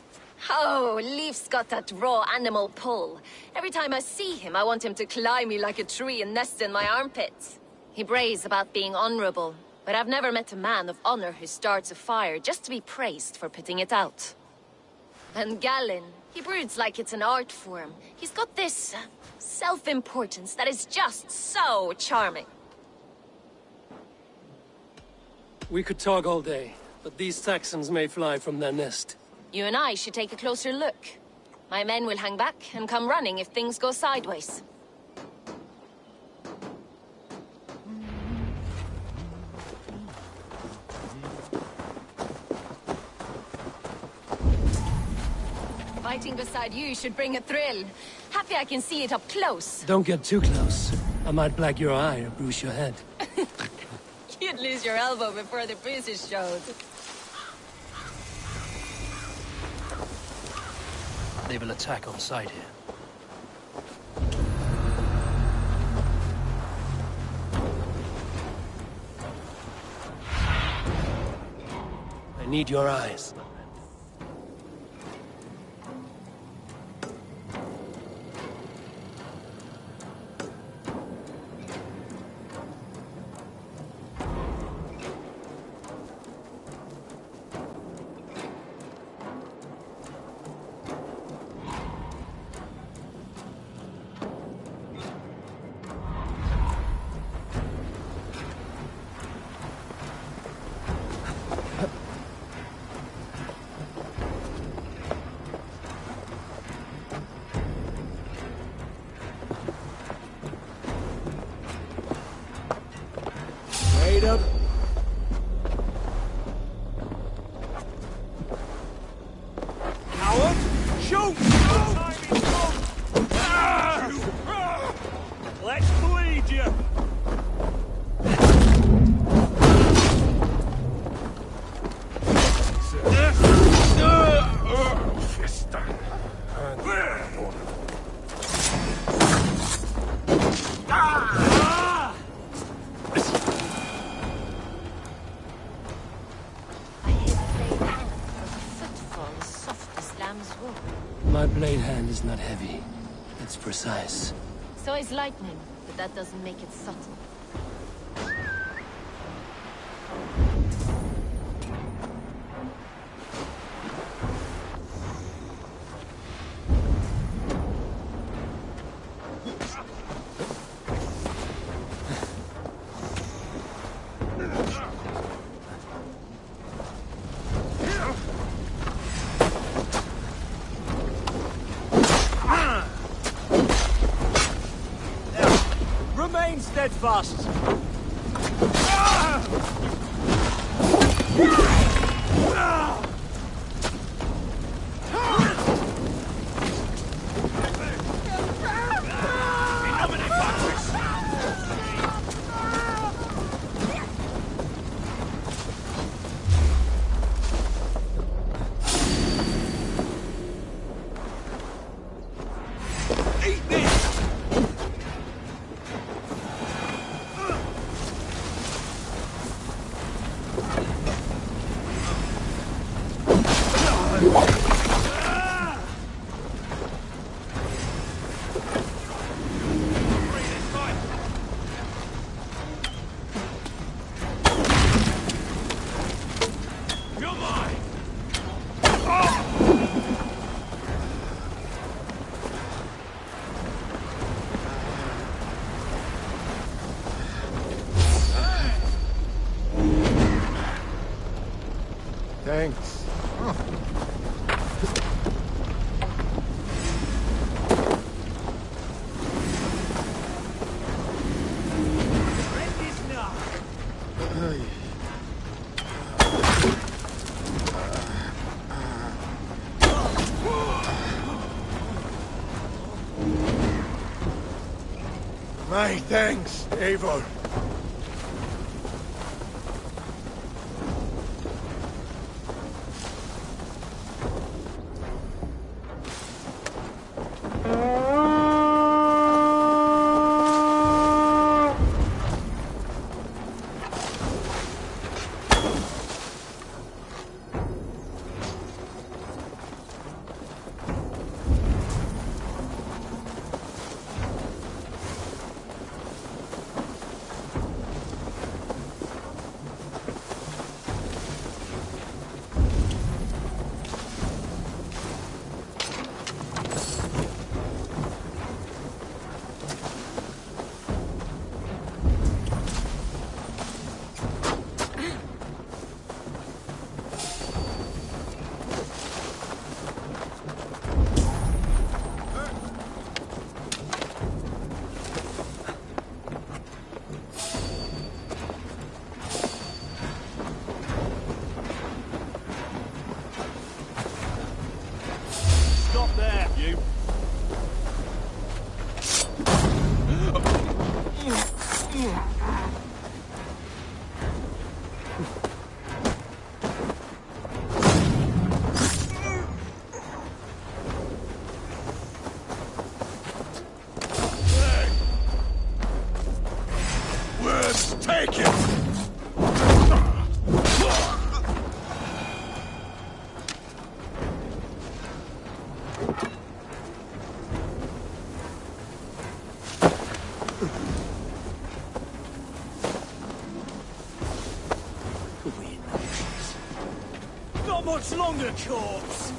Oh, Leaf's got that raw animal pull. Every time I see him, I want him to climb me like a tree and nest in my armpits. He brays about being honorable, but I've never met a man of honor who starts a fire just to be praised for putting it out. And Galen, he broods like it's an art form. He's got this self-importance that is just so charming. We could talk all day, but these Saxons may fly from their nest. You and I should take a closer look. My men will hang back and come running if things go sideways. Fighting beside you should bring a thrill. Happy I can see it up close. Don't get too close. I might black your eye or bruise your head. You'd lose your elbow before the bruises showed. They will attack on sight here. I need your eyes. blade hand is not heavy. It's precise. So is lightning, but that doesn't make it subtle. Remain steadfast. Thanks. My thanks, Eivor. Stop there, you. Words taken! Not much longer, corpse.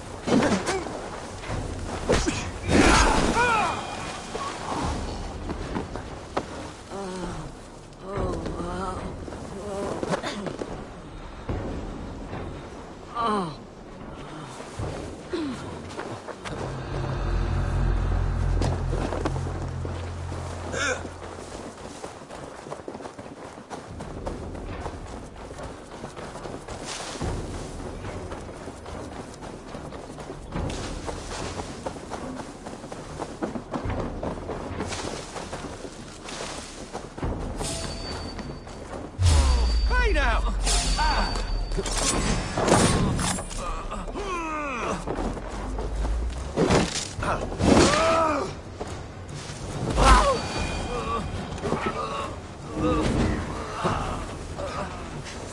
Hey now!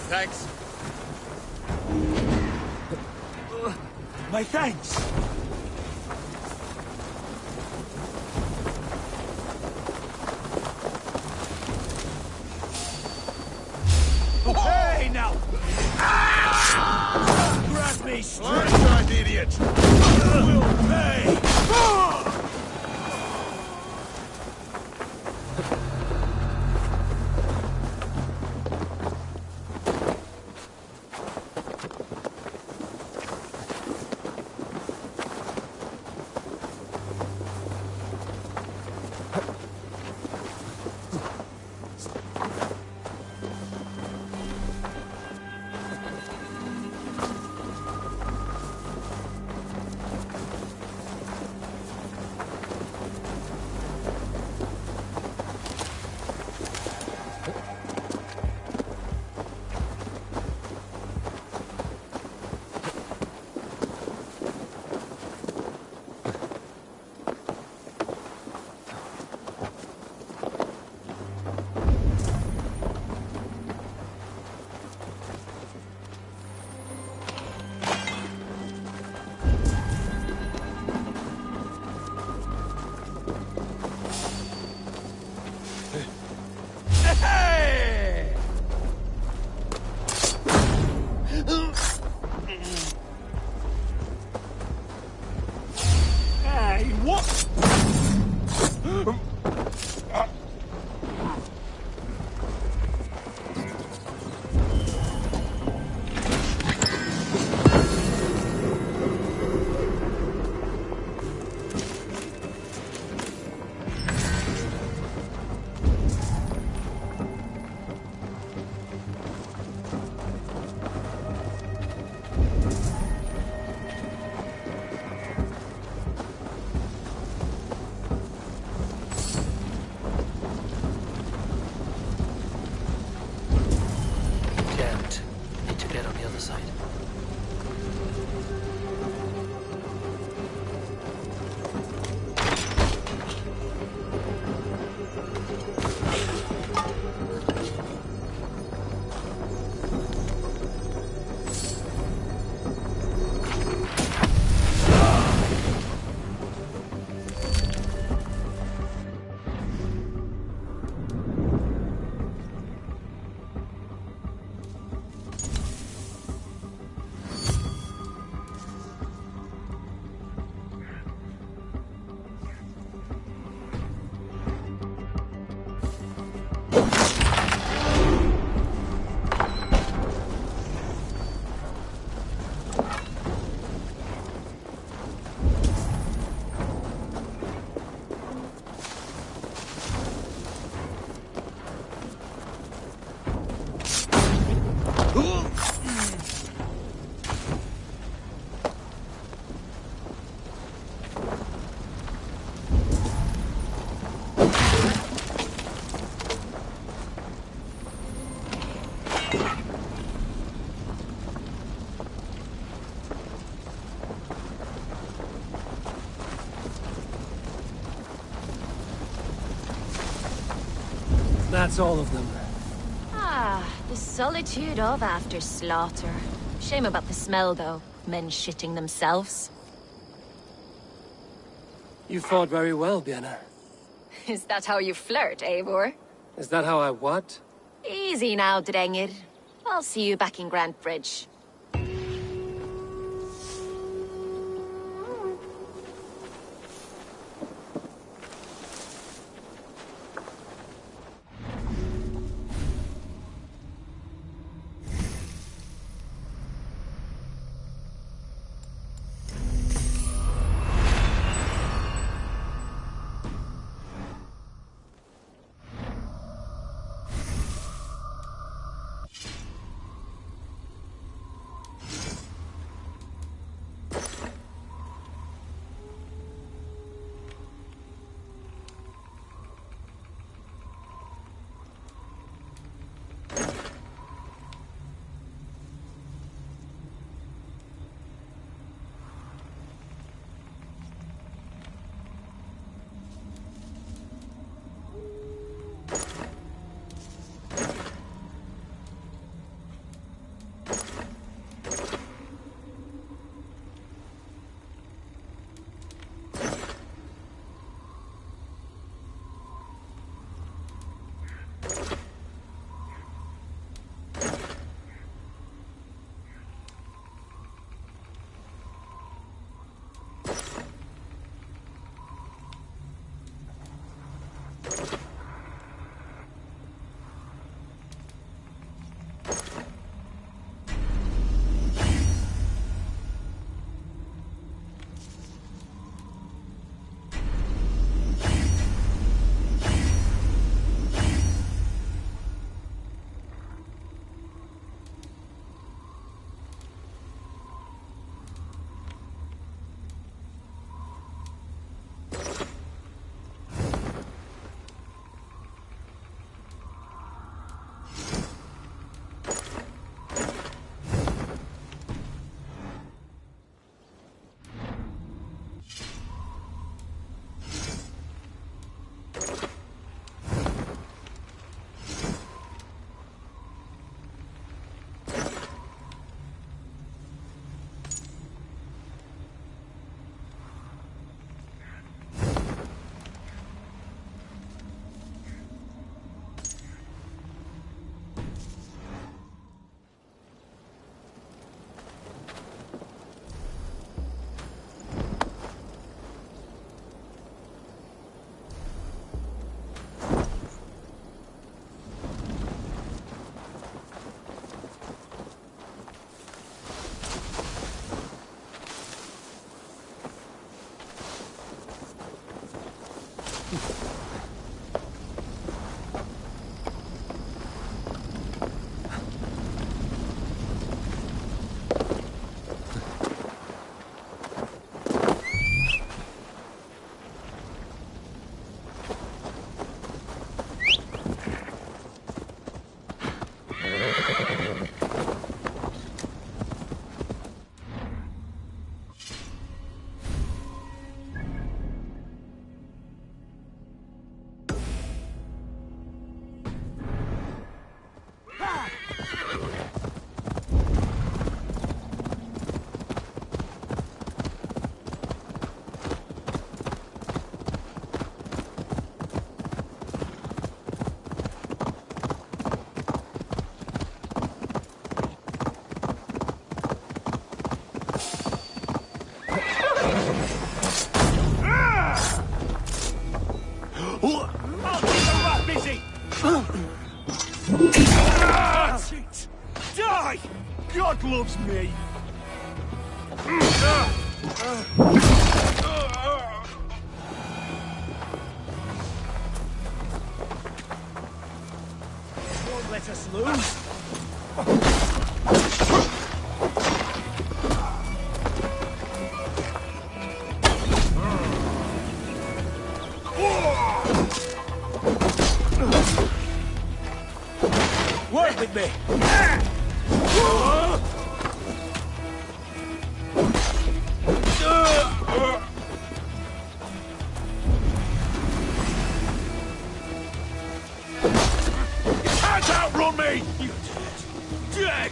Thanks. My thanks. Hey, now! Grab me straight, idiot! Will pay! Hey, what? That's all of them. Ah, the solitude of after slaughter. Shame about the smell, though. Men shitting themselves. You fought very well, Bianna. Is that how you flirt, Eivor? Is that how I what? Easy now, Drengir. I'll see you back in Grand Bridge. That's it! Die! God loves me! Won't let us lose. Work with me! You can't outrun me! You're dead! Dead!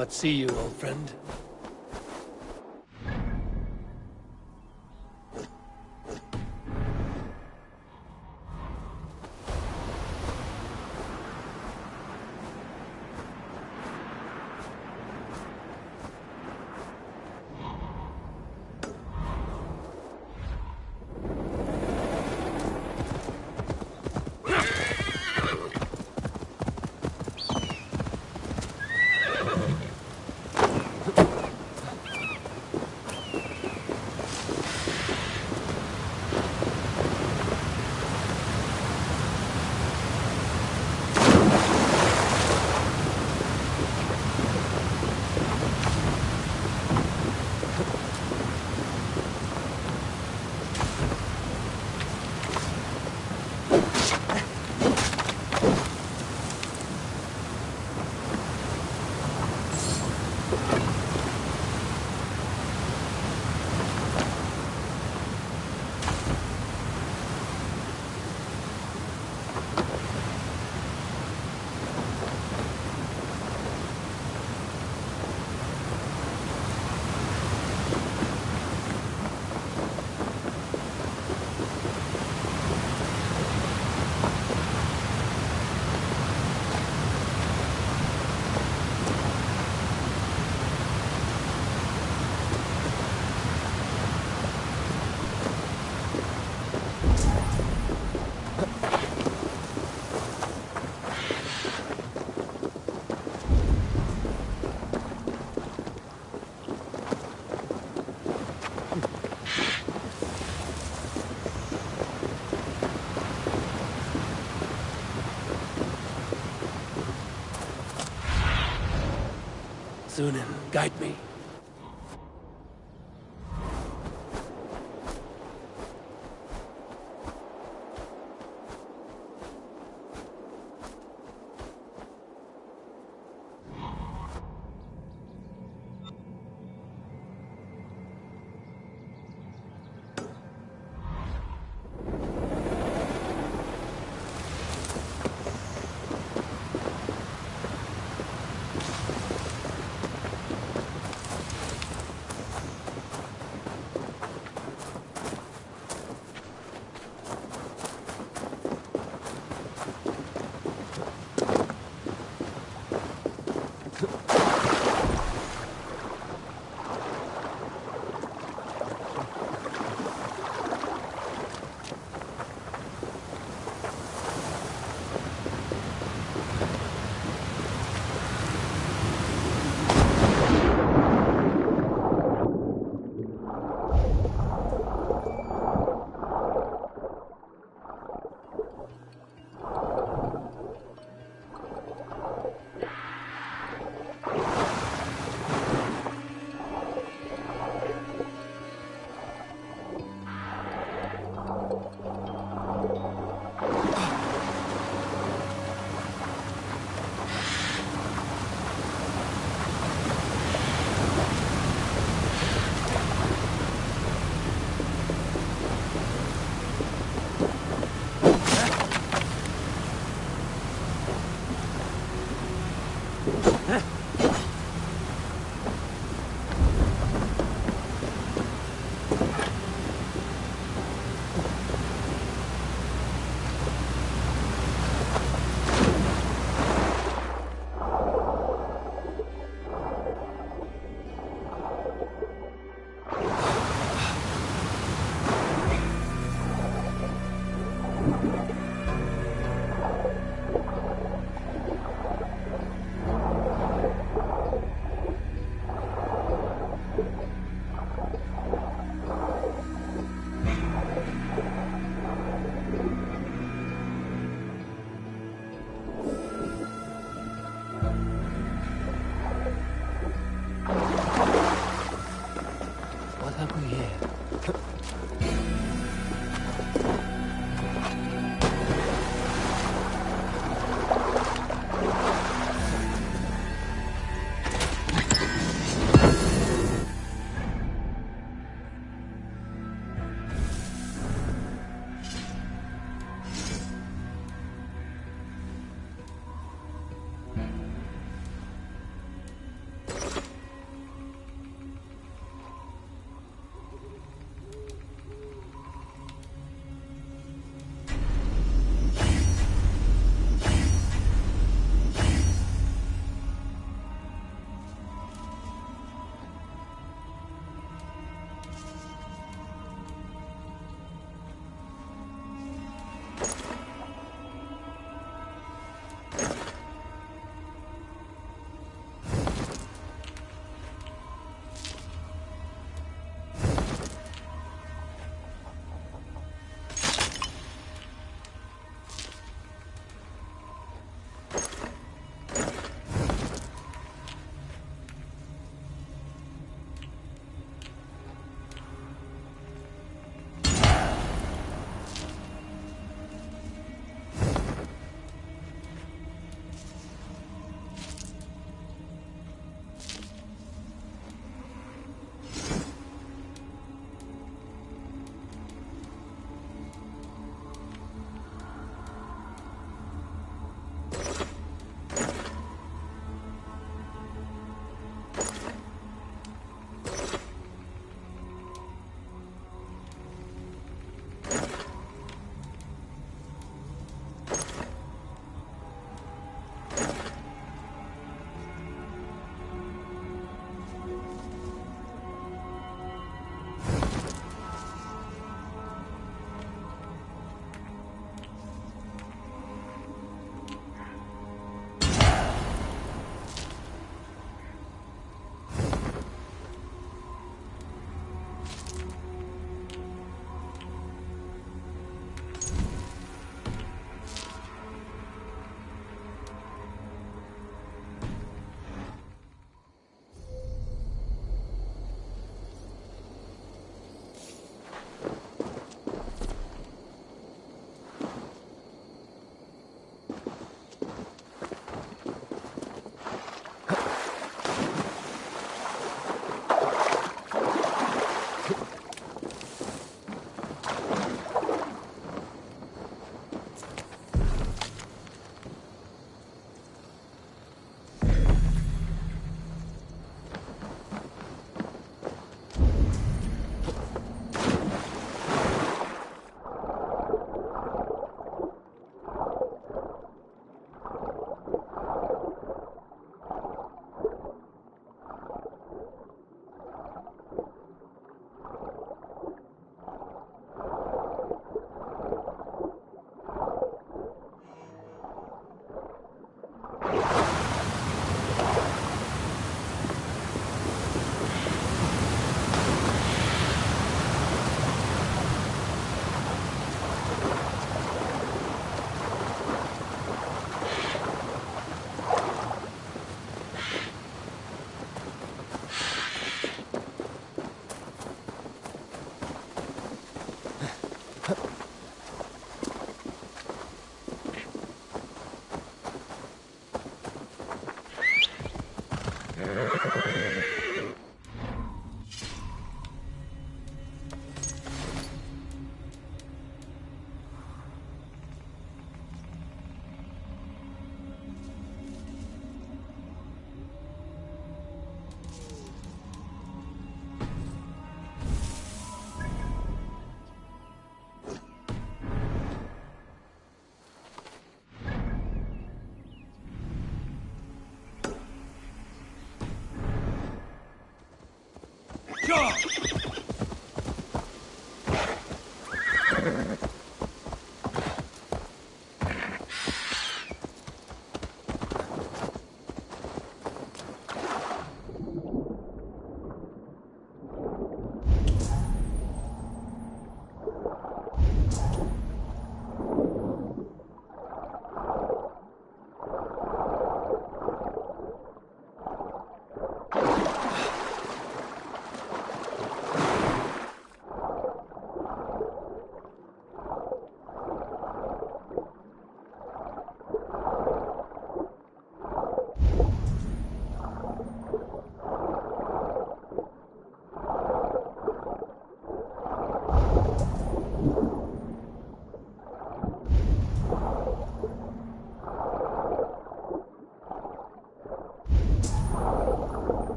What see you, old friend? Sunan, guide me.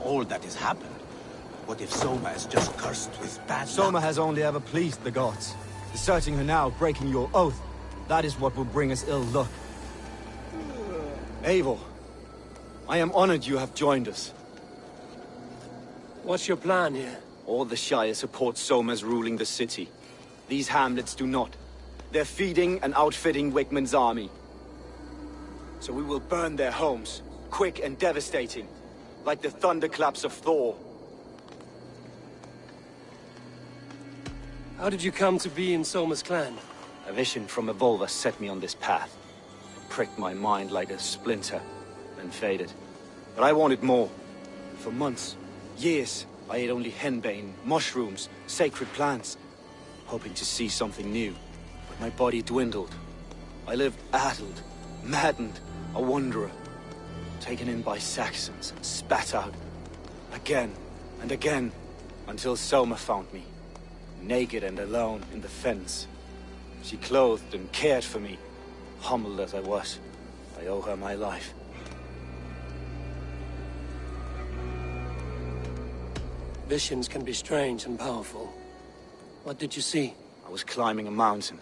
all that has happened. What if Soma is just cursed with bad Soma luck? has only ever pleased the gods. Deserting her now, breaking your oath, that is what will bring us ill luck. Eivor, I am honored you have joined us. What's your plan here? All the Shire support Soma's ruling the city. These hamlets do not. They're feeding and outfitting Wigmund's army. So we will burn their homes, quick and devastating, like the thunderclaps of Thor. How did you come to be in Soma's clan? A vision from Evolva set me on this path. It pricked my mind like a splinter, then faded. But I wanted more. For months, years, I ate only henbane, mushrooms, sacred plants, hoping to see something new. But my body dwindled. I lived addled, maddened, a wanderer, taken in by Saxons and spat out, again and again, until Soma found me, naked and alone in the fens. She clothed and cared for me, humbled as I was. I owe her my life. Visions can be strange and powerful. What did you see? I was climbing a mountain,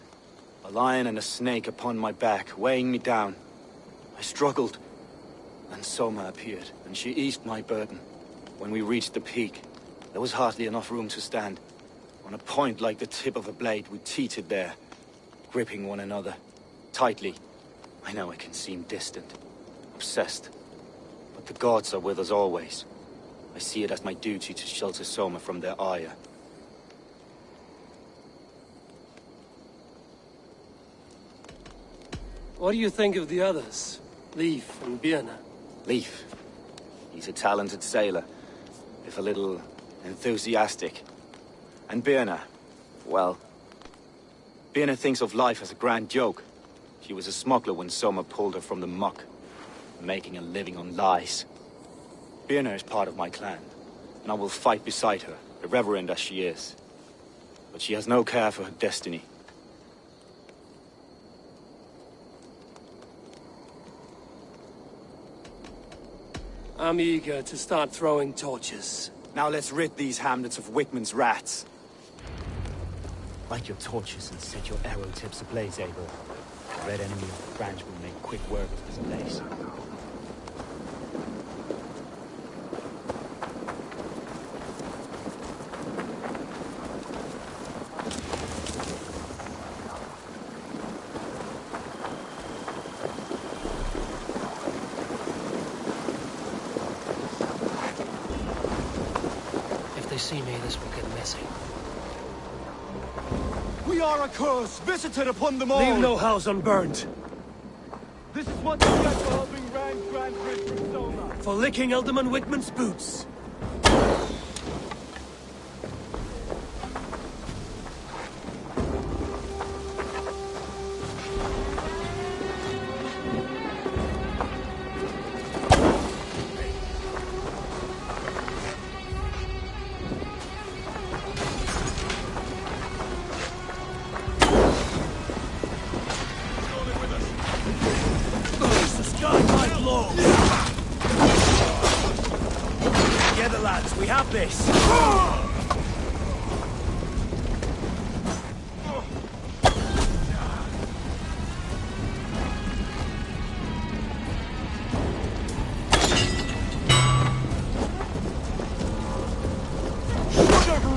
a lion and a snake upon my back, weighing me down. I struggled, and Soma appeared, and she eased my burden. When we reached the peak, there was hardly enough room to stand. On a point like the tip of a blade, we teetered there, gripping one another, tightly. I know it can seem distant, obsessed, but the gods are with us always. I see it as my duty to shelter Soma from their ire. What do you think of the others? Leif and Birna? Leif. He's a talented sailor, if a little enthusiastic. And Birna, well, Birna thinks of life as a grand joke. She was a smuggler when Soma pulled her from the muck, making a living on lies. Birna is part of my clan, and I will fight beside her, irreverent as she is. But she has no care for her destiny. I'm eager to start throwing torches. Now let's rid these hamlets of Wigmund's rats. Light your torches and set your arrow tips ablaze, Eivor. The red enemy of the branch will make quick work of this place. If they see me, this will get messy. We are a curse, visited upon them all! Leave no house unburned. This is what you get for helping Grand Bridge from Soma! For licking Alderman Wigmund's boots. Together, lads, we have this.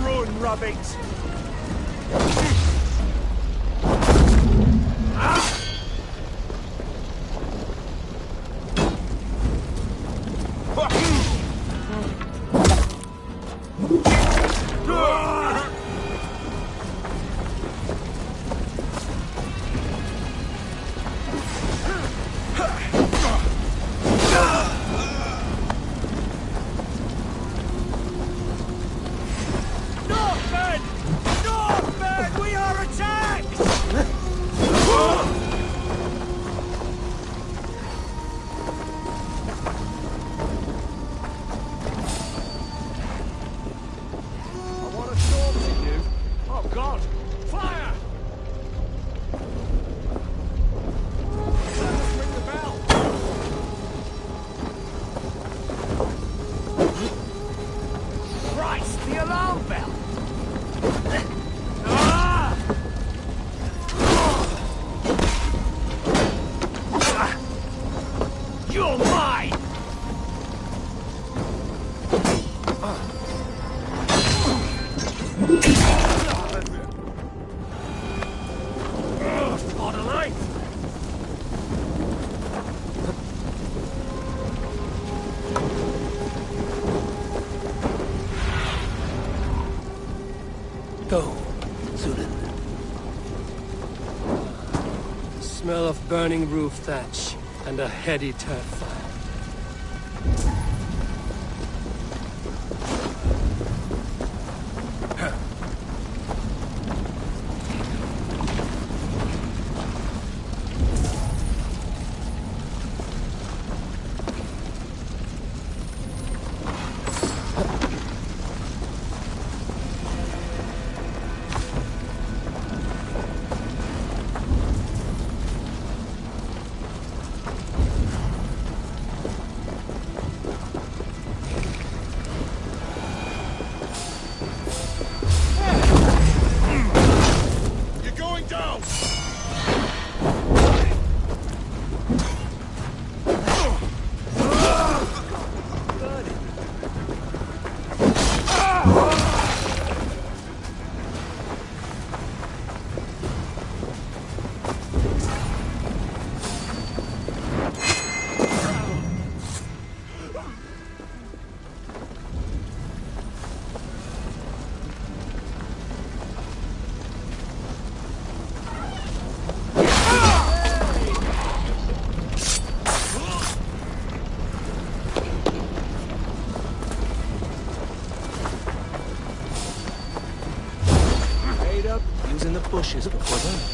Run, rabbit! You're mine! For the light! Go, Zulin. Smell of burning roof thatch and a heady turf fire. In the bushes for cover.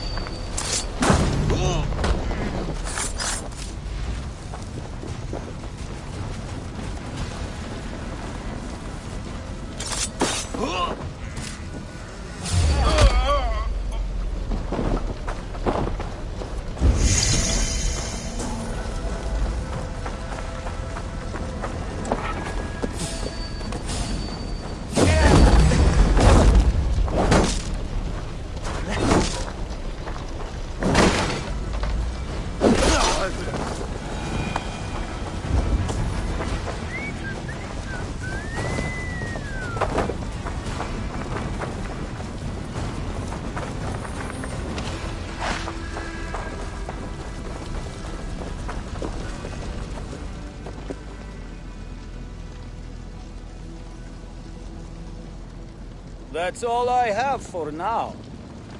That's all I have for now.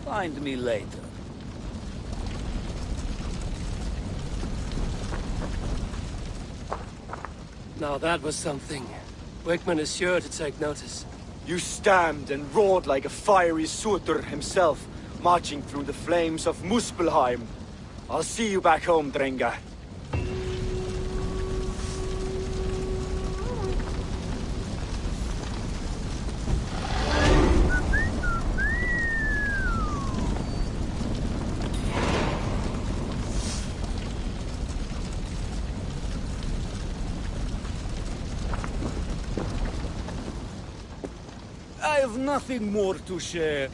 Find me later. Now that was something. Wickman is sure to take notice. You stamped and roared like a fiery Surtur himself, marching through the flames of Muspelheim. I'll see you back home, Drenga. I have nothing more to share.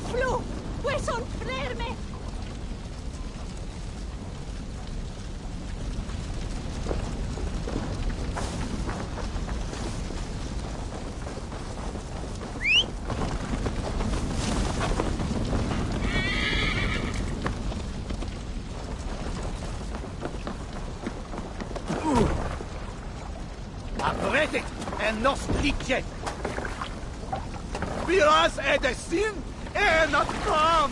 Flo! Où est son frère, mais... Arrête en nos liquiet! Viras est destin et notre femme!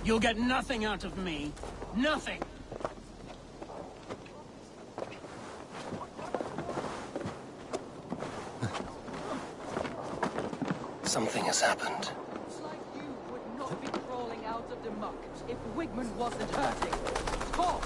You'll get nothing out of me. Nothing. Something has happened. Looks like you would not be crawling out of the muck if Wigmund wasn't hurting. Talk!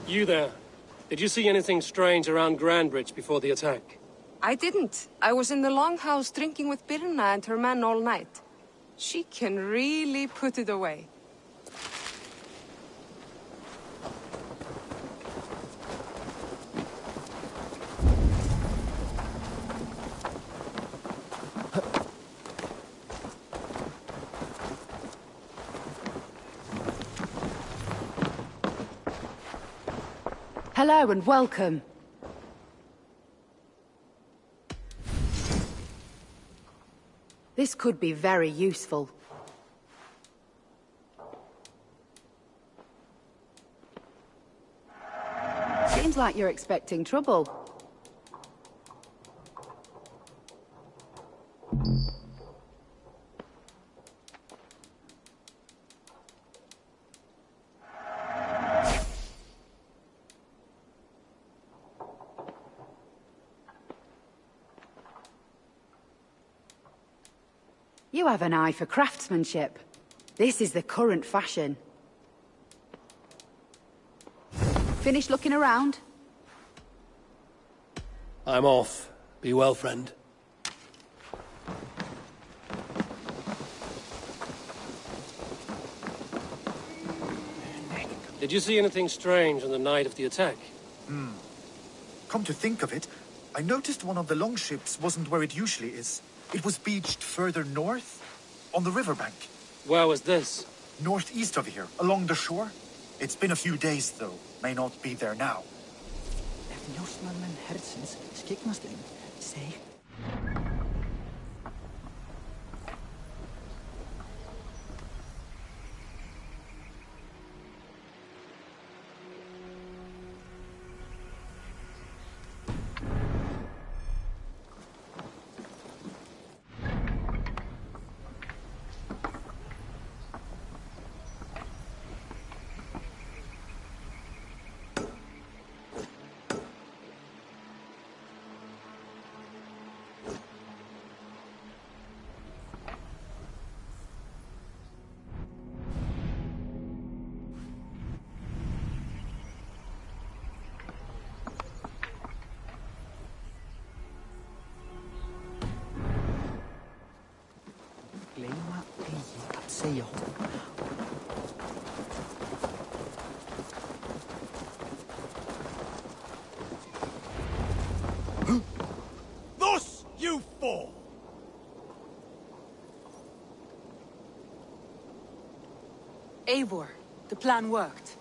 You there. Did you see anything strange around Grandbridge before the attack? I didn't. I was in the longhouse drinking with Birna and her men all night. She can really put it away. Hello and welcome. This could be very useful. Seems like you're expecting trouble. You have an eye for craftsmanship. This is the current fashion. Finished looking around? I'm off. Be well, friend. Did you see anything strange on the night of the attack? Come to think of it, I noticed one of the longships wasn't where it usually is. It was beached further north, on the riverbank. Where was this? Northeast of here, along the shore. It's been a few days, though. May not be there now. Thus you fall! Eivor, the plan worked.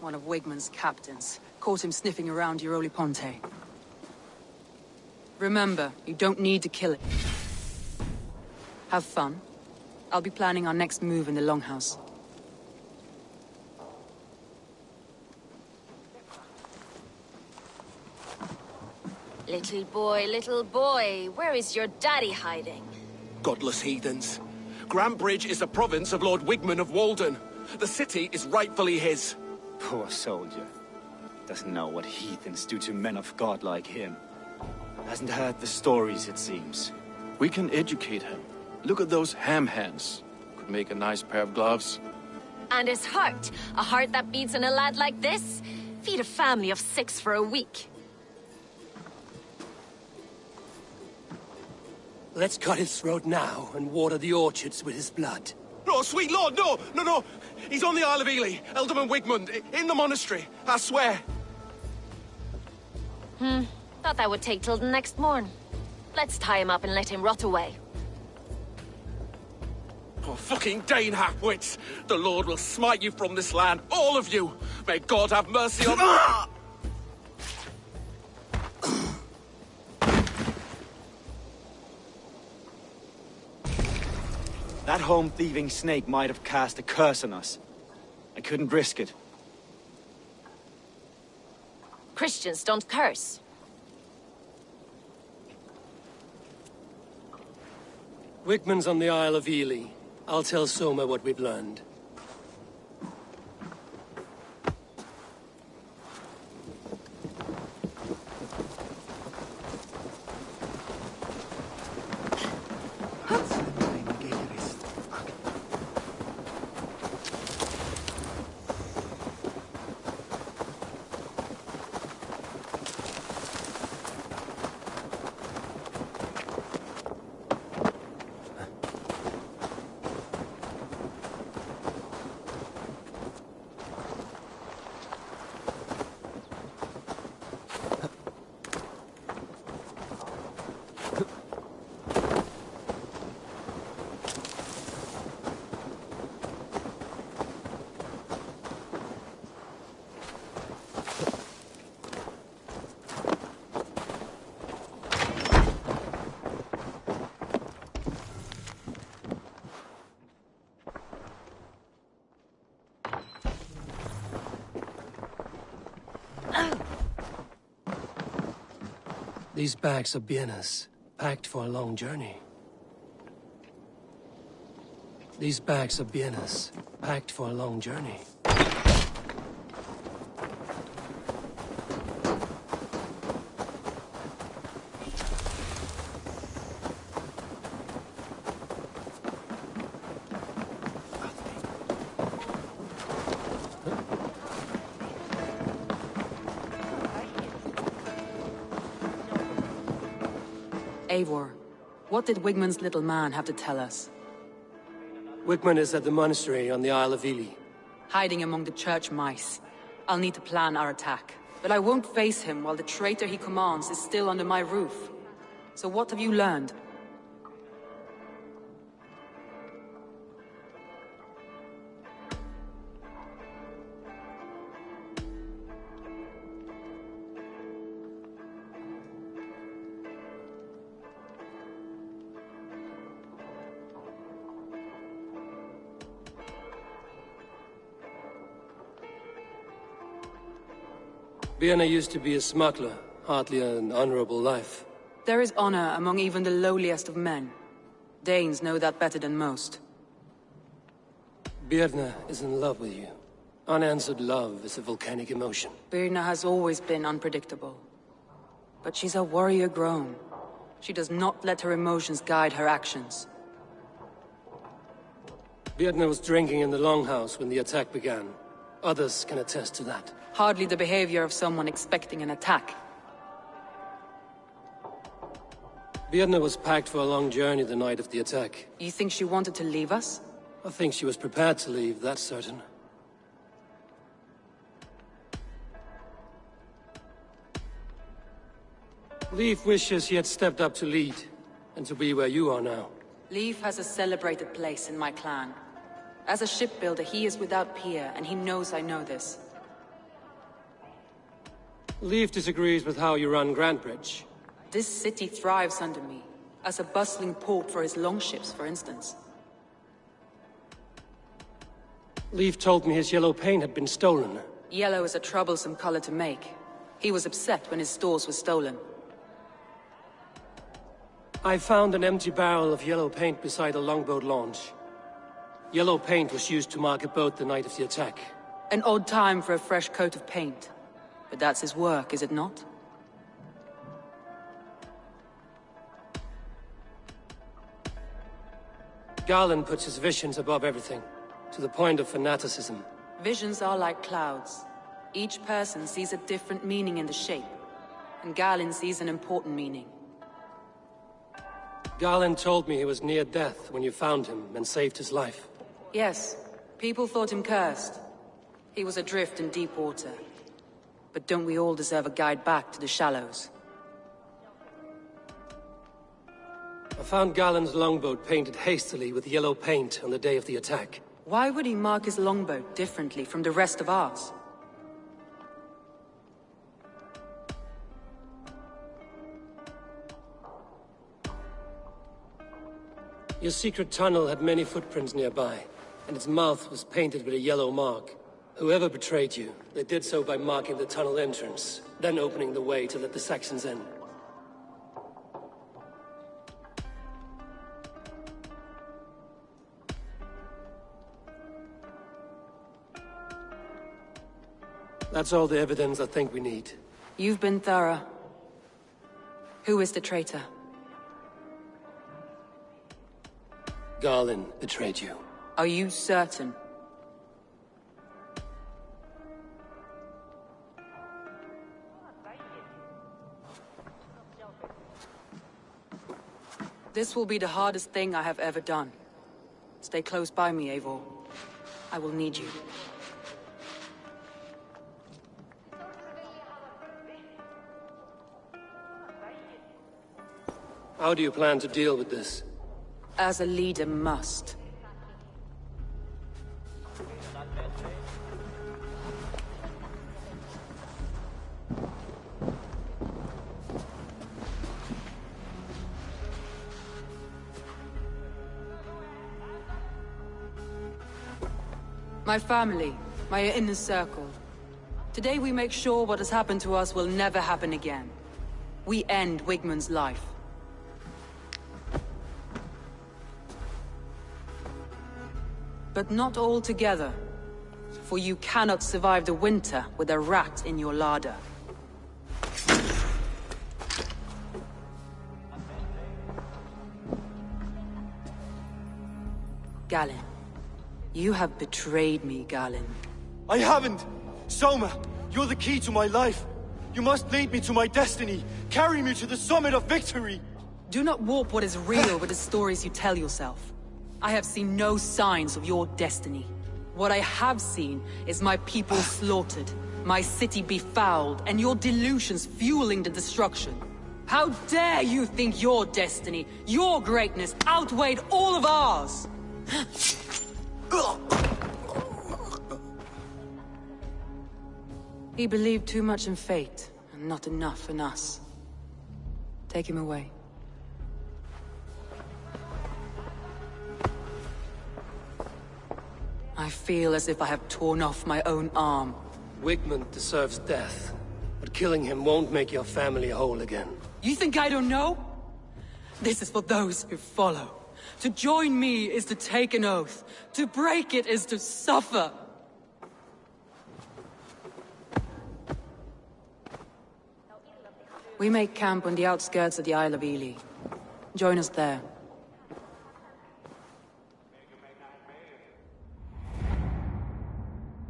One of Wigmund's captains caught him sniffing around Euroli Ponte. Remember, you don't need to kill it. Have fun. I'll be planning our next move in the Longhouse. Little boy, where is your daddy hiding? Godless heathens. Grandbridge is the province of Lord Wigmund of Walden. The city is rightfully his. Poor soldier. Doesn't know what heathens do to men of God like him. Hasn't heard the stories, it seems. We can educate him. Look at those ham hands. Could make a nice pair of gloves. And his heart. A heart that beats in a lad like this? Feed a family of 6 for a week. Let's cut his throat now and water the orchards with his blood. No, sweet lord, no, no, no. He's on the Isle of Ely, Ealdorman Wigmund, in the monastery, I swear. Thought that would take till the next morn. Let's tie him up and let him rot away. Oh, fucking Dane half-wits! The Lord will smite you from this land, all of you! May God have mercy on... That home-thieving snake might have cast a curse on us. I couldn't risk it. Christians don't curse. Wigman's on the Isle of Ely. I'll tell Soma what we've learned. These bags are bienes, packed for a long journey. These bags are bienes, packed for a long journey. Eivor, what did Wigmund's little man have to tell us? Wigmund is at the monastery on the Isle of Ely. Hiding among the church mice. I'll need to plan our attack. But I won't face him while the traitor he commands is still under my roof. So what have you learned? Birna used to be a smuggler, hardly an honorable life. There is honor among even the lowliest of men. Danes know that better than most. Birna is in love with you. Unanswered love is a volcanic emotion. Birna has always been unpredictable. But she's a warrior grown. She does not let her emotions guide her actions. Birna was drinking in the Longhouse when the attack began. Others can attest to that. Hardly the behavior of someone expecting an attack. Birna was packed for a long journey the night of the attack. You think she wanted to leave us? I think she was prepared to leave, that's certain. Leif wishes he had stepped up to lead, and to be where you are now. Leif has a celebrated place in my clan. As a shipbuilder, he is without peer, and he knows I know this. Leif disagrees with how you run Grantebridge. This city thrives under me, as a bustling port for his longships, for instance. Leif told me his yellow paint had been stolen. Yellow is a troublesome color to make. He was upset when his stores were stolen. I found an empty barrel of yellow paint beside a longboat launch. Yellow paint was used to mark a boat the night of the attack. An odd time for a fresh coat of paint. But that's his work, is it not? Garland puts his visions above everything, to the point of fanaticism. Visions are like clouds. Each person sees a different meaning in the shape, and Garland sees an important meaning. Garland told me he was near death when you found him and saved his life. Yes, people thought him cursed. He was adrift in deep water. But don't we all deserve a guide back to the shallows? I found Garland's longboat painted hastily with yellow paint on the day of the attack. Why would he mark his longboat differently from the rest of ours? Your secret tunnel had many footprints nearby, and its mouth was painted with a yellow mark. Whoever betrayed you, they did so by marking the tunnel entrance, then opening the way to let the Saxons in. That's all the evidence I think we need. You've been thorough. Who is the traitor? Garland betrayed you. Are you certain? This will be the hardest thing I have ever done. Stay close by me, Eivor. I will need you. How do you plan to deal with this? As a leader must. My family, my inner circle. Today we make sure what has happened to us will never happen again. We end Wigmund's life. But not all together. For you cannot survive the winter with a rat in your larder. Galen. You have betrayed me, Galen. I haven't! Soma, you're the key to my life. You must lead me to my destiny. Carry me to the summit of victory. Do not warp what is real with the stories you tell yourself. I have seen no signs of your destiny. What I have seen is my people slaughtered, my city befouled, and your delusions fueling the destruction. How dare you think your destiny, your greatness, outweighed all of ours? He believed too much in fate, and not enough in us. Take him away. I feel as if I have torn off my own arm. Wigmund deserves death, but killing him won't make your family whole again. You think I don't know? This is for those who follow. To join me is to take an oath. To break it is to suffer. We make camp on the outskirts of the Isle of Ely. Join us there.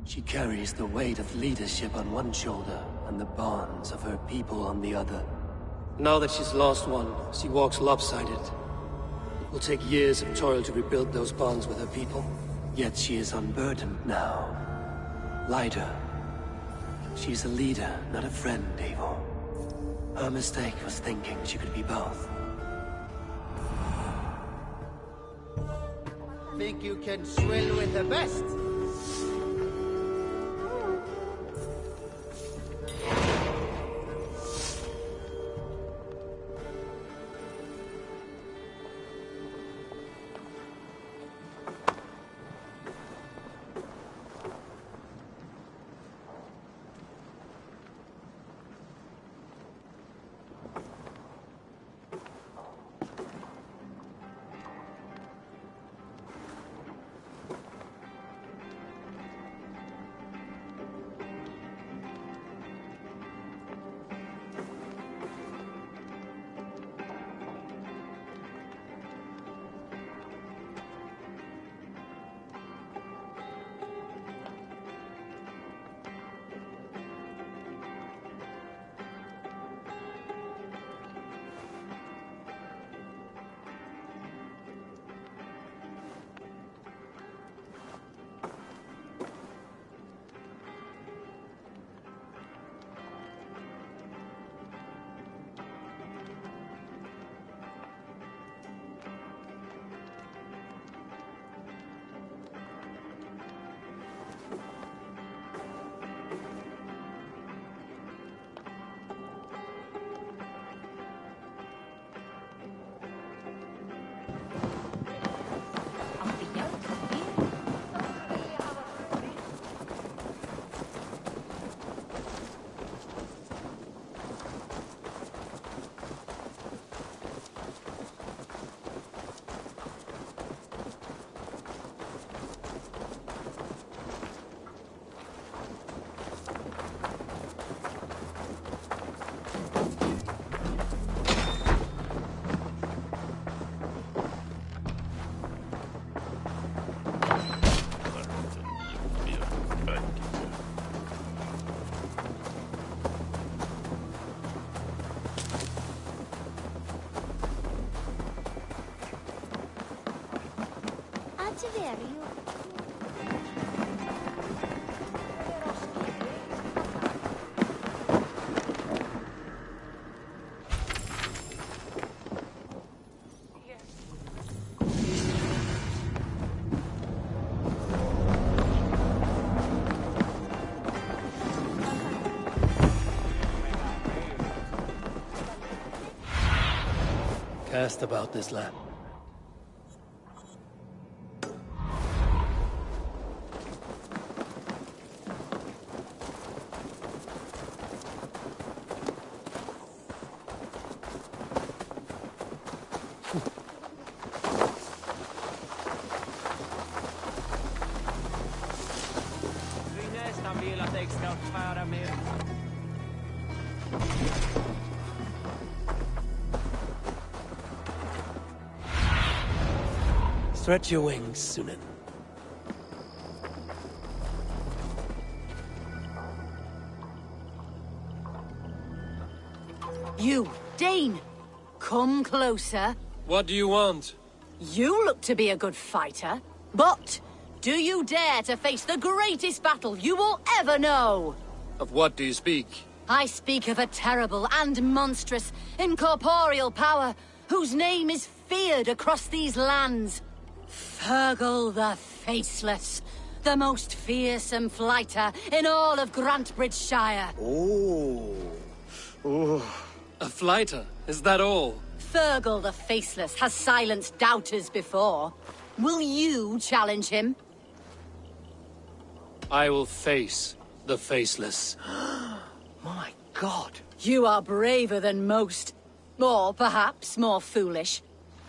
She carries the weight of leadership on one shoulder and the bonds of her people on the other. Now that she's lost one, she walks lopsided. It will take years of toil to rebuild those bonds with her people. Yet she is unburdened now. Lighter. She's a leader, not a friend, Eivor. Her mistake was thinking she could be both. Think you can swill with the best? motivera ju. Cast about this land. Vi nästan vill att jag ska fara med. Stretch your wings, Sunan. You, Dane! Come closer. What do you want? You look to be a good fighter, but do you dare to face the greatest battle you will ever know? Of what do you speak? I speak of a terrible and monstrous, incorporeal power whose name is feared across these lands. Fergal the Faceless, the most fearsome fighter in all of Grantebridgeshire. A fighter? Is that all? Fergal the Faceless has silenced doubters before. Will you challenge him? I will face the Faceless. My God. You are braver than most. Or perhaps more foolish.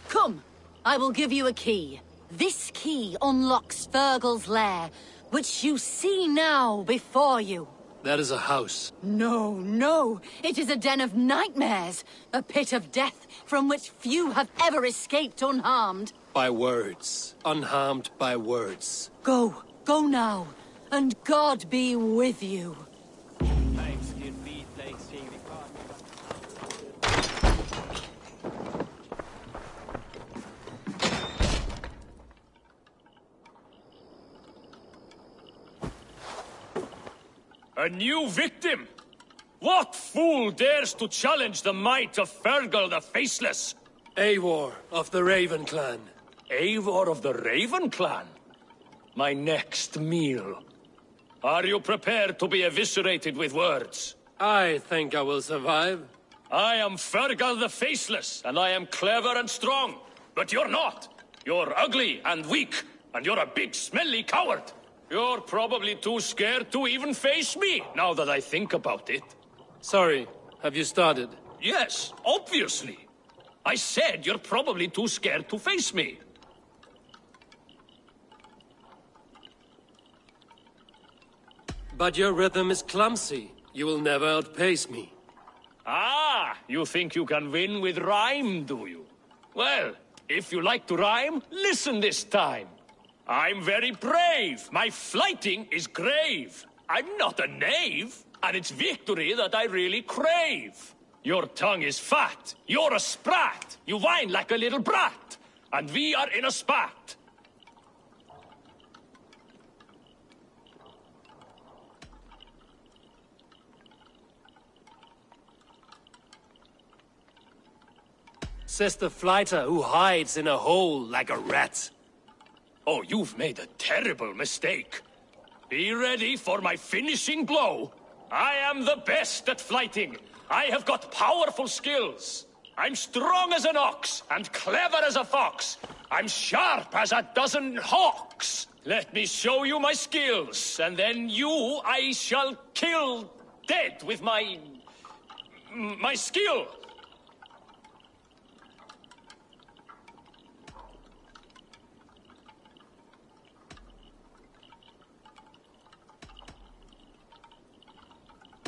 Come, I will give you a key. This key unlocks Fergal's lair, which you see now before you. That is a house. No, no. It is a den of nightmares. A pit of death from which few have ever escaped unharmed. By words. Unharmed by words. Go. Go now. And God be with you. A new victim? What fool dares to challenge the might of Fergal the Faceless? Eivor of the Raven Clan. Eivor of the Raven Clan? My next meal. Are you prepared to be eviscerated with words? I think I will survive. I am Fergal the Faceless, and I am clever and strong. But you're not. You're ugly and weak, and you're a big smelly coward. You're probably too scared to even face me, now that I think about it. Sorry, have you started? Yes, obviously. I said you're probably too scared to face me. But your rhythm is clumsy. You will never outpace me. Ah, you think you can win with rhyme, do you? Well, if you like to rhyme, listen this time. I'm very brave. My flighting is grave. I'm not a knave, and it's victory that I really crave. Your tongue is fat. You're a sprat. You whine like a little brat. And we are in a spat. Says the fighter who hides in a hole like a rat. Oh, you've made a terrible mistake. Be ready for my finishing blow. I am the best at flighting. I have got powerful skills. I'm strong as an ox and clever as a fox. I'm sharp as a dozen hawks. Let me show you my skills, and then you I shall kill dead with my skill.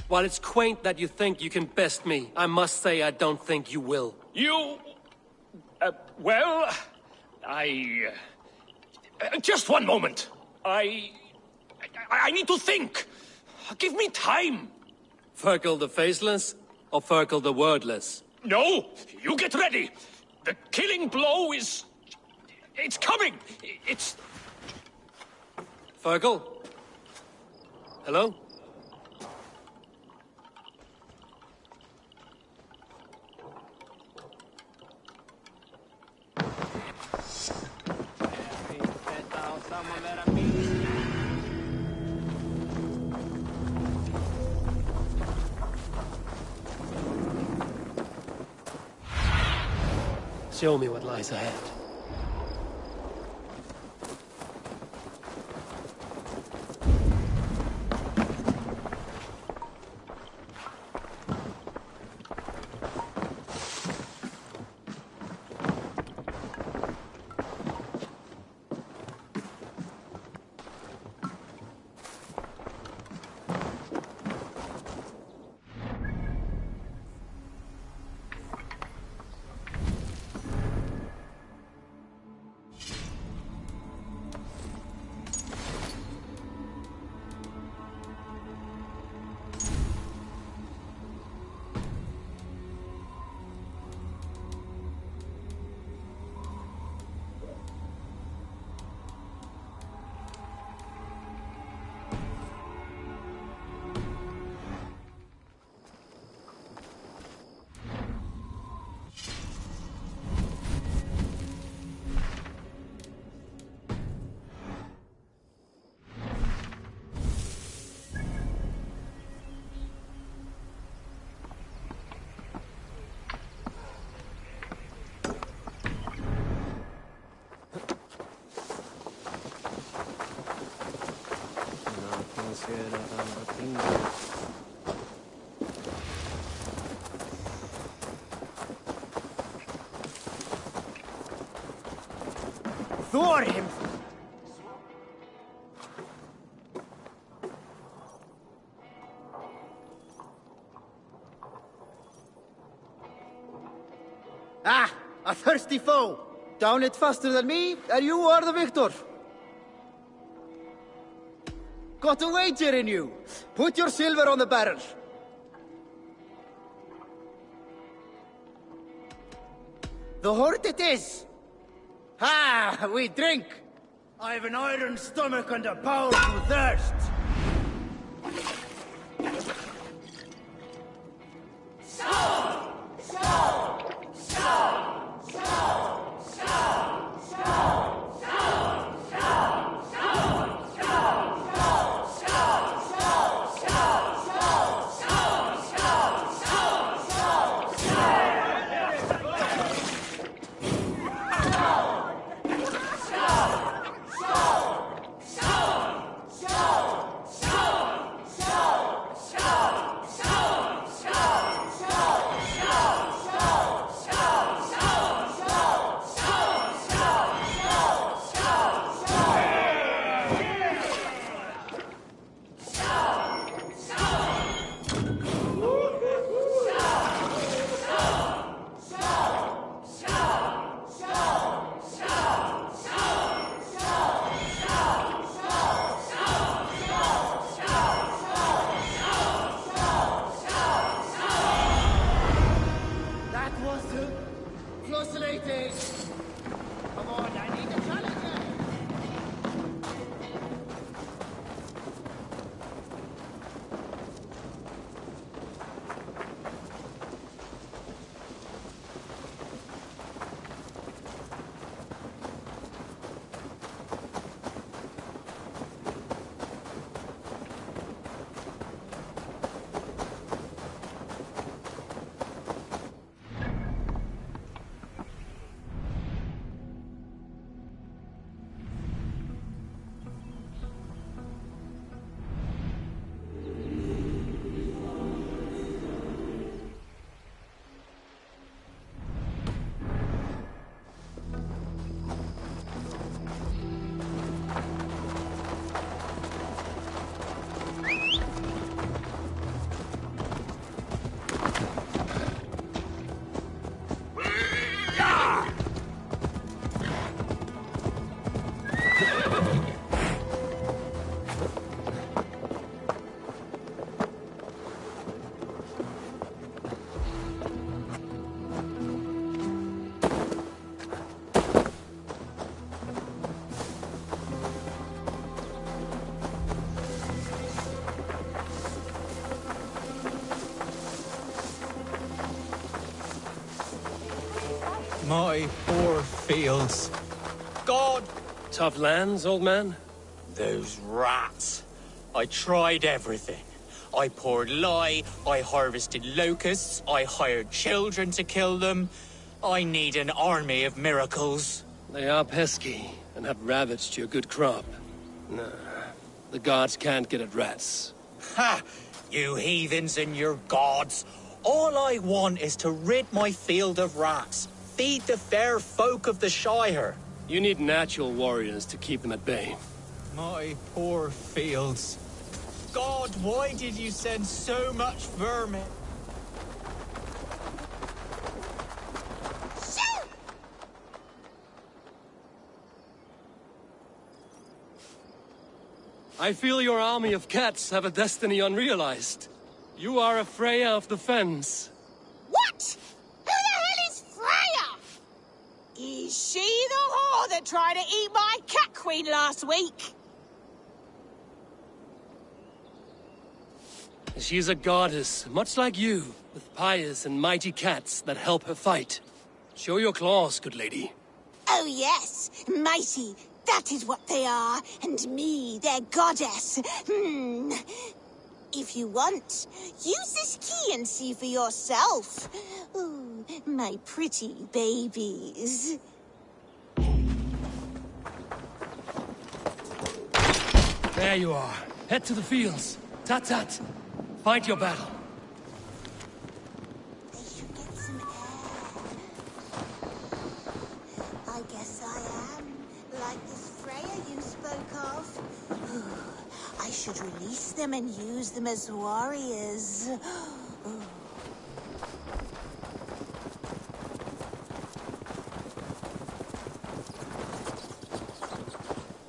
While it's quaint that you think you can best me, I must say I don't think you will. You... well... just one moment. I need to think. Give me time. Fergal the Faceless or Fergal the Wordless? No, you get ready. The killing blow is... It's coming! It's... Fergal? Hello? Show me what lies ahead. Thor him! Ah! A thirsty foe! Down it faster than me, and you are the victor! Got a wager in you! Put your silver on the barrel! The hort it is! Ha! We drink! I've an iron stomach and a powerful thirst! Come on, I need a challenger! My poor fields. God! Tough lands, old man? Those rats. I tried everything. I poured lye, I harvested locusts, I hired children to kill them. I need an army of miracles. They are pesky, and have ravaged your good crop. Nah, the gods can't get at rats. Ha! You heathens and your gods. All I want is to rid my field of rats. Feed the fair folk of the Shire. You need natural warriors to keep them at bay. My poor fields. God, why did you send so much vermin? I feel your army of cats have a destiny unrealized. You are a Freya of the Fens. What? Who the hell is Freya? Is she the whore that tried to eat my cat queen last week? She's a goddess, much like you, with pious and mighty cats that help her fight. Show your claws, good lady. Oh yes, mighty. That is what they are, and me, their goddess. If you want, use this key and see for yourself. Ooh, my pretty babies. There you are. Head to the fields. Tat-tat. Fight your battle. I should get some air. I guess I am. Like this Freya you spoke of. I should release them and use them as warriors.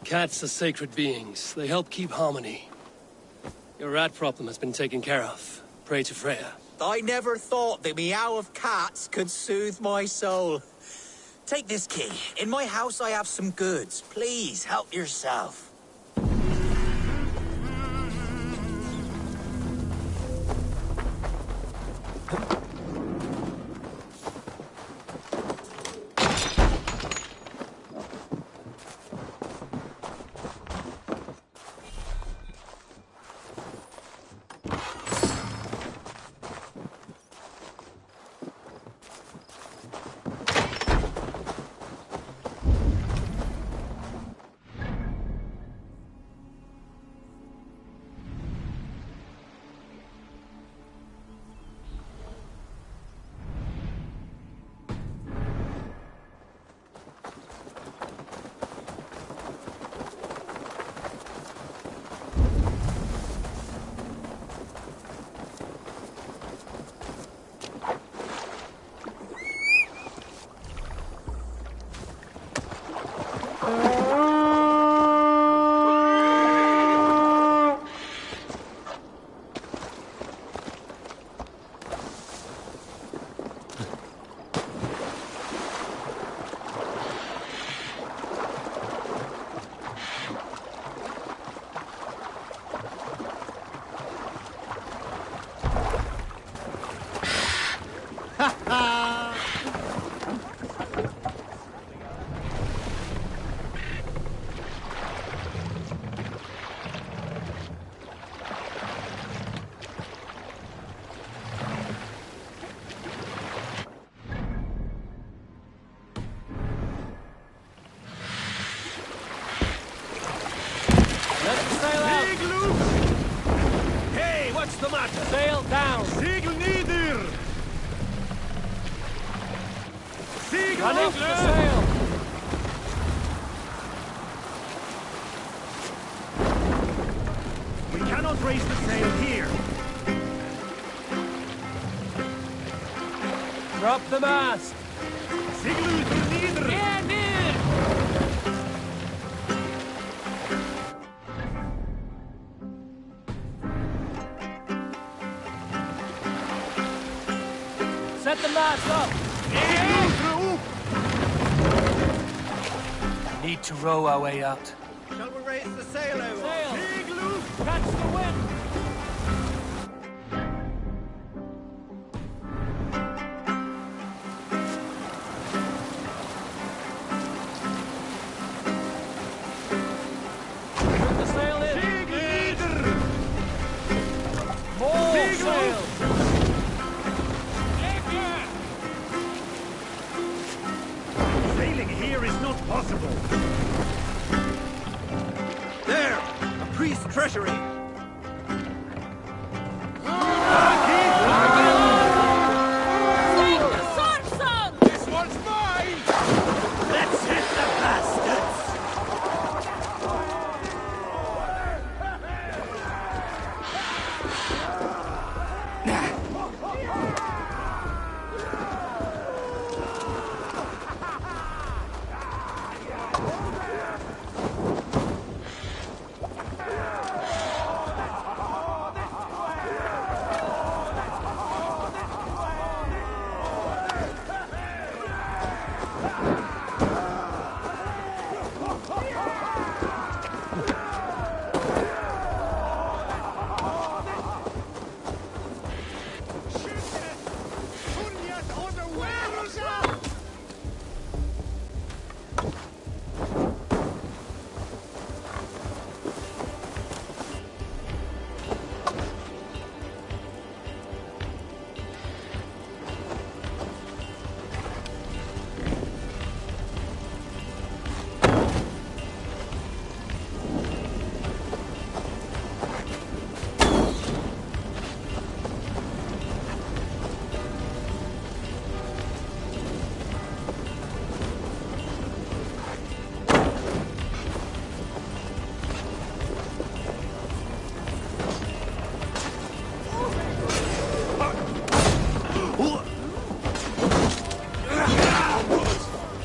Cats are sacred beings. They help keep harmony. Your rat problem has been taken care of. Pray to Freya. I never thought the meow of cats could soothe my soul. Take this key. In my house I have some goods. Please, help yourself. What's the matter? Sail down! Segel nieder! Segel Running to the sail! We cannot raise the sail here. Drop the mast! Segel nieder! Yeah, near! Set the mast up! We need to row our way out. Shall we raise the sail over? Sail! Catch the wind! increase treasury. Sing the sword song! This one's mine! Let's hit the bastards!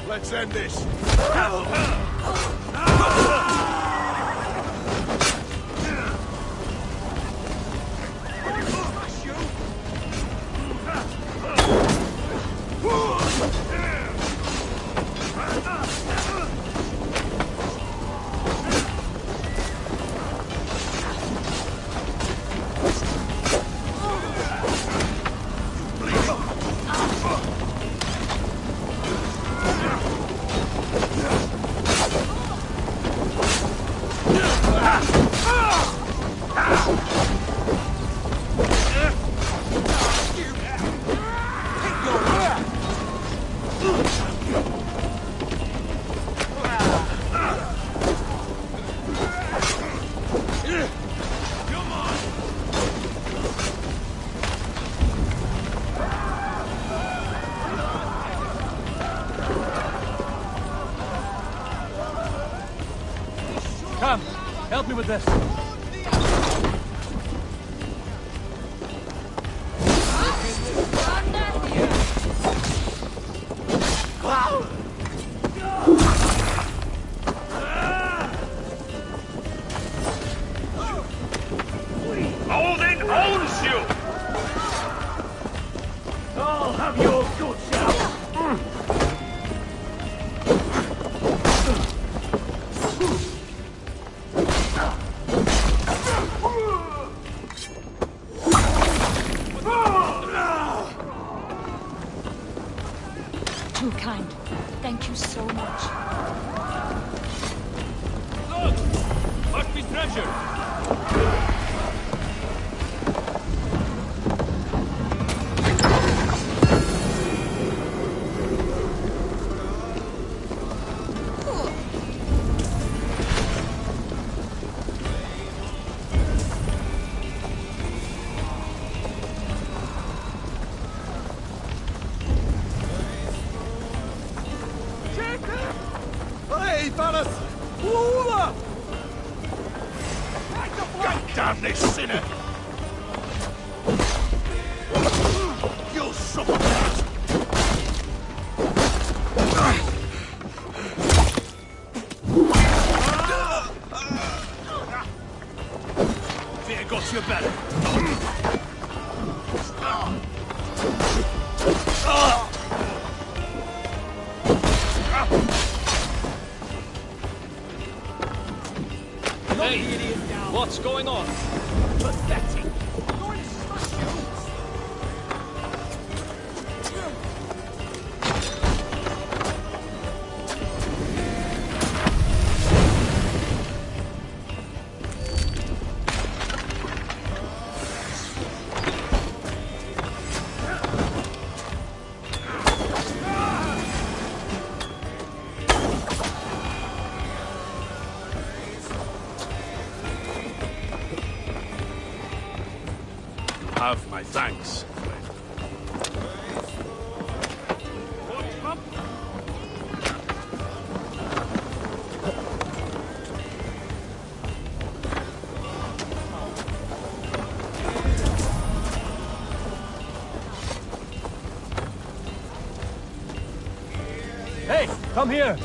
Let's end this. Come, help me with this. Odin owns you! I'll have your good shout. Too kind. Thank you so much. Look! Must be treasure! Hey, fellas! Over! God damn this sinner! You'll suffer that! Fear got you better. Hey, what's going on? Pathetic. have my thanks. Hey, come here!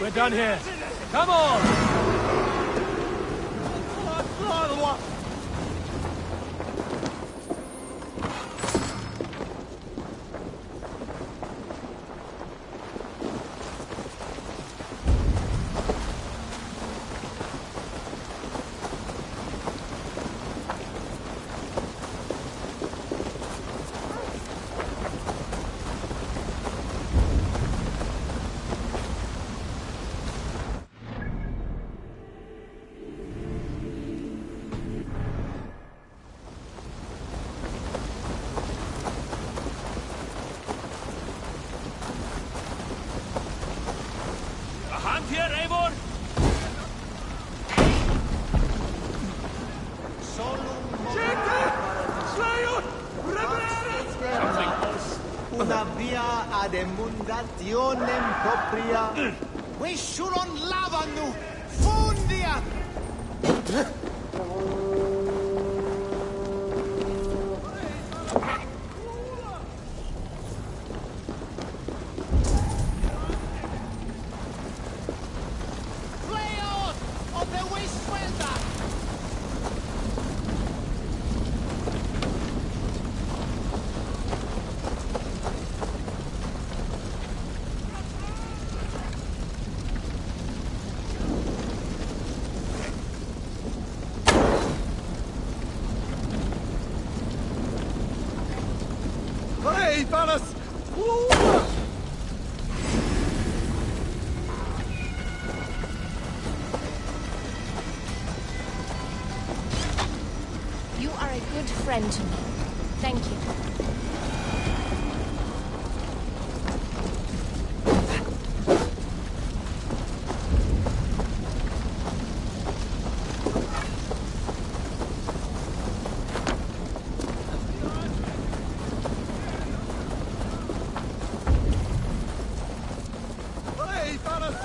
We're done here. Come on! Una via ad emundationem propria. Vessuron lavanu fundia. Fleos of the Westwelder. Hey, Valis! You are a good friend to me. Thank you. Hey, Valis!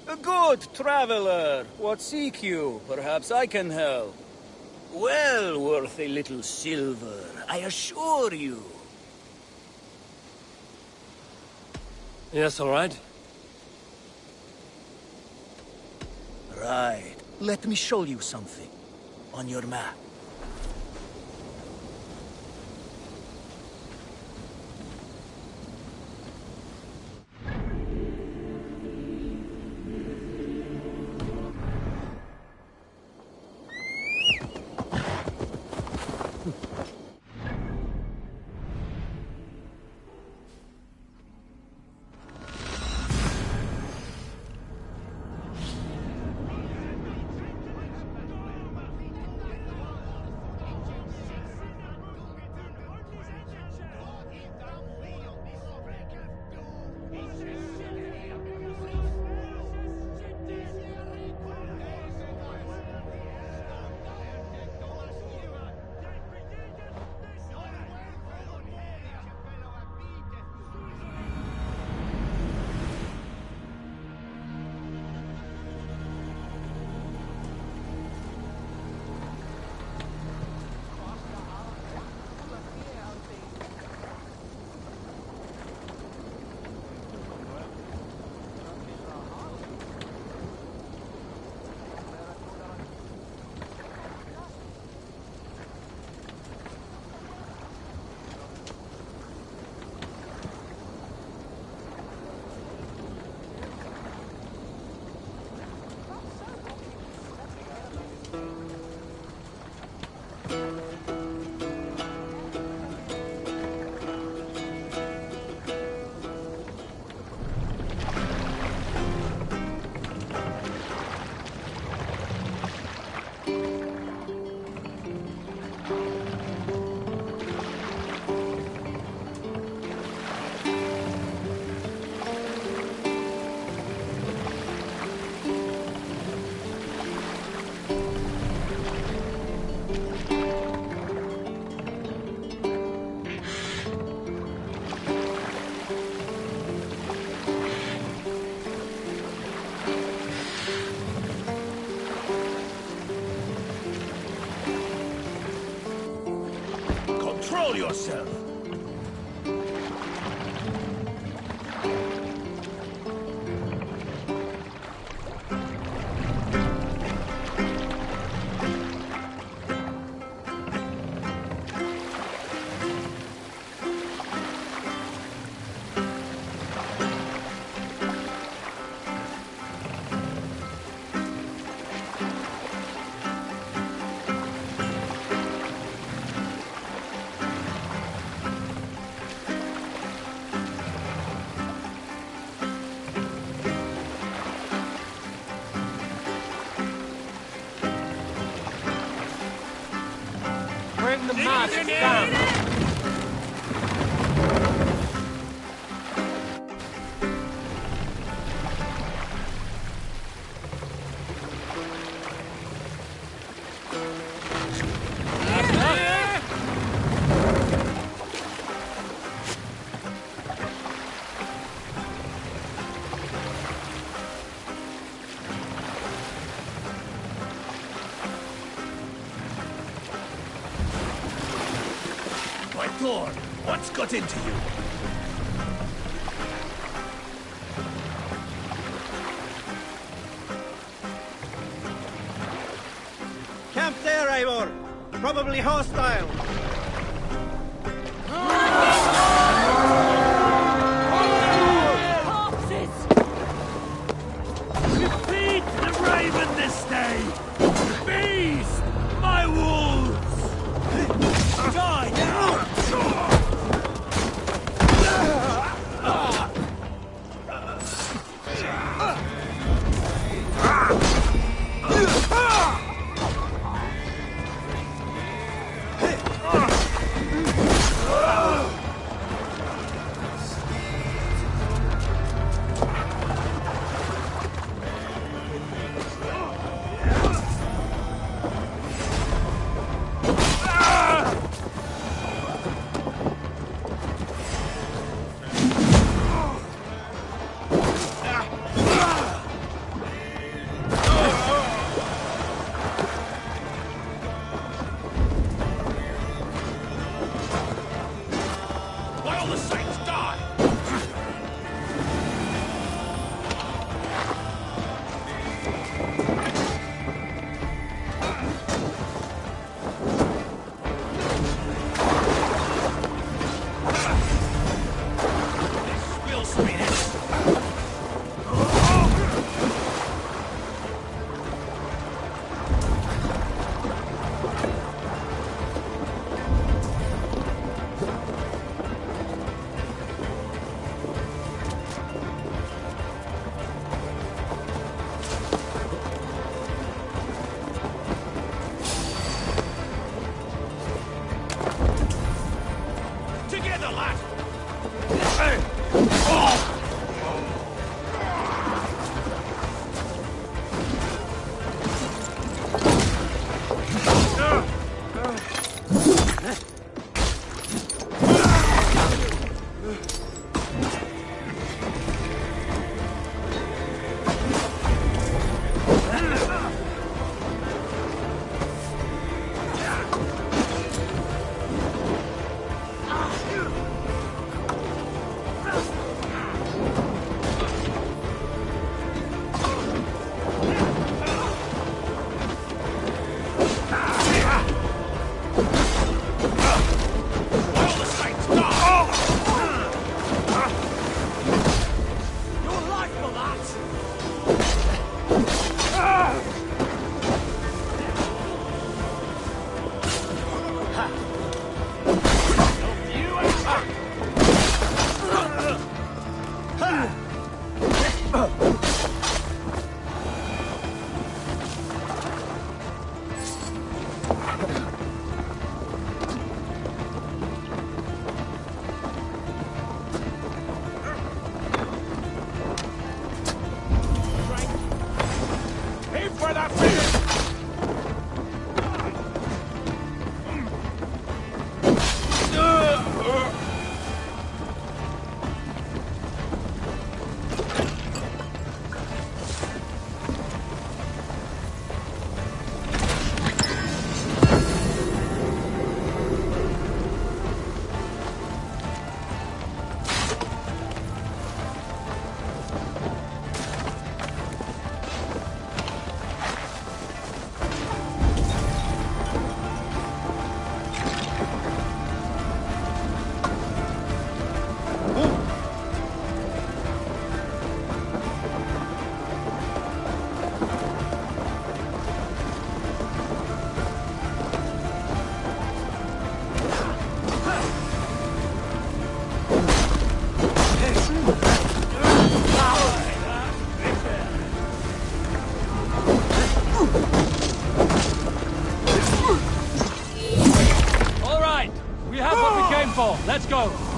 A good traveler. What seek you? Perhaps I can help. Well worth a little silver, I assure you. Yes, all right. Right. Let me show you something. On your map. Control yourself! Bring the mask down! Thor, what's got into you? Camp there, Eivor! Probably hostile! Defeat the Raven this day! Feast my wolves! Die now! nightfall. Let's go.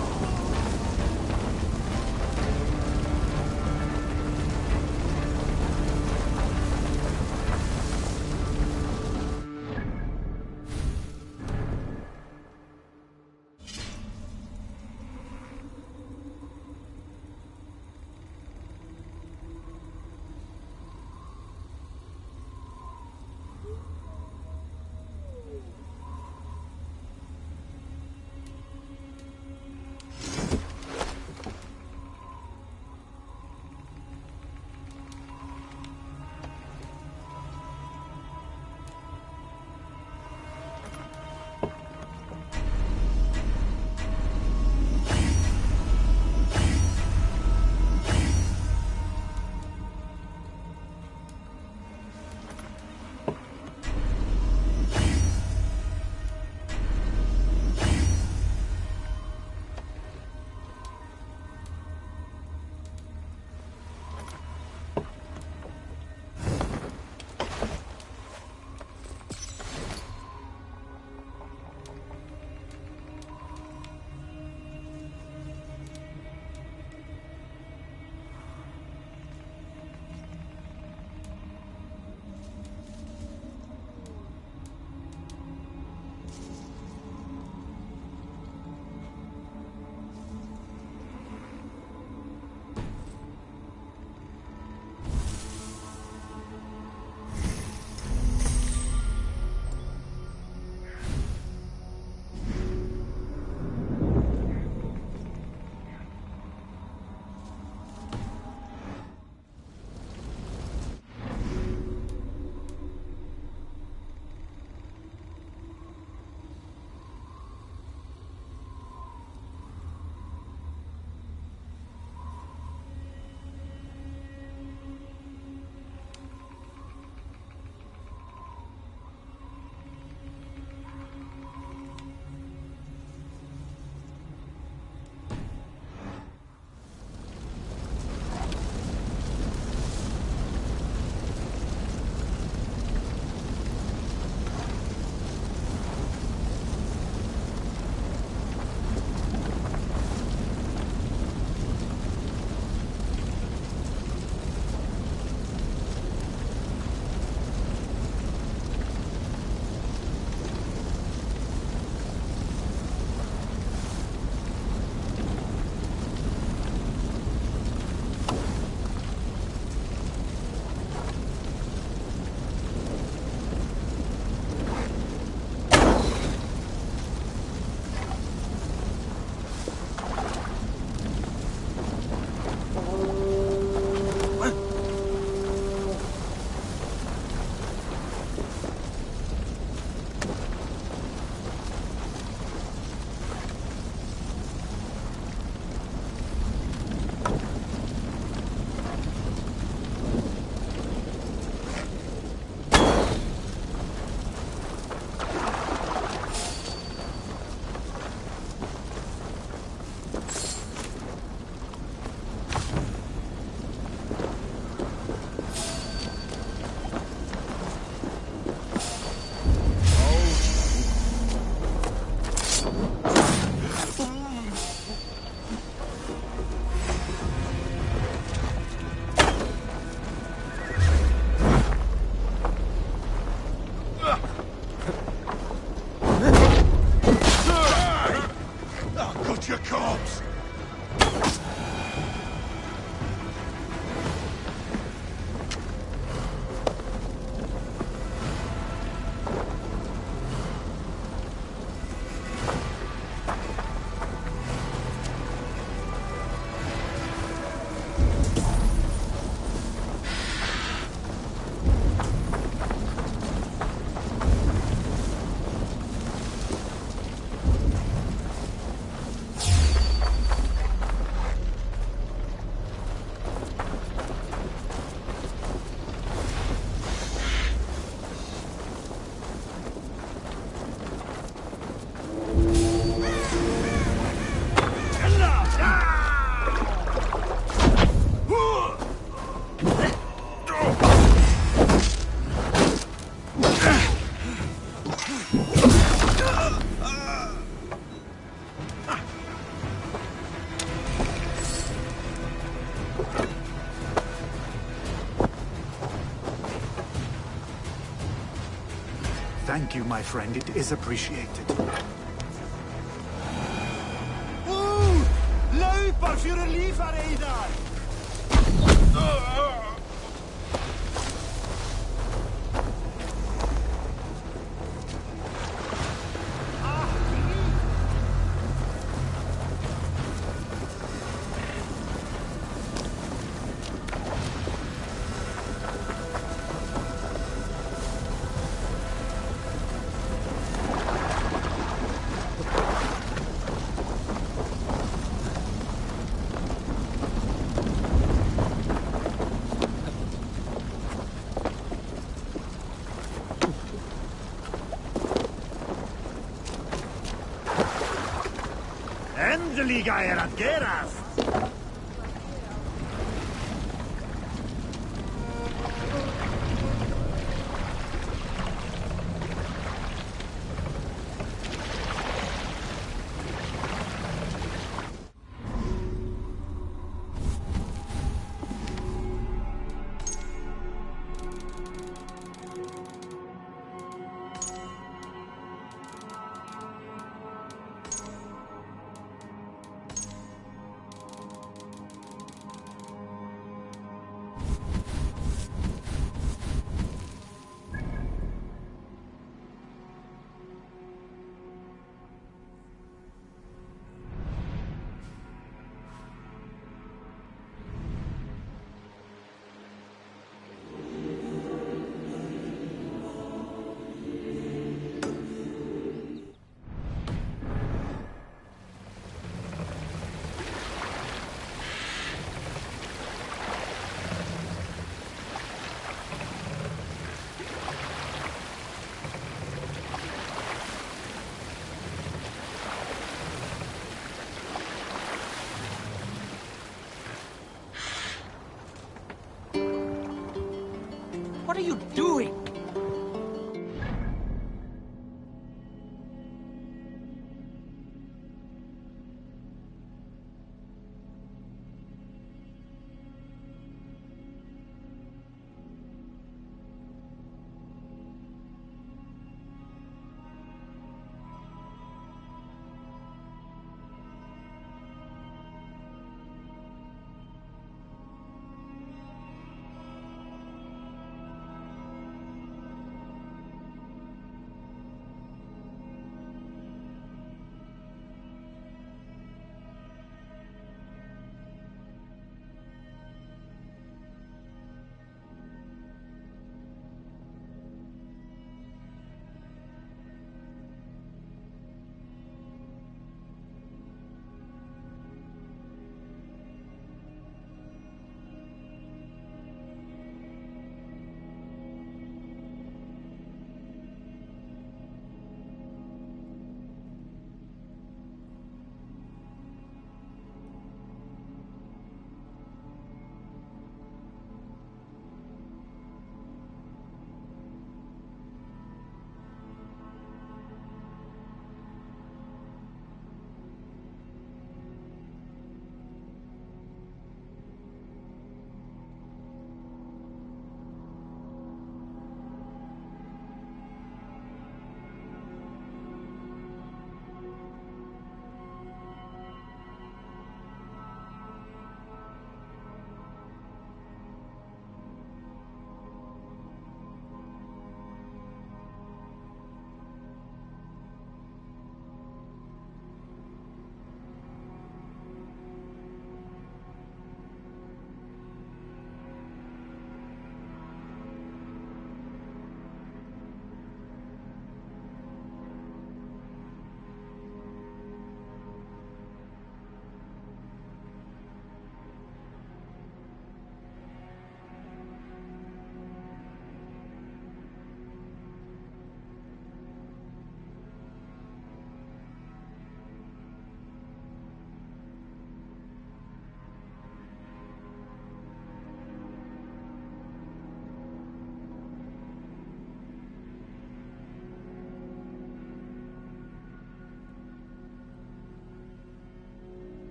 Thank you, my friend. It is appreciated. Løper for å livre i dag! Endelig er at gerast! What are you doing?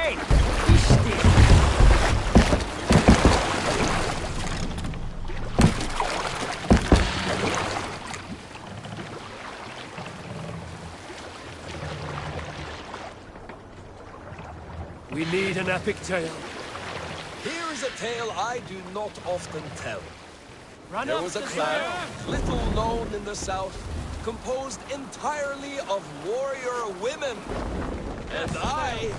head! Be still! We need an epic tale. Here is a tale I do not often tell. Run There up was a the clan, stairs. little known in the south, composed entirely of warrior women. And I...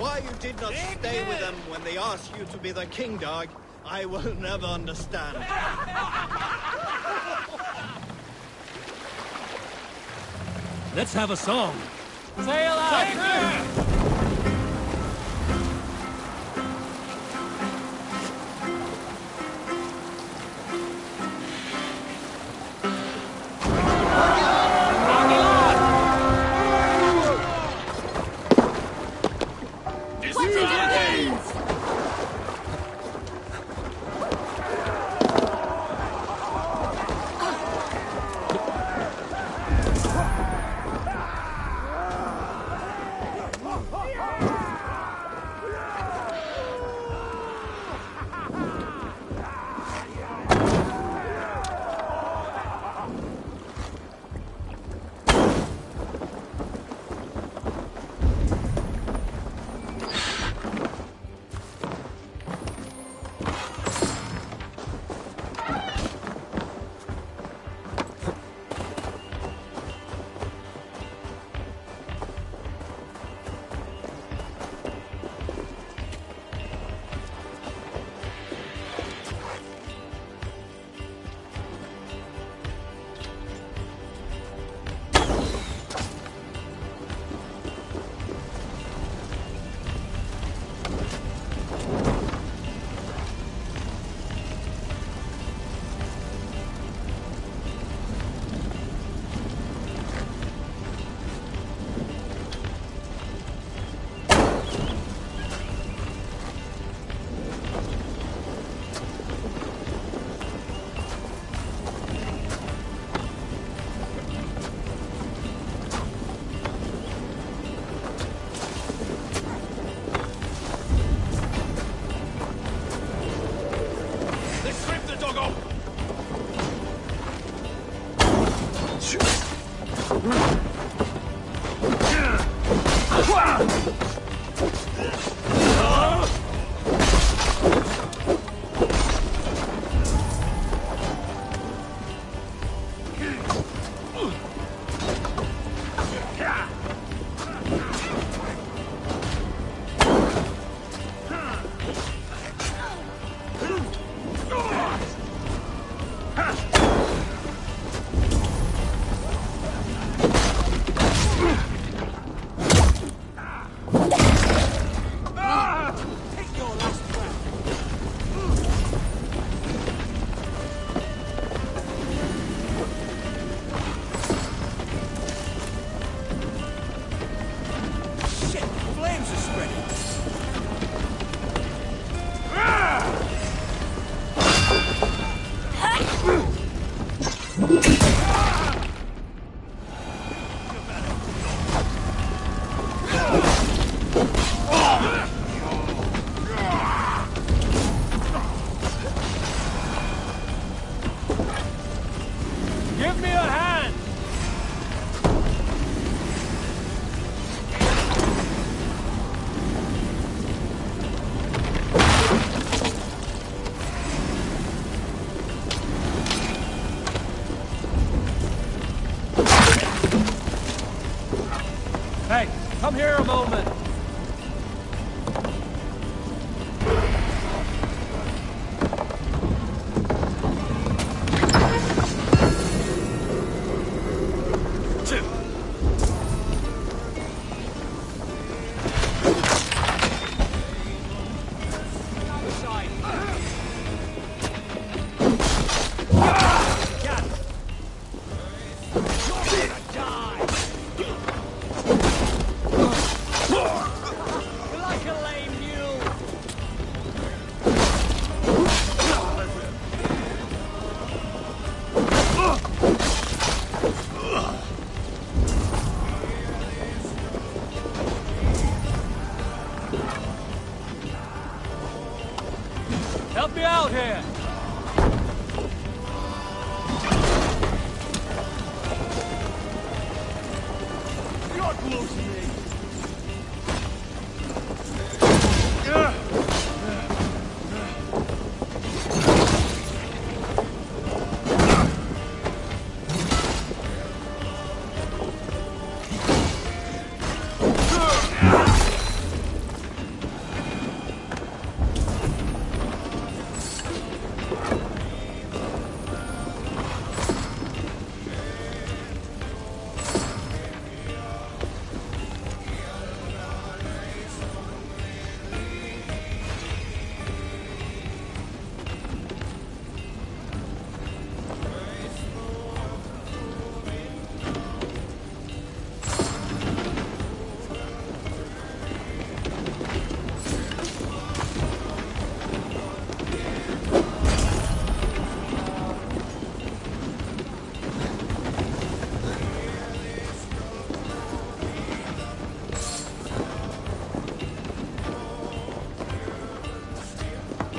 Why you did not stay with them when they asked you to be the king dog, I will never understand. Let's have a song. Sail out! Help me out here! You're close to me!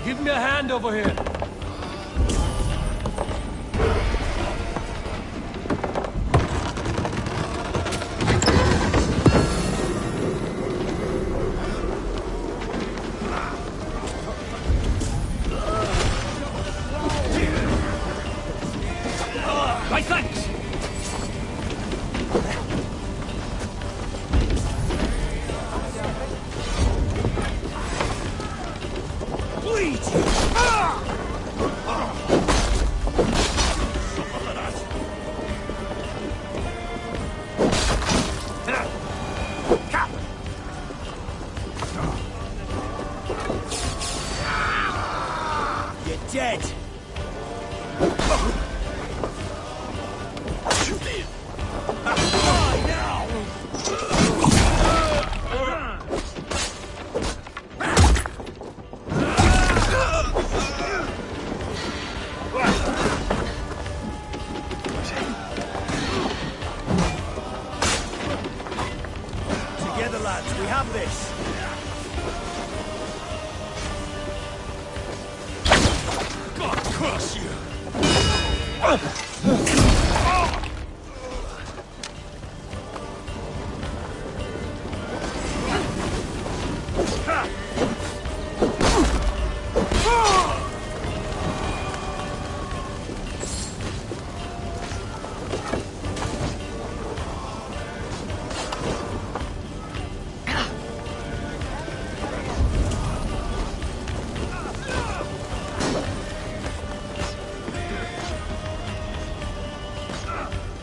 Give me a hand over here. Right flanks! You're dead. Together, lads, we have this. God curse you!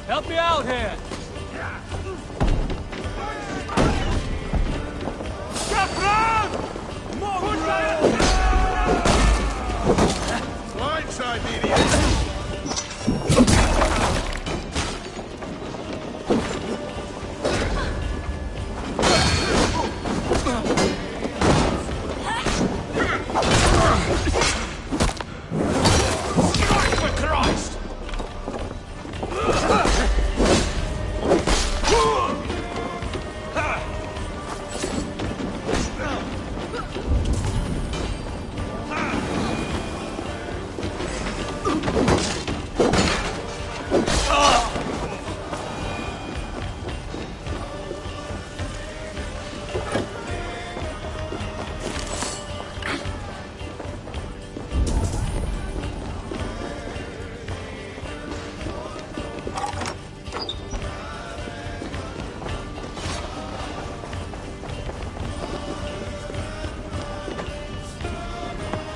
Help me out here! Blindside, idiot! For Christ!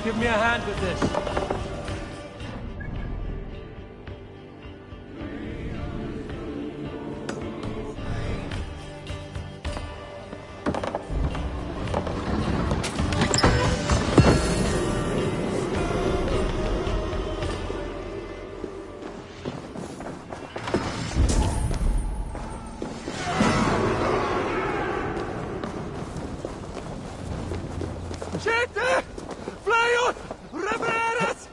Give me a hand with this. Gente! Flyot! Repareres!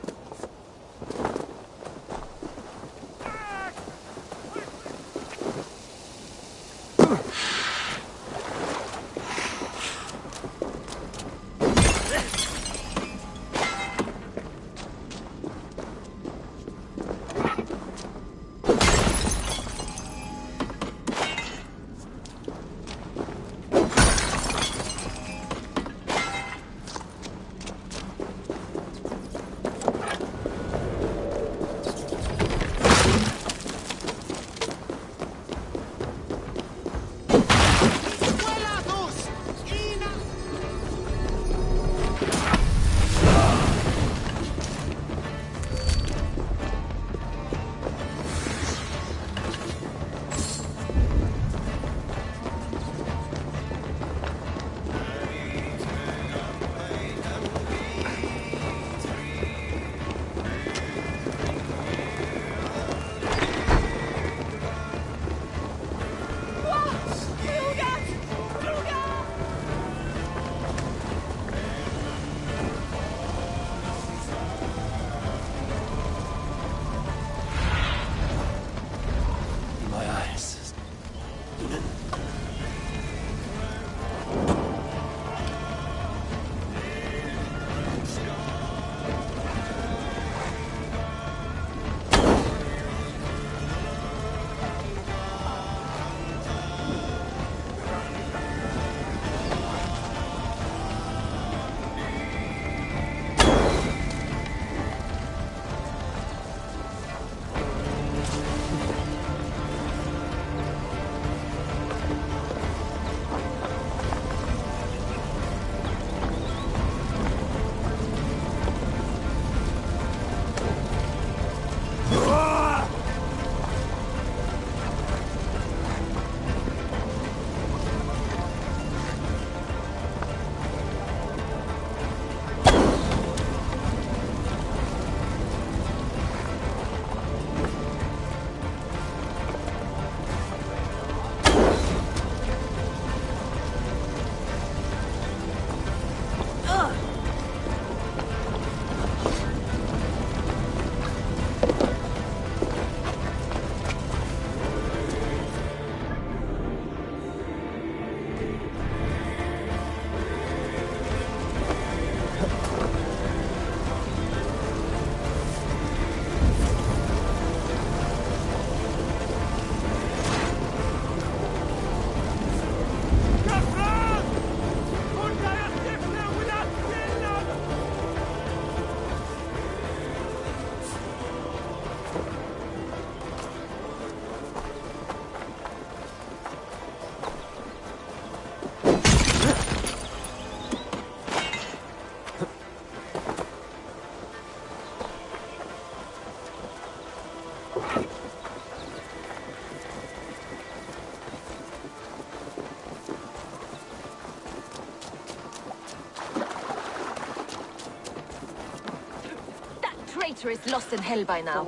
altar is lost in hell by now.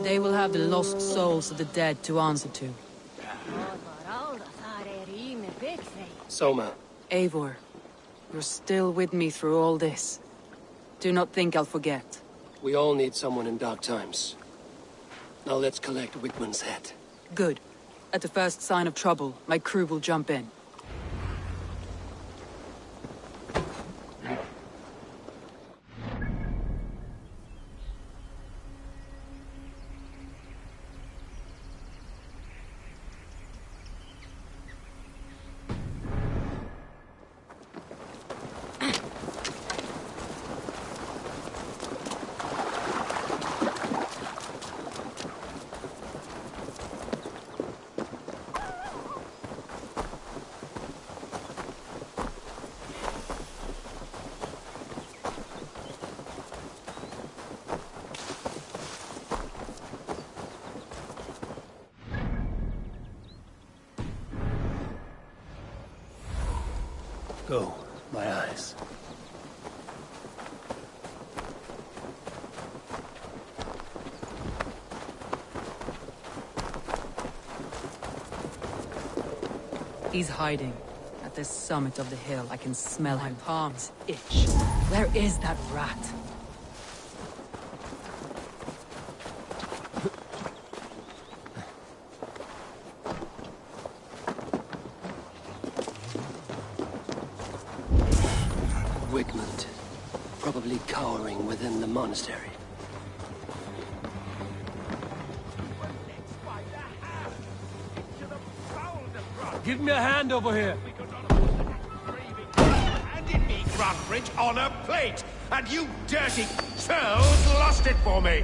They will have the lost souls of the dead to answer to. Soma. Eivor, you're still with me through all this. Do not think I'll forget. We all need someone in dark times. Now let's collect Wigmund's head. Good. At the first sign of trouble, my crew will jump in. Go, my eyes. He's hiding. At the summit of the hill, I can smell him. My palms itch. Where is that rat? Wigmund. Probably cowering within the monastery. Give me a hand over here. Handed me Grantbridge on a plate, and you dirty churls lost it for me.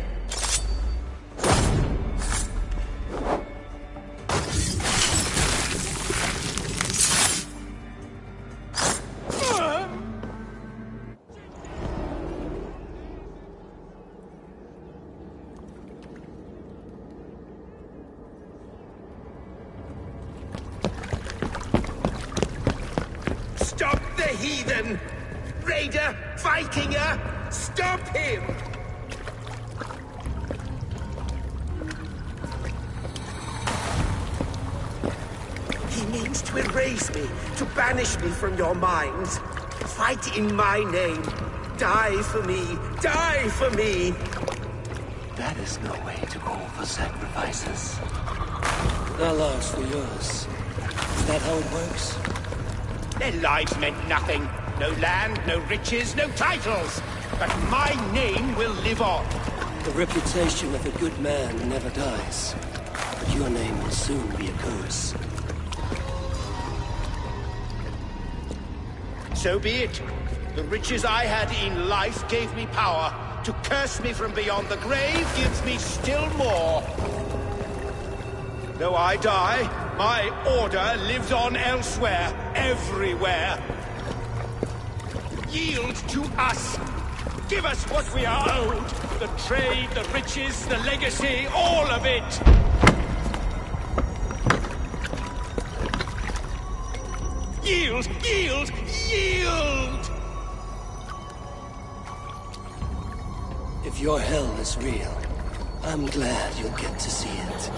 Stop the heathen! Raider! Vikinger! Stop him! He means to erase me, to banish me from your minds. Fight in my name. Die for me! Die for me! That is no way to call for sacrifices. Their lives for yours. Is that how it works? Their lives meant nothing. No land, no riches, no titles. But my name will live on. The reputation of a good man never dies. But your name will soon be a curse. So be it. The riches I had in life gave me power. To curse me from beyond the grave gives me still more. Though I die, my order lives on elsewhere, everywhere. Yield to us. Give us what we are owed. The trade, the riches, the legacy, all of it. Yield, yield, yield! If your hell is real, I'm glad you'll get to see it.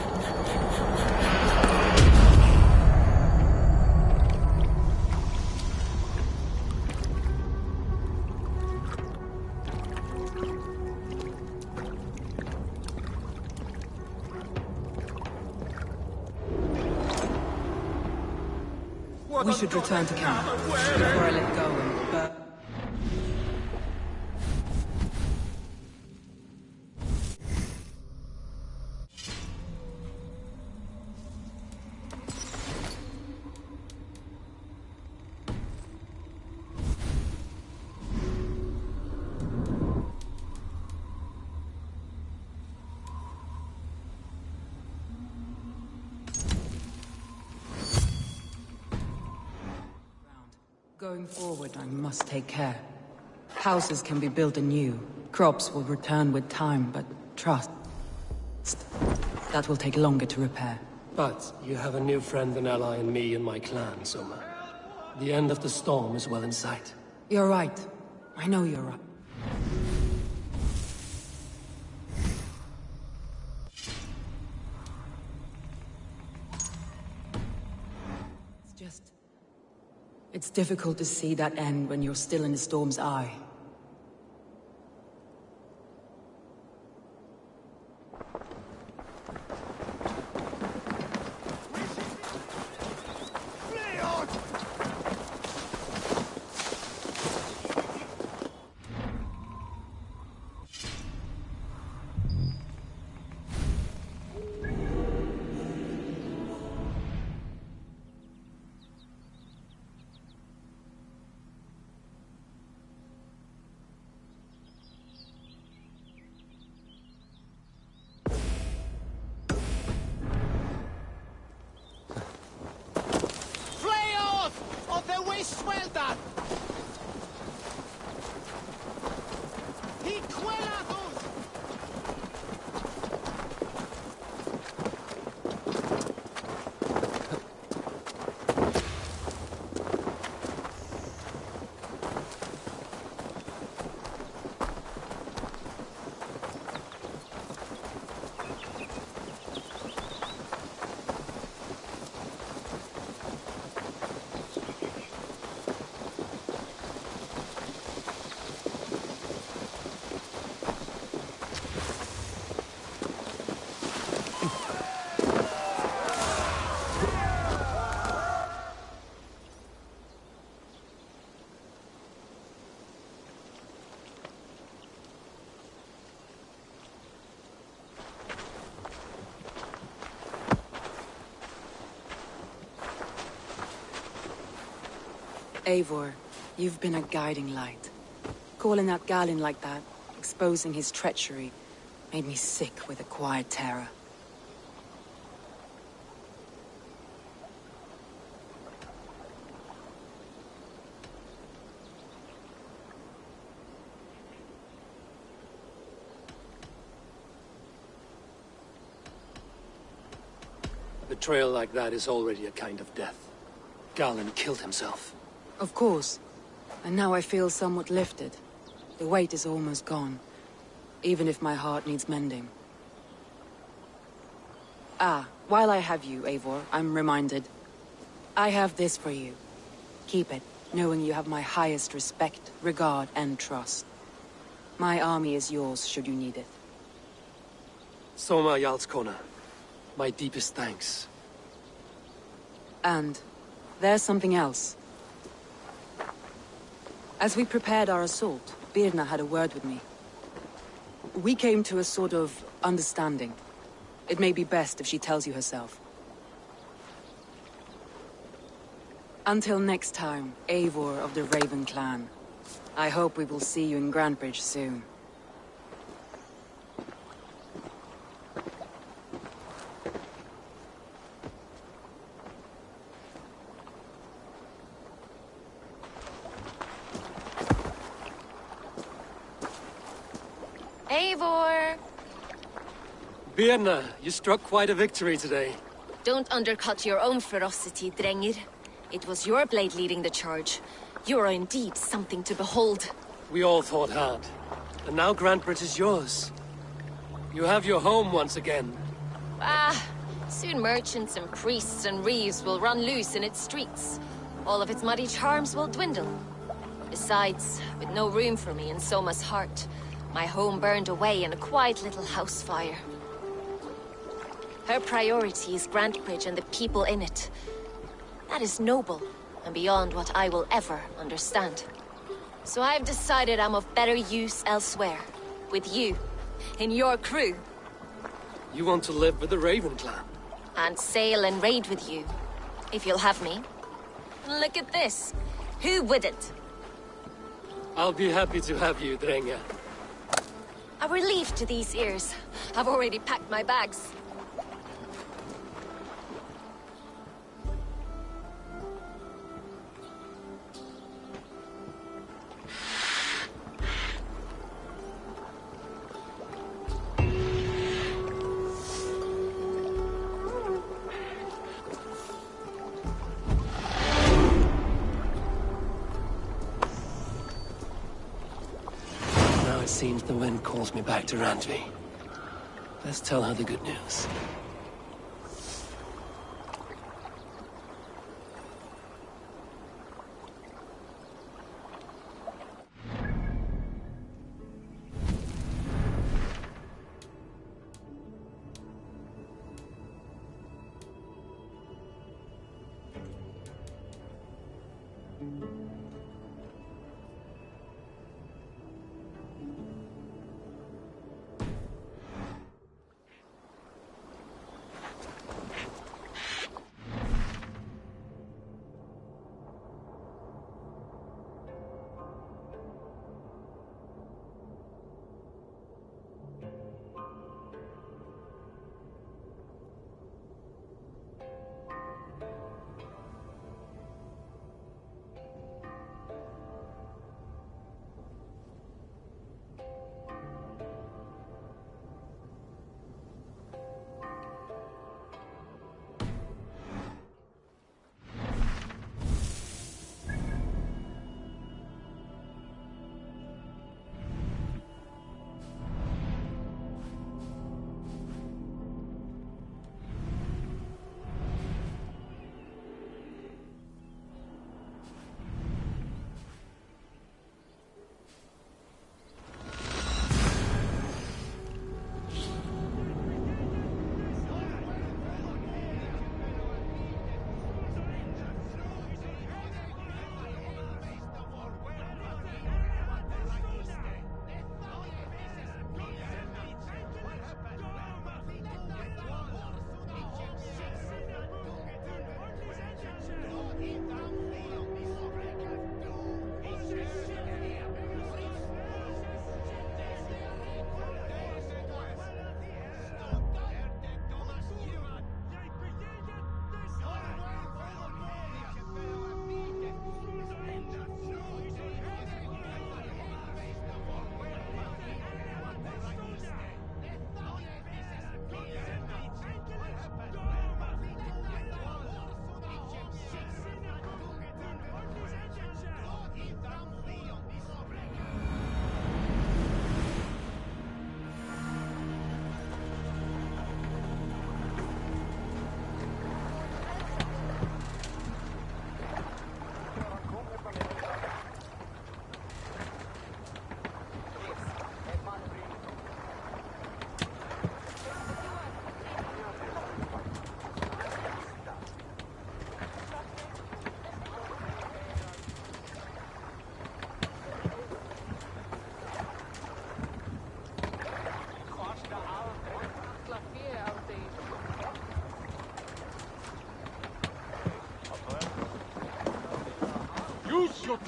We should return to camp before I let go and burn. Going forward, I must take care. Houses can be built anew. Crops will return with time, but trust... that will take longer to repair. But you have a new friend and ally in me and my clan, Soma. The end of the storm is well in sight. You're right. I know you're right. difficult to see that end when you're still in the storm's eye. Eivor, you've been a guiding light. Calling out Galin like that, exposing his treachery, made me sick with a quiet terror. Betrayal like that is already a kind of death. Galin killed himself. Of course. And now I feel somewhat lifted. The weight is almost gone, even if my heart needs mending. Ah, while I have you, Eivor, I'm reminded. I have this for you. Keep it, knowing you have my highest respect, regard, and trust. My army is yours, should you need it. Soma Jarlskona, my deepest thanks. And there's something else. As we prepared our assault, Birna had a word with me. We came to a sort of understanding. It may be best if she tells you herself. Until next time, Eivor of the Raven Clan. I hope we will see you in Grantebridge soon. Eivor! Birna, you struck quite a victory today. Don't undercut your own ferocity, Drengir. It was your blade leading the charge. You are indeed something to behold. We all fought hard. And now Grantebridge is yours. You have your home once again. Soon merchants and priests and reeves will run loose in its streets. All of its muddy charms will dwindle. Besides, with no room for me in Soma's heart, my home burned away in a quiet little house fire. Her priority is Grantebridge and the people in it. That is noble, and beyond what I will ever understand. So I've decided I'm of better use elsewhere. With you, in your crew. You want to live with the Raven Clan? And sail and raid with you, if you'll have me. Look at this. Who wouldn't? I'll be happy to have you, Drenga. A relief to these ears. I've already packed my bags. It seems the wind calls me back to Randvi. Let's tell her the good news.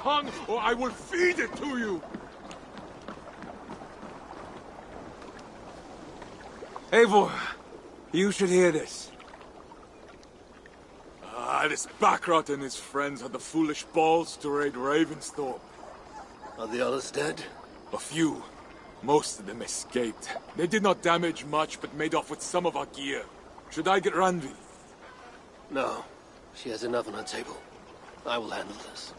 tongue, or I will feed it to you! Eivor, you should hear this. This Backrot and his friends had the foolish balls to raid Ravensthorpe. Are the others dead? A few. Most of them escaped. They did not damage much, but made off with some of our gear. Should I get Randvi? No. She has enough on her table. I will handle this.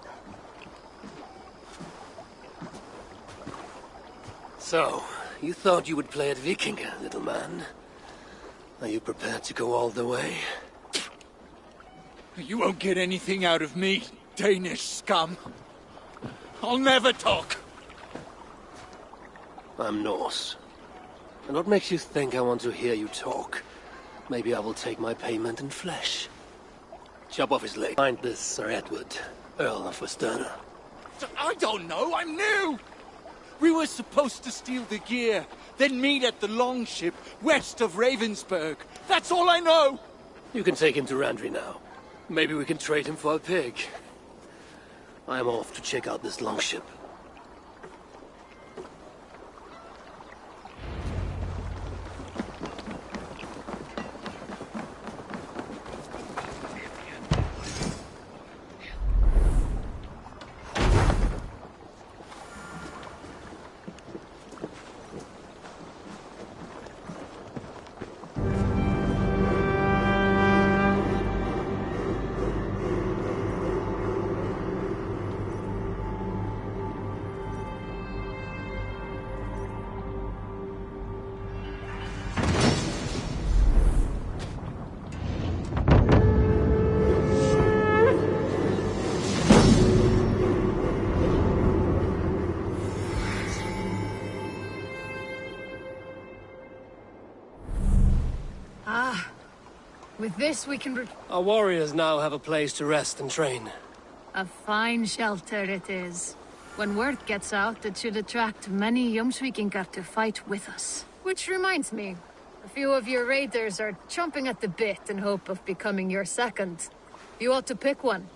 So, you thought you would play at Vikinger, little man. Are you prepared to go all the way? You won't get anything out of me, Danish scum. I'll never talk. I'm Norse. And what makes you think I want to hear you talk? Maybe I will take my payment in flesh. Chop off his leg. Find this Sir Edward, Earl of Westerner. I don't know, I'm new! We were supposed to steal the gear, then meet at the longship west of Ravensburg. That's all I know! You can take him to Randvi now. Maybe we can trade him for a pig. I am off to check out this longship. With this, we can Our warriors now have a place to rest and train. A fine shelter it is. When word gets out, it should attract many Jomsvikingar to fight with us. Which reminds me, a few of your raiders are chomping at the bit in hope of becoming your second. You ought to pick one.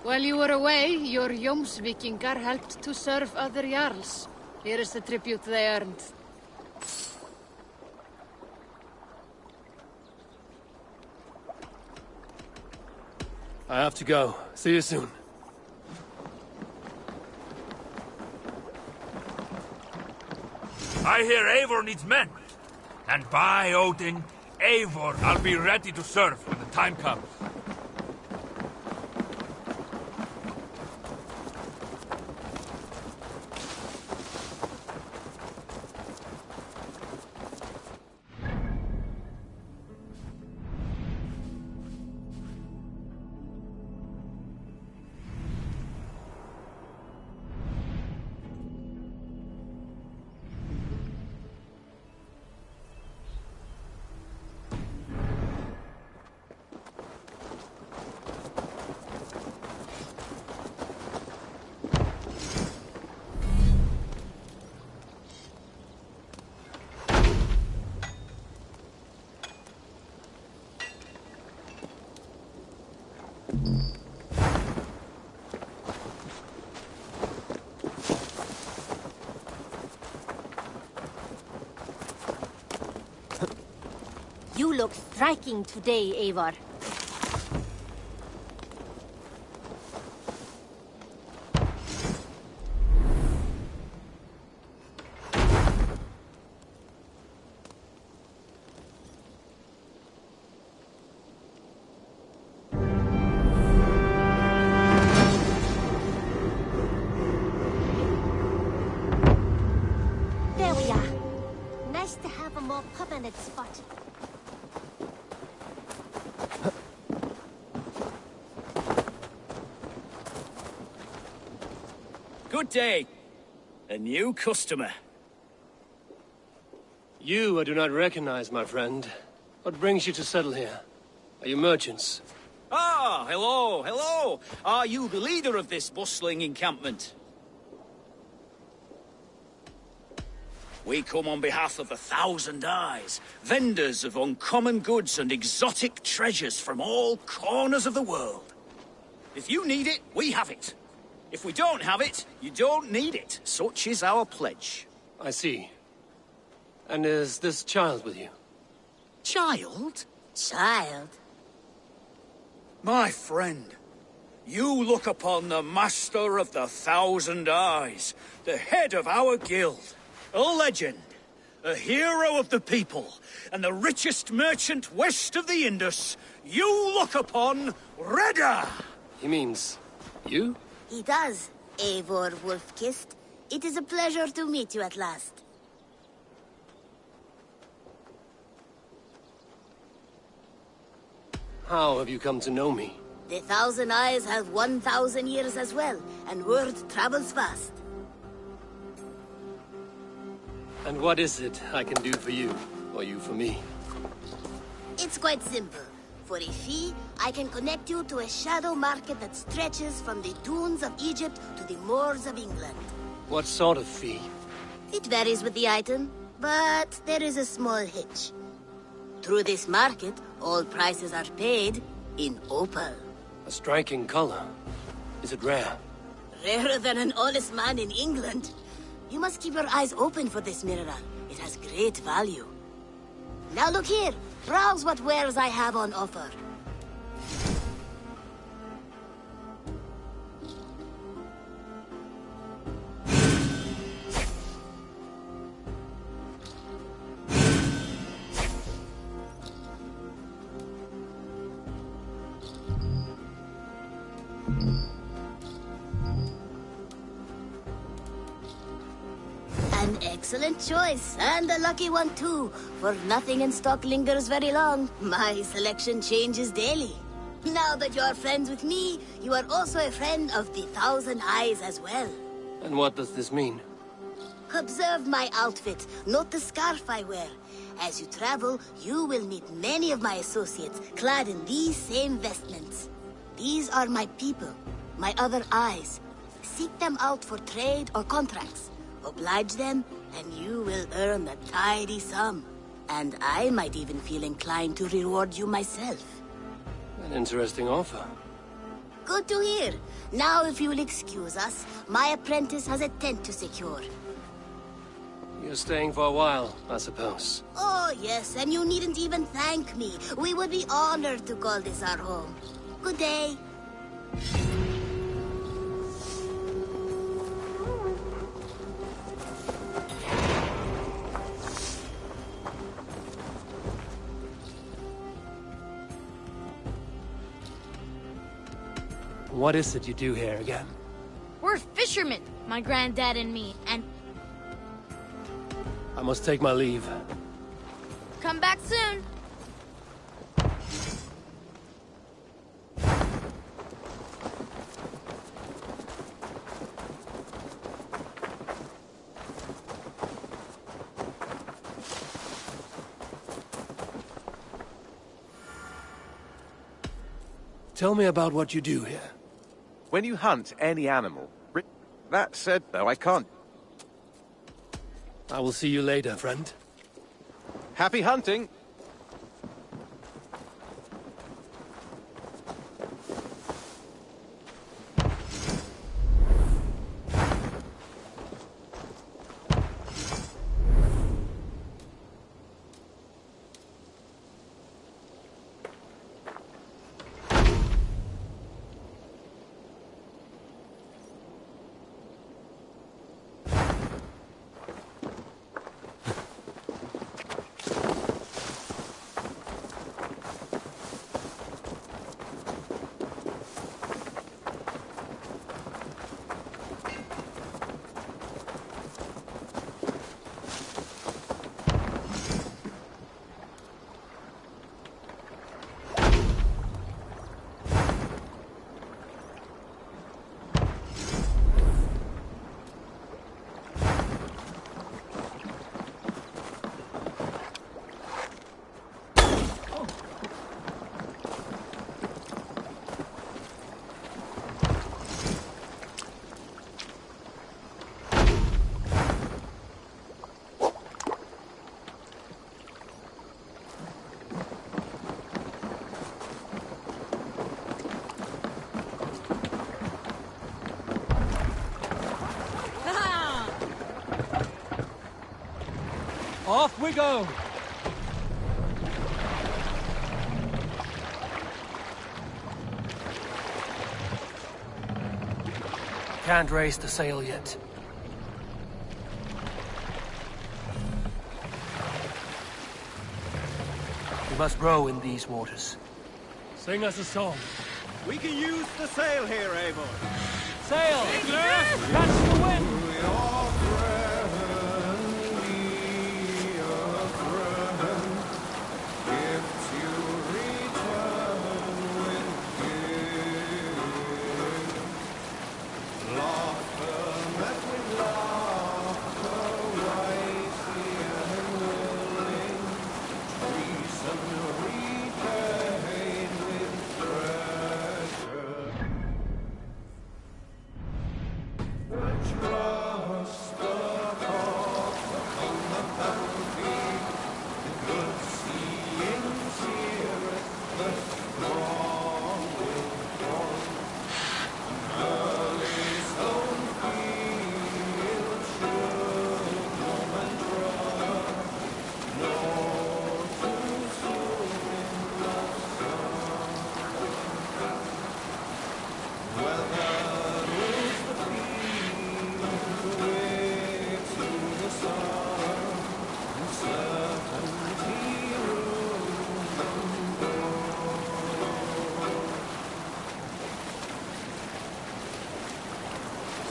While you were away, your Jomsvikingar helped to serve other Jarls. Here is the tribute they earned. I have to go. See you soon. I hear Eivor needs men. And by Odin, Eivor, I'll be ready to serve when the time comes. You look striking today, Eivor. There we are. Nice to have a more permanent spot. Good day. A new customer. You I do not recognize, my friend. What brings you to settle here? Are you merchants? Ah, hello, hello. Are you the leader of this bustling encampment? We come on behalf of 1,000 Eyes, vendors of uncommon goods and exotic treasures from all corners of the world. If you need it, we have it. If we don't have it, you don't need it. Such is our pledge. I see. And is this child with you? Child? Child? My friend, you look upon the master of the 1,000 Eyes, the head of our guild, a legend, a hero of the people, and the richest merchant west of the Indus. You look upon Redda! He means you? He does, Eivor Wolf-Kissed. It is a pleasure to meet you at last. How have you come to know me? The 1,000 Eyes have 1,000 years as well, and word travels fast. And what is it I can do for you, or you for me? It's quite simple. For a fee, I can connect you to a shadow market that stretches from the dunes of Egypt to the moors of England. What sort of fee? It varies with the item, but there is a small hitch. Through this market, all prices are paid in opal. A striking color. Is it rare? Rarer than an honest man in England. You must keep your eyes open for this mineral. It has great value. Now look here. Browse what wares I have on offer. An excellent choice, and a lucky one too, for nothing in stock lingers very long. My selection changes daily. Now that you are friends with me, you are also a friend of the 1,000 Eyes as well. And what does this mean? Observe my outfit, note the scarf I wear. As you travel, you will meet many of my associates, clad in these same vestments. These are my people, my other eyes. Seek them out for trade or contracts. Oblige them, and you will earn a tidy sum. And I might even feel inclined to reward you myself. An interesting offer. Good to hear. Now, if you will excuse us, my apprentice has a tent to secure. You're staying for a while, I suppose. Oh, yes, and you needn't even thank me. We would be honored to call this our home. Good day. What is it you do here again? We're fishermen, my granddad and me, and I must take my leave. come back soon. Tell me about what you do here. When you hunt any animal... That said, though, I can't... I will see you later, friend. Happy hunting! Off we go! Can't raise the sail yet. We must row in these waters. Sing us a song. We can use the sail here, Eivor. Sail! Catch the wind!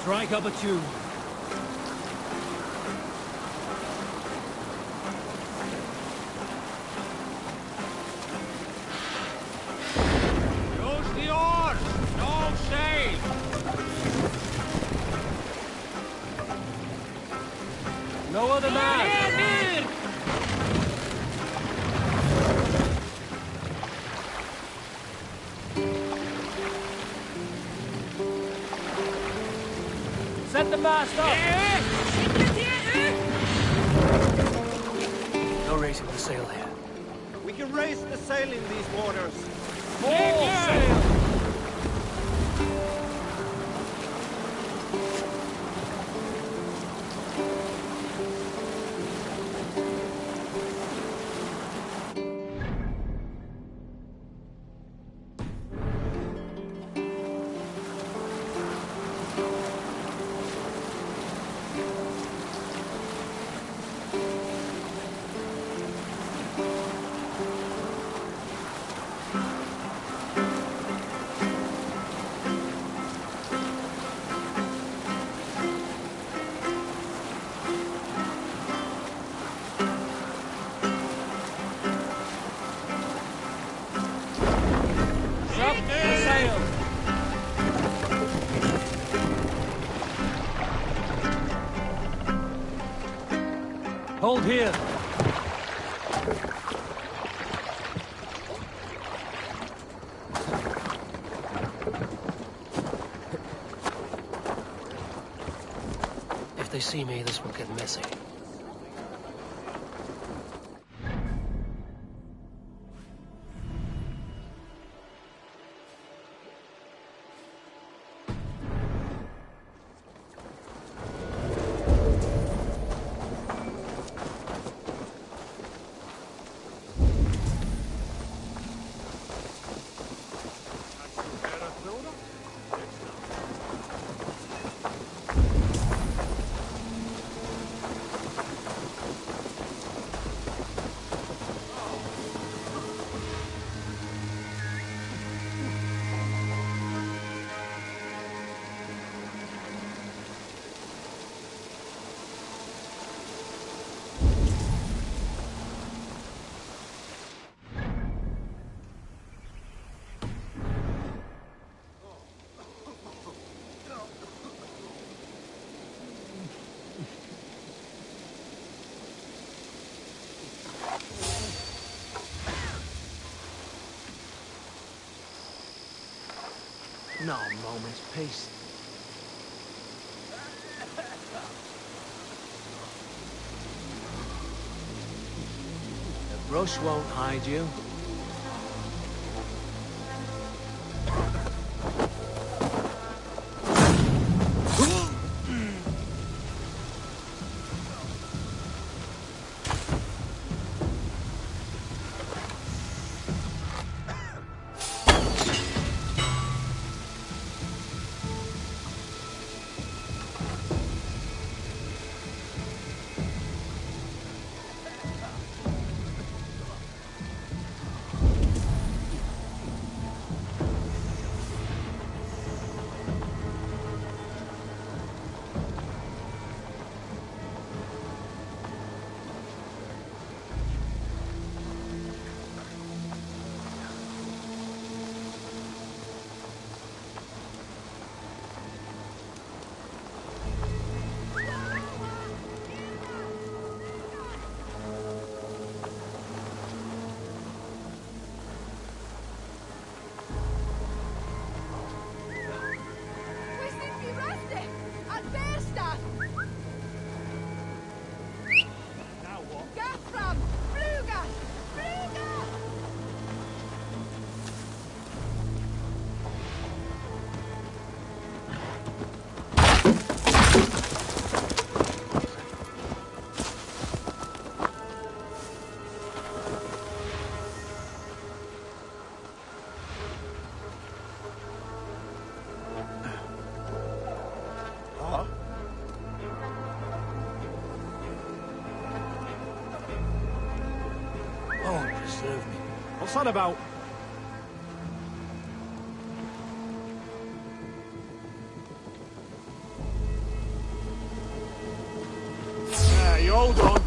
Strike up a tune. Use the oars! No sail! No other man! Set the mast up! sail here. We can raise the sail in these waters. All sail! Hold here. If they see me, this will get messy. No moment's peace. The brush won't hide you. What's that about? Yeah, you hold on.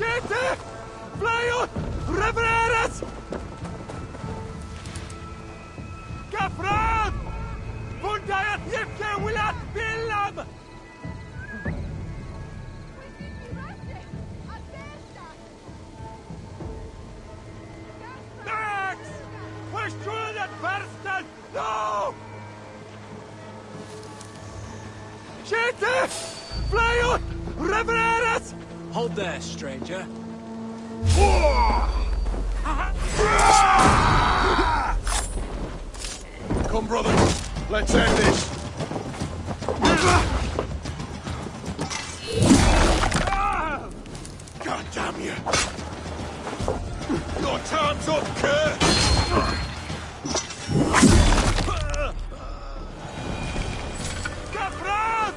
Skytte! Fly ut! Repareres! Kafran! Fundayat yifke wilat billam! Max! We're shooting at Barstan! No! Skytte! Fly ut! Repareres! Hold there, stranger. Come, brother. Let's end this. God damn you. Your time's up, Kurt. Kapran!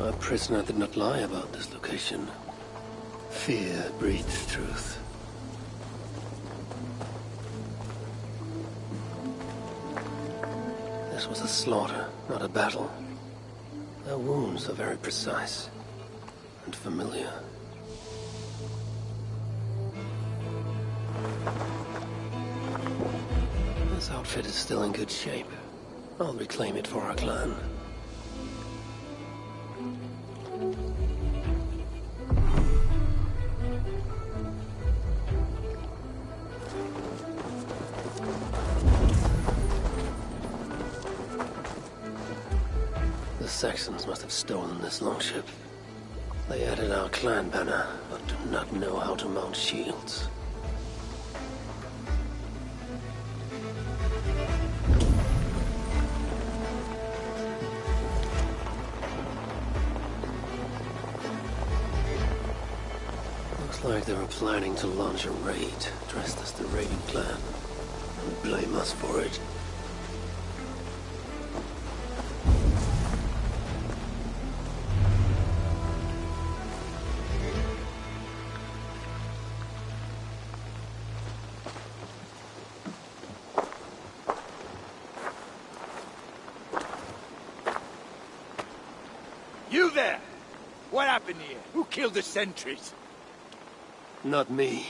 Our prisoner did not lie about this location. Fear breeds truth. This was a slaughter, not a battle. Their wounds are very precise and familiar. This outfit is still in good shape. I'll reclaim it for our clan. The Saxons must have stolen this longship. They added our clan banner, but do not know how to mount shields. Looks like they were planning to launch a raid, dressed as the Raven clan. And blame us for it. You there! What happened here? Who killed the sentries? Not me.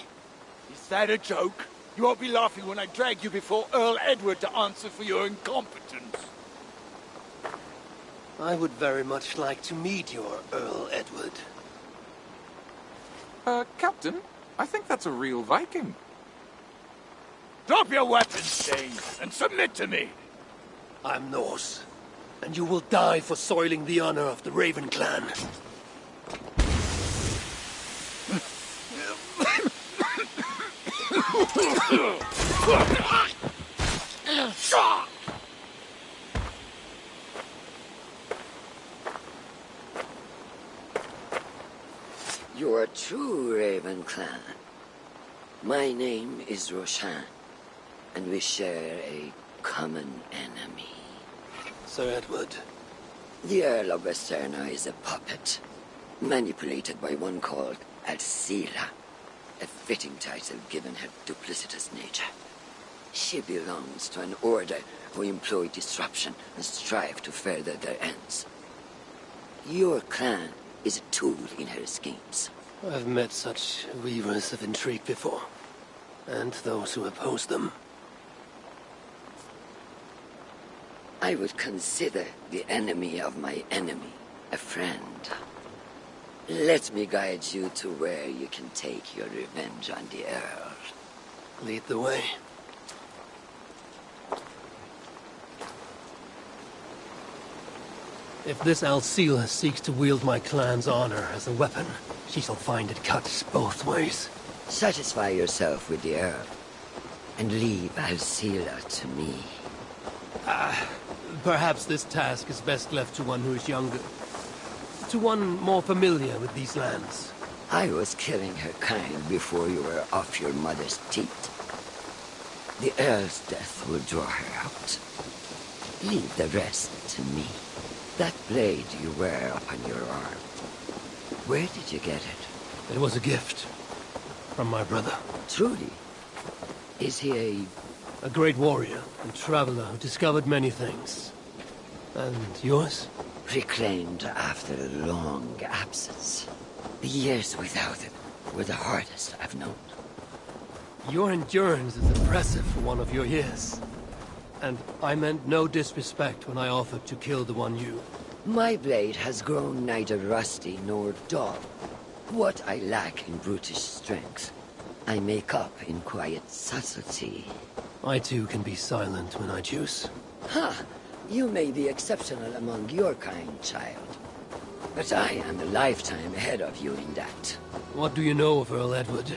Is that a joke? You won't be laughing when I drag you before Earl Edward to answer for your incompetence. I would very much like to meet your Earl Edward. Captain, I think that's a real Viking. Drop your weapons, Danes, and submit to me! I'm Norse, and you will die for soiling the honor of the Raven clan. You are true, Raven clan. My name is Roshan, and we share a common enemy. Sir Edward. The Earl of Westerna is a puppet, manipulated by one called Alcila, a fitting title given her duplicitous nature. She belongs to an order who employ disruption and strive to further their ends. Your clan is a tool in her schemes. I've met such weavers of intrigue before, and those who oppose them. I would consider the enemy of my enemy a friend. Let me guide you to where you can take your revenge on the Earl. Lead the way. If this Alcila seeks to wield my clan's honor as a weapon, she shall find it cuts both ways. Satisfy yourself with the Earl, and leave Alcila to me. Perhaps this task is best left to one who is younger. To one more familiar with these lands. I was killing her kind before you were off your mother's teeth. The Earl's death will draw her out. Leave the rest to me. That blade you wear upon your arm, where did you get it? It was a gift. From my brother. Truly? Is he a great warrior and traveler who discovered many things. And yours? Reclaimed after a long absence. The years without it were the hardest I've known. Your endurance is impressive for one of your years. And I meant no disrespect when I offered to kill the one you... My blade has grown neither rusty nor dull. What I lack in brutish strength, I make up in quiet subtlety. I too can be silent when I choose. Ha! You may be exceptional among your kind, child. But I am a lifetime ahead of you in that. What do you know of Earl Edward?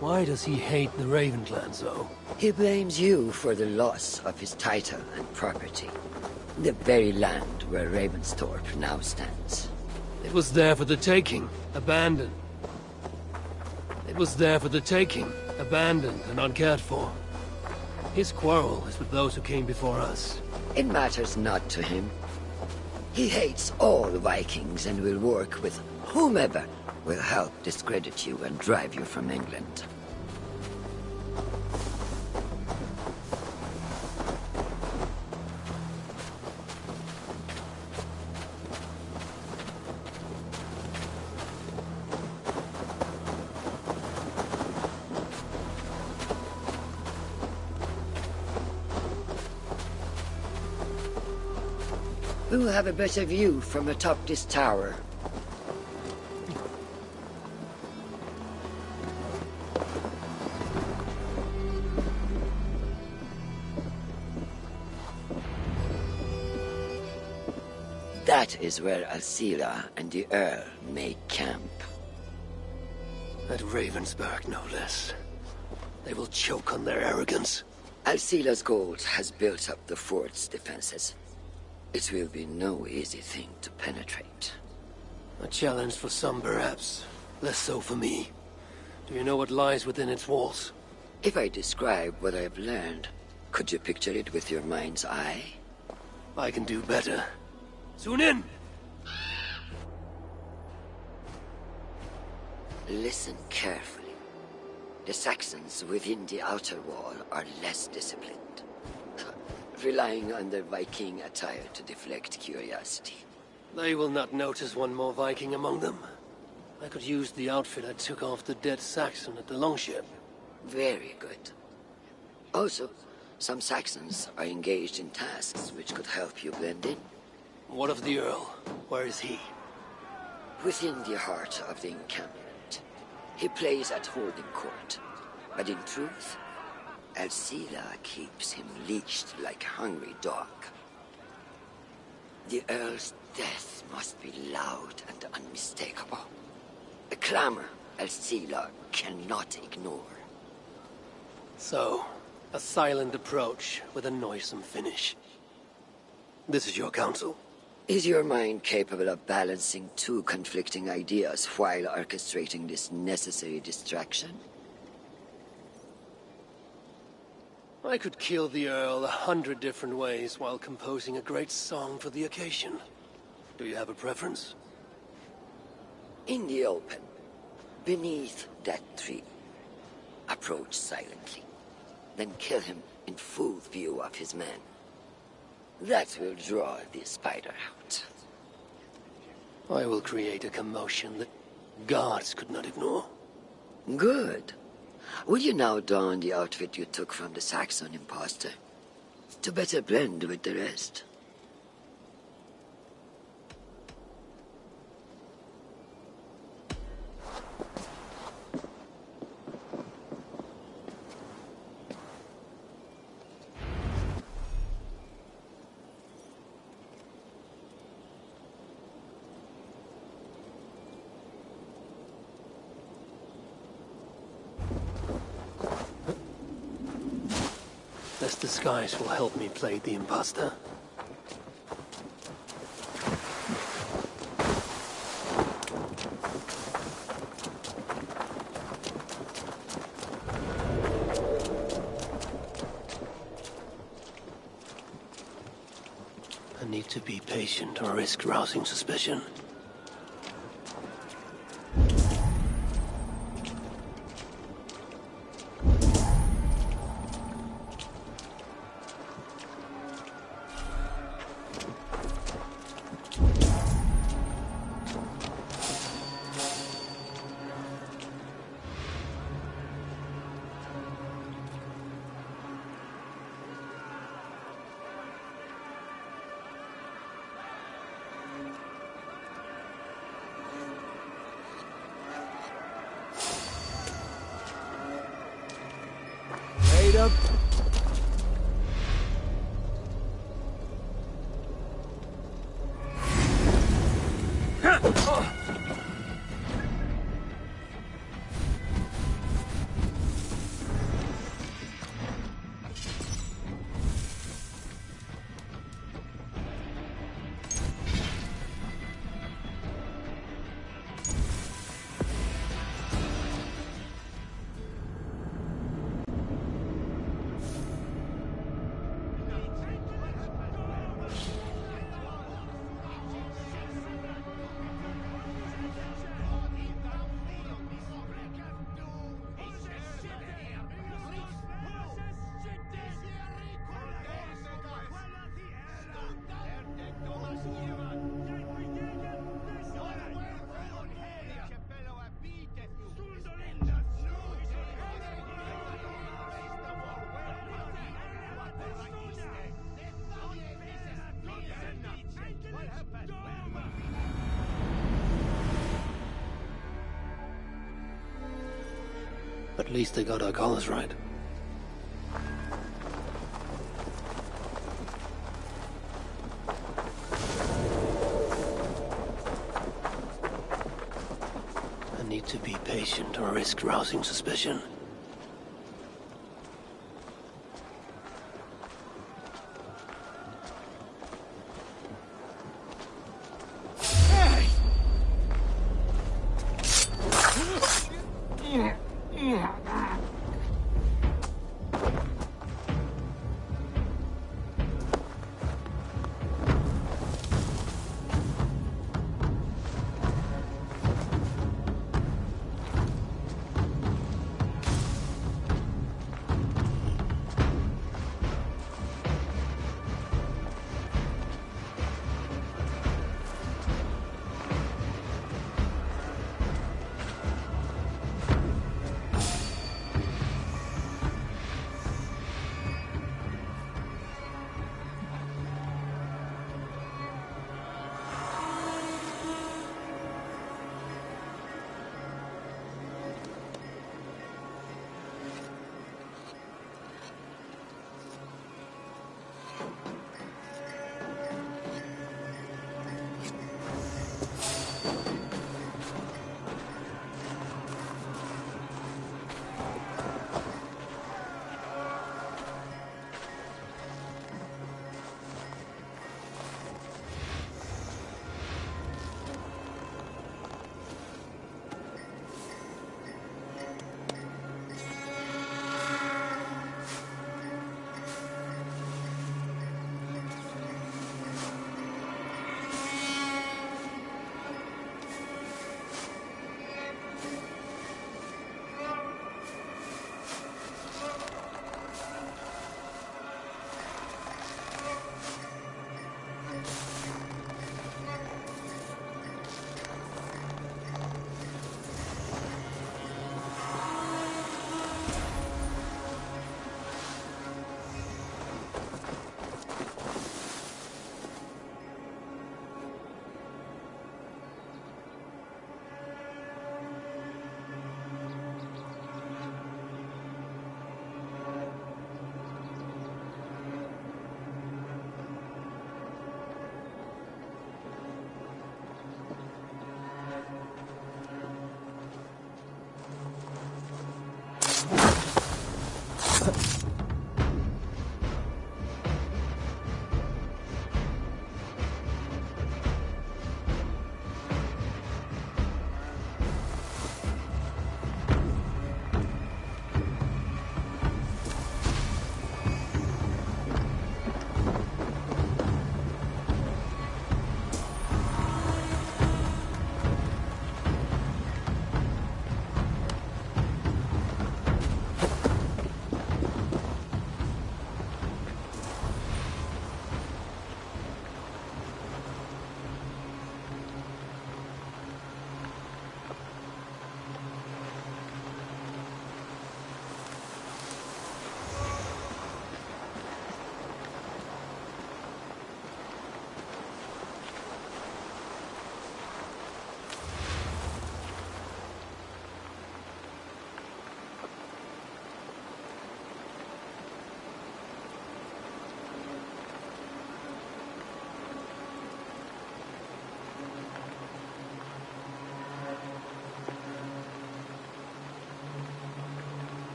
Why does he hate the Raven clan so? He blames you for the loss of his title and property. The very land where Ravensthorpe now stands. It was there for the taking, abandoned. It was there for the taking, abandoned and uncared for. His quarrel is with those who came before us. It matters not to him. He hates all Vikings and will work with whomever will help discredit you and drive you from England. Who have a better view from atop this tower? That is where Alcila and the Earl make camp. At Ravensburg, no less. They will choke on their arrogance. Alcila's gold has built up the fort's defenses. It will be no easy thing to penetrate. A challenge for some, perhaps. Less so for me. Do you know what lies within its walls? If I describe what I've learned, could you picture it with your mind's eye? I can do better. Soon in! Listen carefully. The Saxons within the outer wall are less disciplined, relying on their Viking attire to deflect curiosity. They will not notice one more Viking among them. I could use the outfit I took off the dead Saxon at the longship. Very good. Also, some Saxons are engaged in tasks which could help you blend in. What of the Earl? Where is he? Within the heart of the encampment. He plays at holding court. But in truth, Alcila keeps him leashed like a hungry dog. The Earl's death must be loud and unmistakable. A clamor Alcila cannot ignore. So, a silent approach with a noisome finish. This is your counsel? Is your mind capable of balancing two conflicting ideas while orchestrating this necessary distraction? I could kill the Earl 100 different ways while composing a great song for the occasion. Do you have a preference? In the open, beneath that tree. Approach silently, then kill him in full view of his men. That will draw the spider out. I will create a commotion that gods could not ignore. Good. Will you now don the outfit you took from the Saxon imposter? To better blend with the rest. This disguise will help me play the imposter. I need to be patient or risk rousing suspicion. At least they got our colors right. I need to be patient or risk rousing suspicion.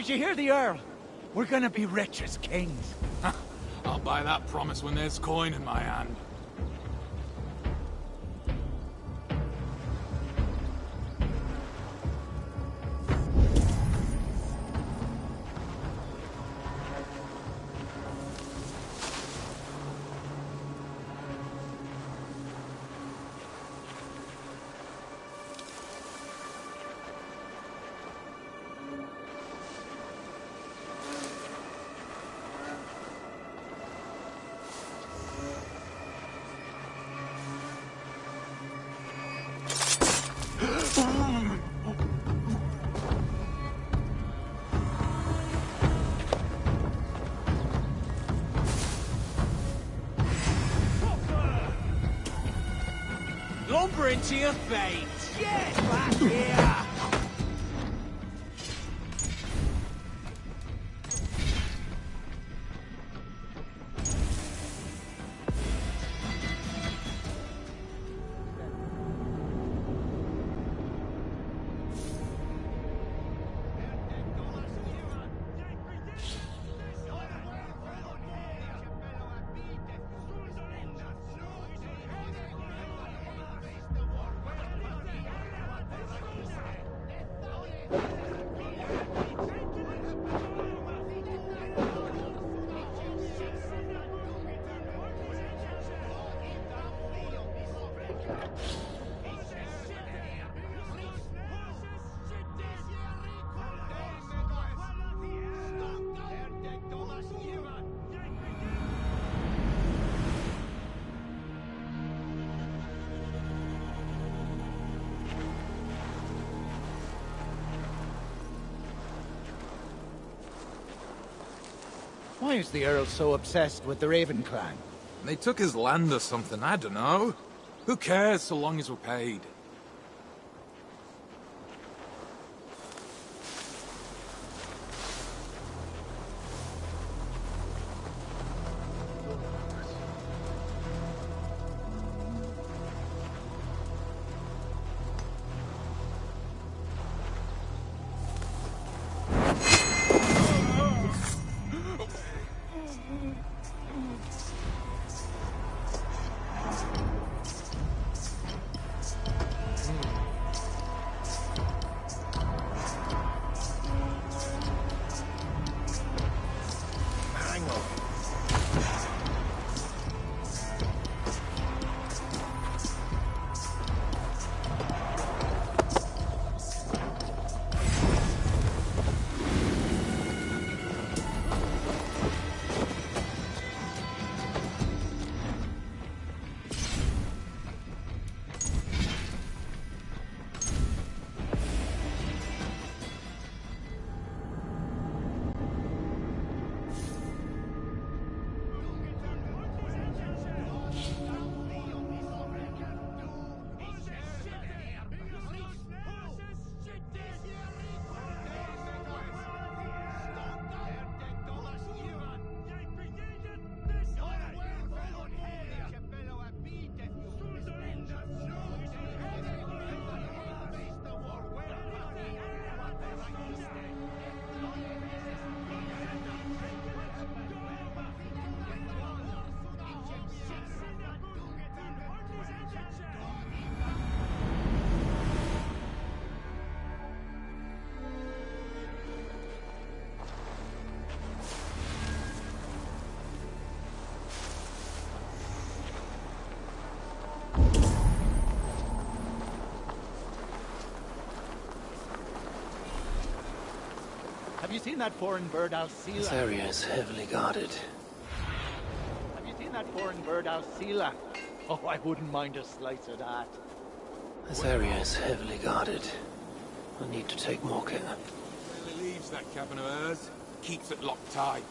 did you hear the Earl? We're gonna be rich as kings. I'll buy that promise when there's coin in my hand. Lumber into your face! Yes, back here! Why is the Earl so obsessed with the Raven clan? They took his land or something, I don't know. Who cares so long as we're paid? Have you seen that foreign bird, Alcila? This area is heavily guarded. Have you seen that foreign bird, Alcila? Oh, I wouldn't mind a slice of that. This area is heavily guarded. I need to take more care. He leaves that cabin of hers, keeps it locked tight.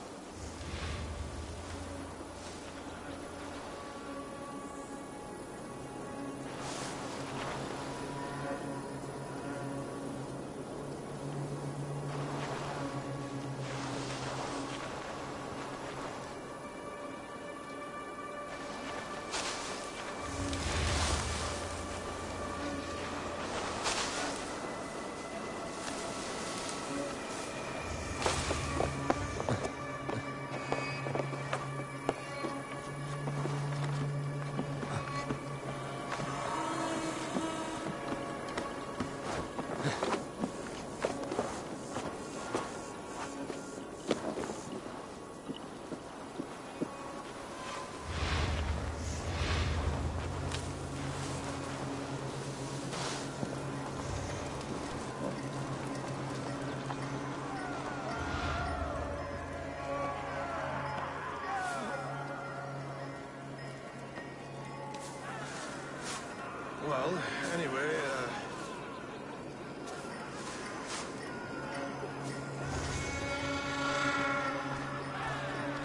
Well, anyway,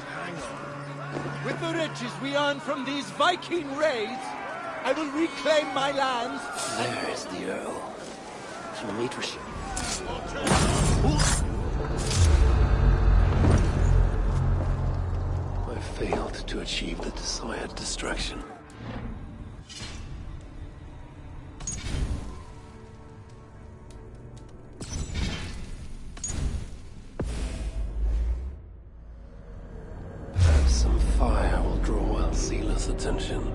hang on. With the riches we earn from these Viking raids, I will reclaim my lands. There is the Earl. Demetrius. I failed to achieve the desired destruction. Perhaps some fire will draw Alcila's attention.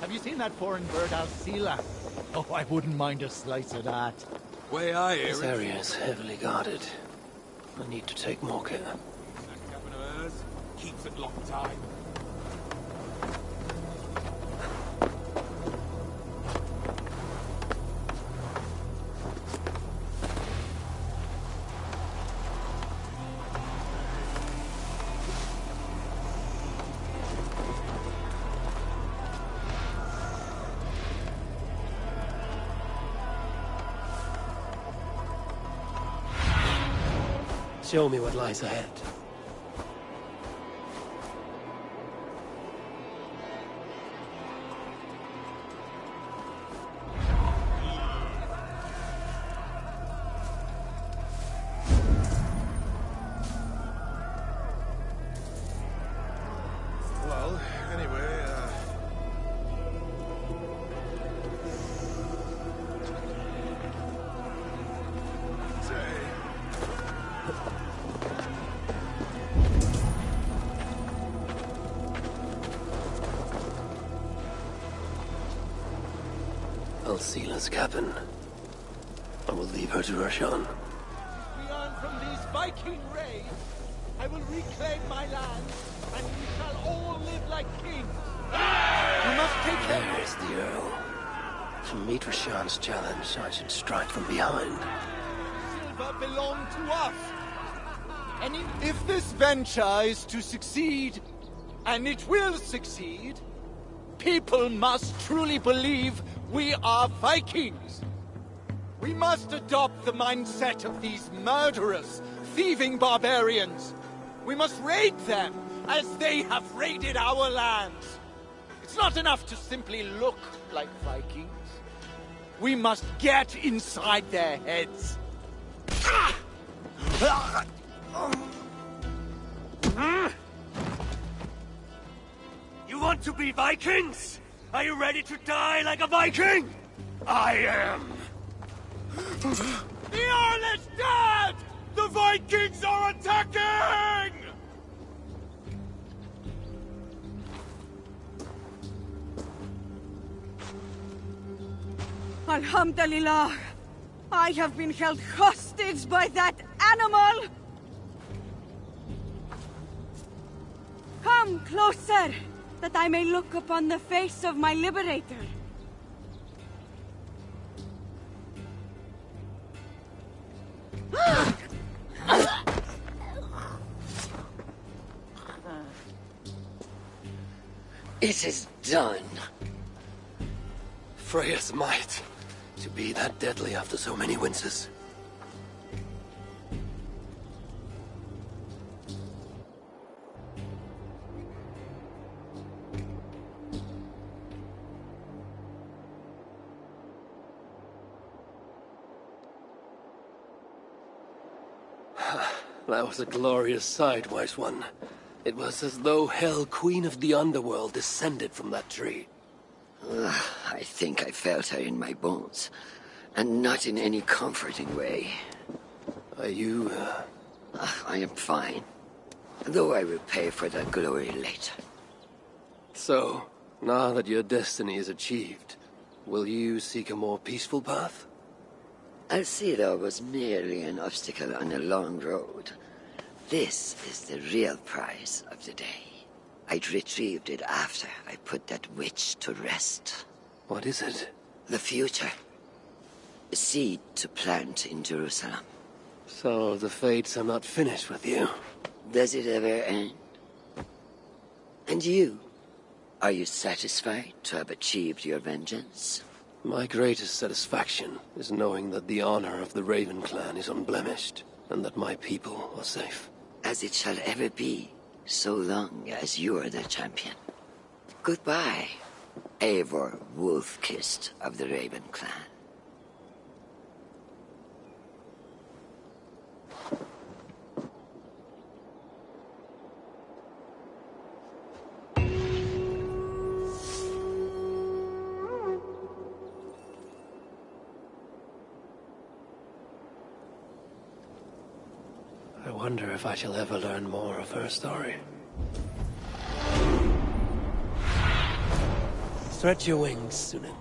Have you seen that foreign bird, Alcila? Oh, I wouldn't mind a slice of that. Way I hear This area is heavily guarded. I need to take more care. That cabin of hers keeps it locked tight. Show me what lies ahead. Well, anyway, Alcila's cabin. I will leave her to Roshan. We earn from these Viking raids, I will reclaim my land, and we shall all live like kings. We must take care. There is the Earl. To meet Roshan's challenge, I should strike from behind. Silver belong to us. And if this venture is to succeed, and it will succeed, people must truly believe we are Vikings. We must adopt the mindset of these murderous, thieving barbarians. We must raid them as they have raided our lands. It's not enough to simply look like Vikings. We must get inside their heads. You want to be Vikings? Are you ready to die like a Viking? I am. The Earl is dead! The Vikings are attacking! Alhamdulillah! I have been held hostage by that animal! Come closer, that I may look upon the face of my liberator. It is done. Freya's might. To be that deadly after so many winces. That was a glorious sight, wise one. It was as though Hell, Queen of the Underworld, descended from that tree. I think I felt her in my bones, and not in any comforting way. Are you... I am fine, though I will pay for that glory later. So, now that your destiny is achieved, will you seek a more peaceful path? Alcira was merely an obstacle on a long road. This is the real prize of the day. I'd retrieved it after I put that witch to rest. What is it? The future. A seed to plant in Jerusalem. So the fates are not finished with you? Does it ever end? And you? Are you satisfied to have achieved your vengeance? My greatest satisfaction is knowing that the honor of the Raven clan is unblemished, and that my people are safe. As it shall ever be, so long as you are the champion. Goodbye, Eivor Wolf-Kissed of the Raven clan. I wonder if I shall ever learn more of her story. Stretch your wings, Sunan.